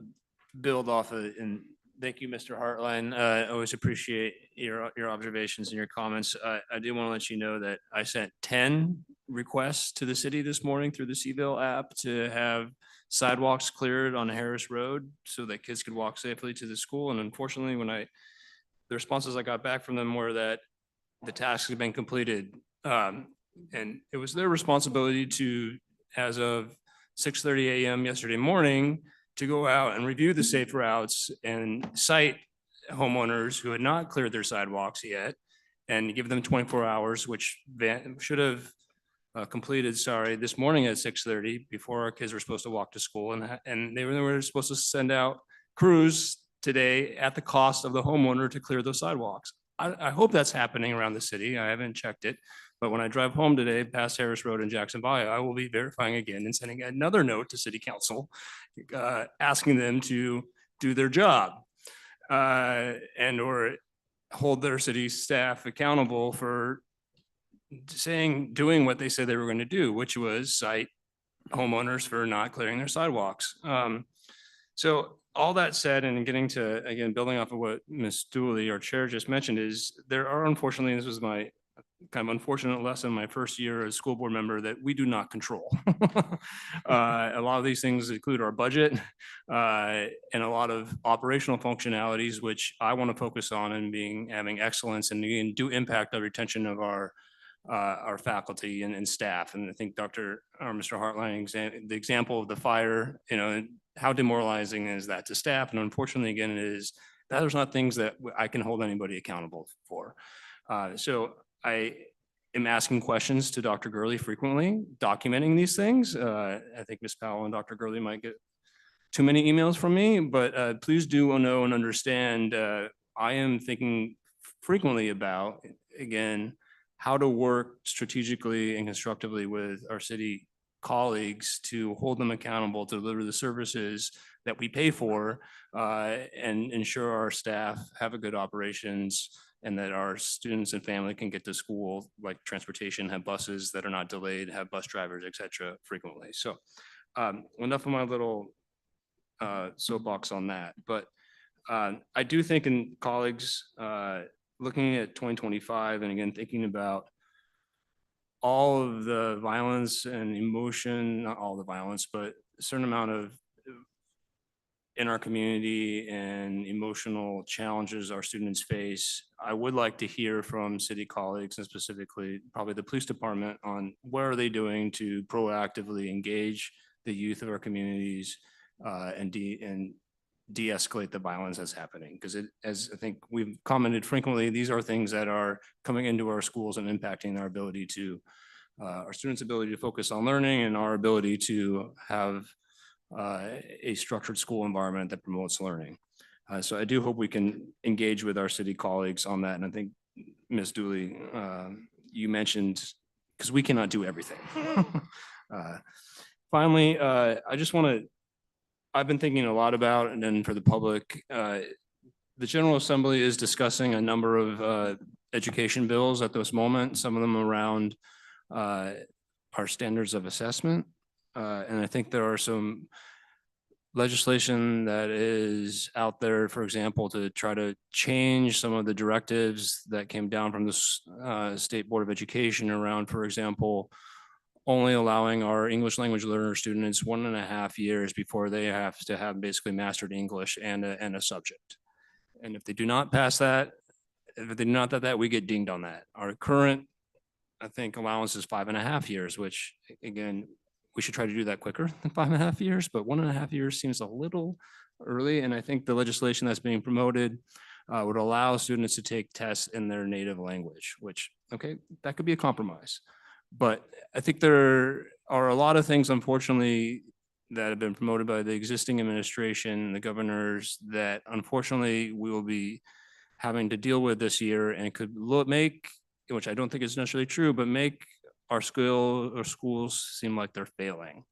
build off of it, and thank you, Mr. Hartline. I always appreciate your observations and your comments. I do want to let you know that I sent 10 requests to the city this morning through the Seville app to have sidewalks cleared on Harris Road so that kids could walk safely to the school. And unfortunately, the responses I got back from them were that the task has been completed. And it was their responsibility to, as of 6:30 a.m. yesterday morning, to go out and review the safe routes and cite homeowners who had not cleared their sidewalks yet and give them 24 hours, which should have completed, sorry, this morning at 6:30 before our kids were supposed to walk to school, and they were supposed to send out crews today at the cost of the homeowner to clear those sidewalks. I hope that's happening around the city. I haven't checked it, but when I drive home today past Harris Road and Jackson Bayou, I will be verifying again and sending another note to city council asking them to do their job and or hold their city staff accountable for doing what they said they were going to do, which was cite homeowners for not clearing their sidewalks. So all that said, and getting to, again, building off of what Ms. Dooley, our chair, just mentioned, is there are, unfortunately, this was my kind of unfortunate lesson my first year as school board member, that we do not control. A lot of these things include our budget and a lot of operational functionalities, which I want to focus on and having excellence and do impact the retention of our faculty and staff. And I think Mr. Hartline, the example of the fire, how demoralizing is that to staff? And unfortunately, again, that is not things that I can hold anybody accountable for. So I am asking questions to Dr. Gurley frequently, documenting these things. I think Ms. Powell and Dr. Gurley might get too many emails from me, but please do know and understand, I am thinking frequently about, again, how to work strategically and constructively with our city colleagues to hold them accountable to deliver the services that we pay for and ensure our staff have a good operations and that our students and family can get to school, like transportation, have buses that are not delayed, have bus drivers, et cetera, frequently. So enough of my little soapbox on that. But I do think, in colleagues, looking at 2025 and again, thinking about all of the violence and emotion, not all the violence, but a certain amount of in our community and emotional challenges our students face, I would like to hear from city colleagues and specifically probably the police department on what are they doing to proactively engage the youth of our communities and de-escalate the violence that's happening. Because as I think we've commented frequently, these are things that are coming into our schools and impacting our ability to, our students' ability to focus on learning and our ability to have a structured school environment that promotes learning. So I do hope we can engage with our city colleagues on that. And I think, Ms. Dooley, you mentioned, because we cannot do everything. Finally, I just want to, I've been thinking a lot about, and then for the public, the General Assembly is discussing a number of education bills at this moment, some of them around our standards of assessment. And I think there are some legislation that is out there, for example, to try to change some of the directives that came down from the State Board of Education around, for example, only allowing our English language learner students 1.5 years before they have to have basically mastered English and a subject. And if they do not pass that, if they do not that, we get dinged on that. Our current, I think, allowance is 5.5 years, which again, we should try to do that quicker than 5.5 years, but 1.5 years seems a little early. And I think the legislation that's being promoted would allow students to take tests in their native language, which, okay, that could be a compromise. But I think there are a lot of things, unfortunately, that have been promoted by the existing administration, the governors, that unfortunately we will be having to deal with this year, and could make, which I don't think is necessarily true, but make our schools seem like they're failing.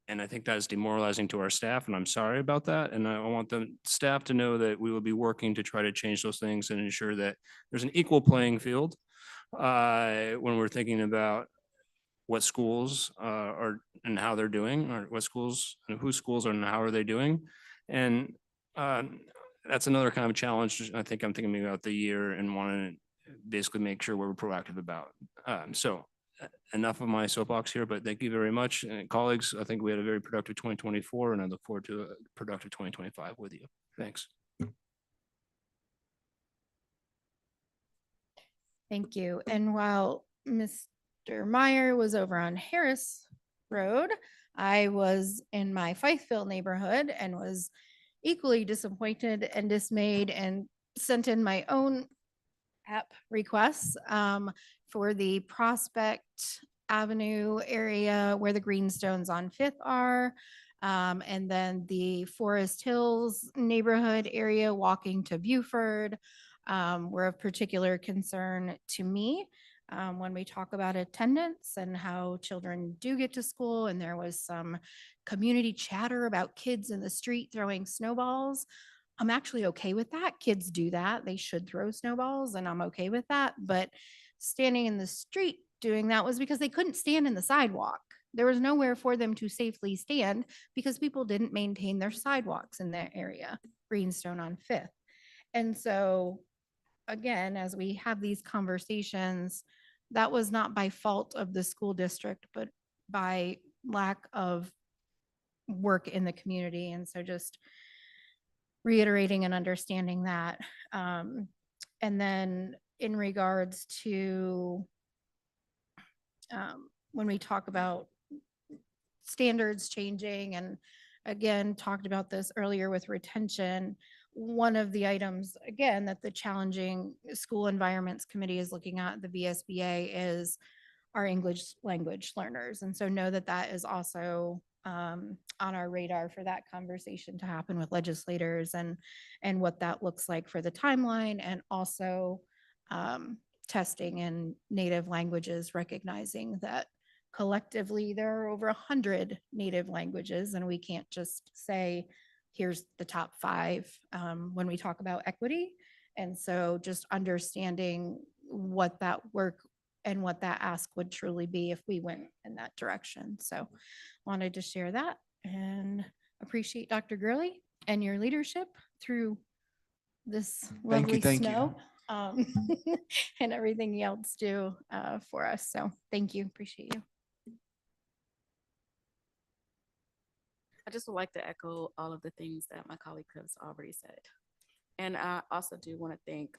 And I think that is demoralizing to our staff, and I'm sorry about that. And I want the staff to know that we will be working to try to change those things and ensure that there's an equal playing field when we're thinking about what schools are and how they're doing, or what schools and whose schools are and how are they doing. And that's another kind of challenge I think I'm thinking about the year and want to basically make sure we're proactive about. So enough of my soapbox here, but thank you very much. And colleagues, I think we had a very productive 2024, and I look forward to a productive 2025 with you. Thanks. Thank you. And while Mr. Meyer was over on Harris Road, I was in my Fifeville neighborhood and was equally disappointed and dismayed, and sent in my own app requests for the Prospect Avenue area where the greenstones on Fifth are. And then the Forest Hills neighborhood area walking to Buford were of particular concern to me. When we talk about attendance and how children do get to school, and there was some community chatter about kids in the street throwing snowballs. I'm actually okay with that. Kids do that. They should throw snowballs, and I'm okay with that. But standing in the street doing that was because they couldn't stand in the sidewalk. There was nowhere for them to safely stand because people didn't maintain their sidewalks in that area, Greenstone on Fifth. And so, again, as we have these conversations, that was not by fault of the school district, but by lack of work in the community. And so just reiterating and understanding that. And then in regards to when we talk about standards changing, and again, talked about this earlier with retention, one of the items, again, that the Challenging School Environments Committee is looking at, the VSBA, is our English language learners. And so know that that is also on our radar for that conversation to happen with legislators, and what that looks like for the timeline, and also testing in native languages, recognizing that collectively there are over 100 native languages, and we can't just say, here's the top 5 when we talk about equity. And so just understanding what that work and what that ask would truly be if we went in that direction. So wanted to share that, and appreciate Dr. Gurley and your leadership through this lovely thank you. snow and everything else do for us. So thank you, appreciate you. I just would like to echo all of the things that my colleague has already said. And I also do want to thank,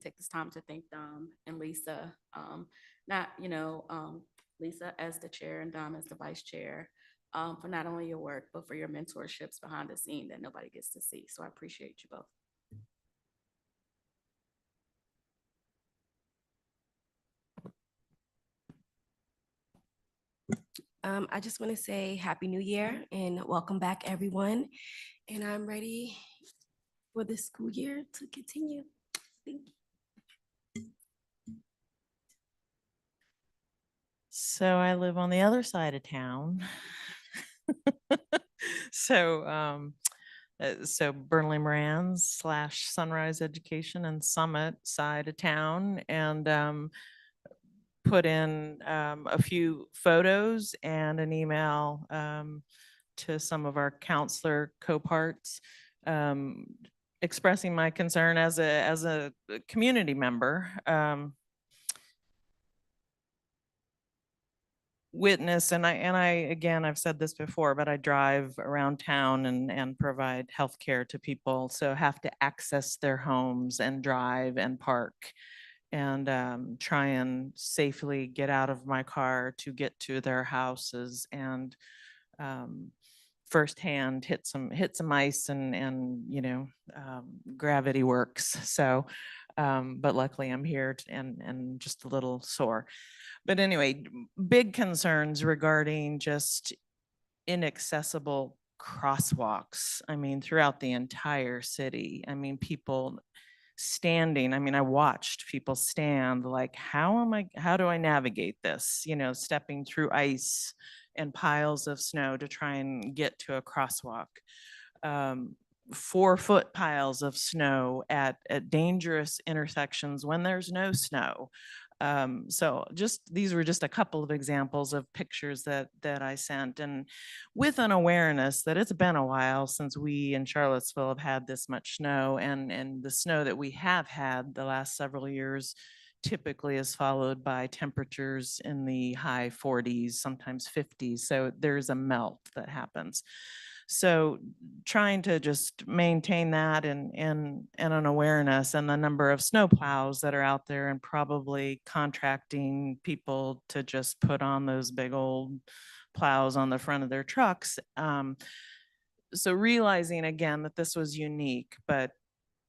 take this time to thank Dom and Lisa, Lisa as the chair and Dom as the vice chair, for not only your work, but for your mentorships behind the scene that nobody gets to see. So I appreciate you both. I just want to say Happy New Year and welcome back, everyone. And I'm ready for this school year to continue. Thank you. So I live on the other side of town. So Burnley Moran's / Sunrise Education and Summit side of town, and put in a few photos and an email to some of our counselor co-parts, expressing my concern as a community member. Witness, and I again, I've said this before, but I drive around town and provide healthcare to people, so have to access their homes and drive and park and try and safely get out of my car to get to their houses, and firsthand hit some ice, and gravity works. So but luckily I'm here and just a little sore. But anyway, big concerns regarding just inaccessible crosswalks. I mean, throughout the entire city. I mean, people standing. I mean, I watched people stand like, how do I navigate this? Stepping through ice and piles of snow to try and get to a crosswalk. 4-foot piles of snow at dangerous intersections when there's no snow. So these were just a couple of examples of pictures that I sent, and with an awareness that it's been a while since we in Charlottesville have had this much snow, and the snow that we have had the last several years typically is followed by temperatures in the high 40s, sometimes 50s. So there's a melt that happens. So trying to just maintain that and an awareness, and the number of snow plows that are out there, and probably contracting people to just put on those big old plows on the front of their trucks. So realizing again that this was unique, but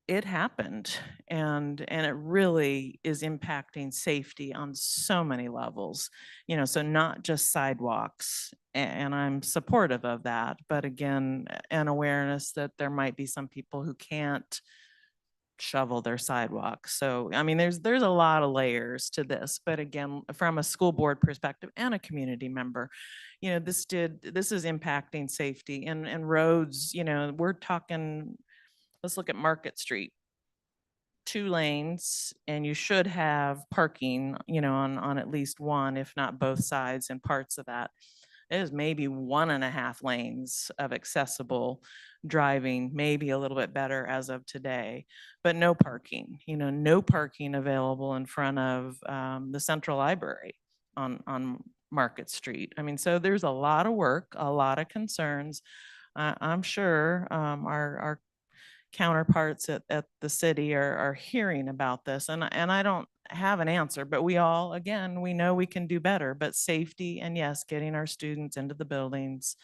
it happened, and it really is impacting safety on so many levels, so not just sidewalks, and I'm supportive of that, but again, an awareness that there might be some people who can't shovel their sidewalks. So, I mean, there's a lot of layers to this, but again, from a school board perspective and a community member, this is impacting safety and roads, we're talking, let's look at Market Street. 2 lanes, and you should have parking, on at least one, if not both sides and parts of that. It is maybe 1.5 lanes of accessible driving, maybe a little bit better as of today, but no parking, no parking available in front of the Central Library on Market Street. I mean, so there's a lot of work, a lot of concerns. I'm sure our counterparts at the city are hearing about this, and I don't have an answer, but we all, again, we know we can do better, but safety and yes, getting our students into the buildings,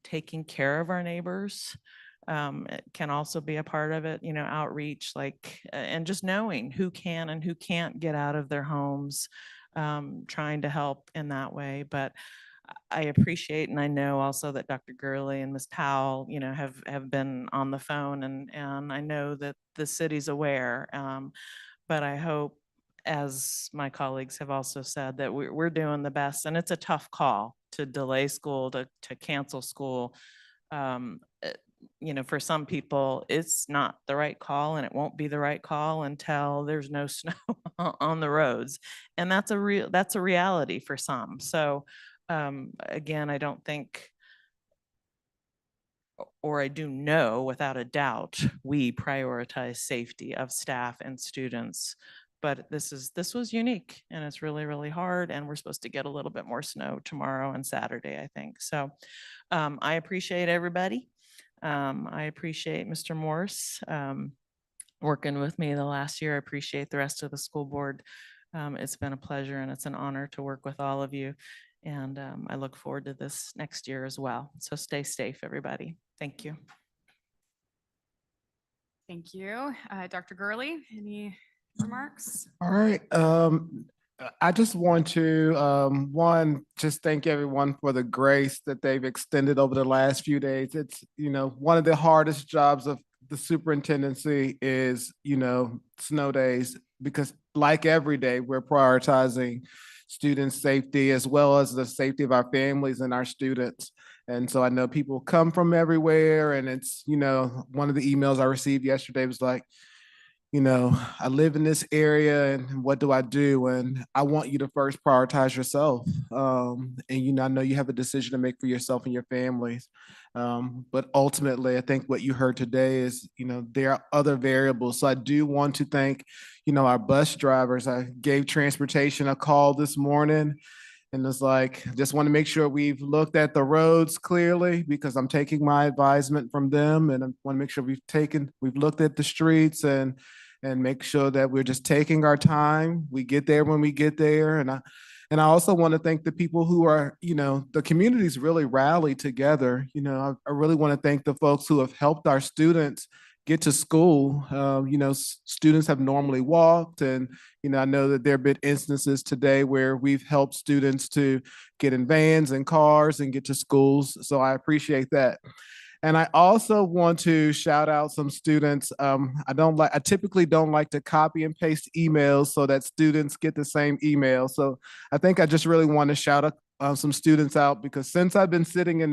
taking care of our neighbors, it can also be a part of it, outreach, and just knowing who can and who can't get out of their homes, trying to help in that way. But I appreciate, and I know also that Dr. Gurley and Ms. Powell, have been on the phone, and I know that the city's aware. But I hope, as my colleagues have also said, that we're doing the best, and it's a tough call to delay school, to cancel school. For some people, it's not the right call, and it won't be the right call until there's no snow on the roads, and that's a reality for some. So. Again, I don't think, or I do know without a doubt, we prioritize safety of staff and students. But this was unique, and it's really, really hard. And we're supposed to get a little bit more snow tomorrow and Saturday, I think. So I appreciate everybody. I appreciate Mr. Morse working with me the last year. I appreciate the rest of the school board. It's been a pleasure, and it's an honor to work with all of you. And I look forward to this next year as well. So stay safe, everybody. Thank you. Thank you. Dr. Gurley, any remarks? All right. I just want to, just thank everyone for the grace that they've extended over the last few days. It's, one of the hardest jobs of the superintendency is, snow days, because like every day, we're prioritizing student safety as well as the safety of our families and our students. And so I know people come from everywhere, and it's, one of the emails I received yesterday was like, I live in this area, and what do I do? And I want you to first prioritize yourself. And, I know you have a decision to make for yourself and your families. But ultimately, I think what you heard today is, there are other variables. So I do want to thank, our bus drivers. I gave transportation a call this morning, and it's like, just want to make sure we've looked at the roads clearly, because I'm taking my advisement from them, and I want to make sure we've looked at the streets and make sure that we're just taking our time. We get there when we get there. And I also want to thank the people who are, the communities really rallied together. I really want to thank the folks who have helped our students get to school. Students have normally walked, and, I know that there have been instances today where we've helped students to get in vans and cars and get to schools. So I appreciate that. And I also want to shout out some students. I typically don't like to copy and paste emails so that students get the same email. So I think I just really want to shout out some students out, because since I've been sitting in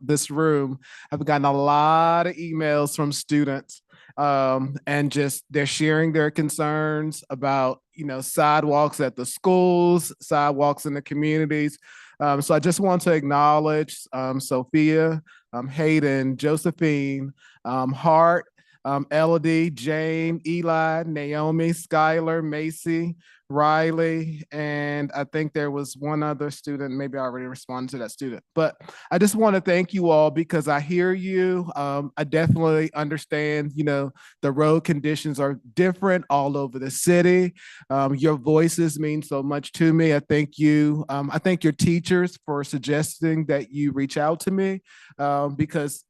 this room, I've gotten a lot of emails from students, and just they're sharing their concerns about, sidewalks at the schools, sidewalks in the communities. So I just want to acknowledge Sophia, Hayden, Josephine, Hart, Elodie, Jane, Eli, Naomi, Skylar, Macy, Riley, and I think there was one other student. Maybe I already responded to that student, but I just want to thank you all because I hear you. I definitely understand, the road conditions are different all over the city. Your voices mean so much to me. I thank you. I thank your teachers for suggesting that you reach out to me because,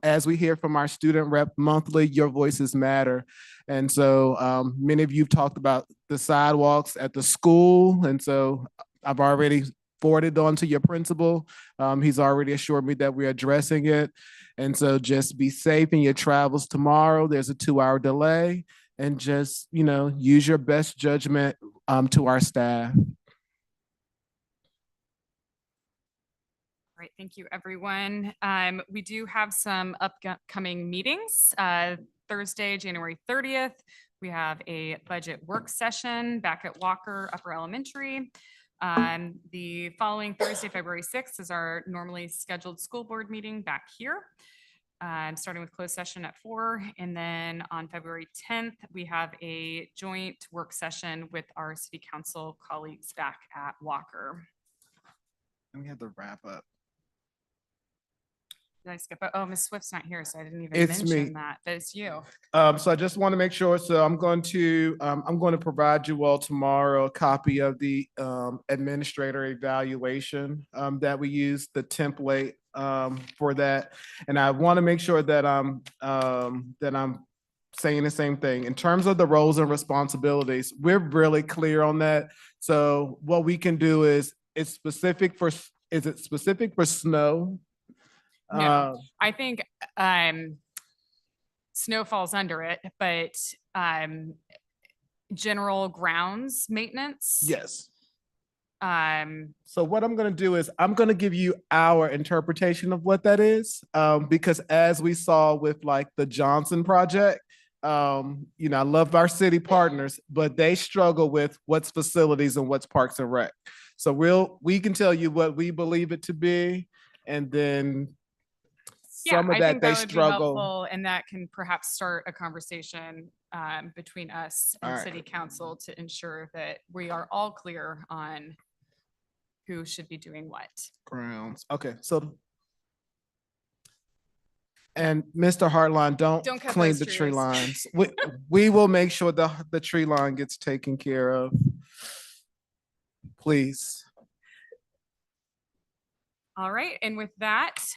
as we hear from our student rep monthly, your voices matter. And so many of you have talked about the sidewalks at the school. And so I've already forwarded on to your principal. He's already assured me that we're addressing it. And so just be safe in your travels tomorrow. There's a 2-hour delay, and just, use your best judgment to our staff. Great, thank you, everyone. We do have some upcoming meetings. Thursday, January 30th, we have a budget work session back at Walker Upper Elementary. The following Thursday, February 6th, is our normally scheduled school board meeting back here. Starting with closed session at 4. And then on February 10th, we have a joint work session with our city council colleagues back at Walker. And we have the wrap up. Did I skip it? Oh, Ms. Swift's not here, so I didn't even It's mention me. that, but it's you. So I just want to make sure. So I'm going to provide you all tomorrow a copy of the administrator evaluation that we use, the template for that. And I want to make sure that I'm saying the same thing. In terms of the roles and responsibilities, we're really clear on that. So what we can do is is it specific for snow? No, I think snow falls under it, but general grounds maintenance. Yes. Um, So what I'm going to do is I'm going to give you our interpretation of what that is, because as we saw with like the Johnson project, I love our city partners, but they struggle with what's facilities and what's parks and rec. So we can tell you what we believe it to be, and then some of I that think they that would be struggle. helpful, and that can perhaps start a conversation between us and All right. city council to ensure that we are all clear on who should be doing what. Grounds. Okay, so. And Mr. Hartline, don't Don't cut clean those the tree trees. lines. We will make sure the tree line gets taken care of. Please. All right, and with that,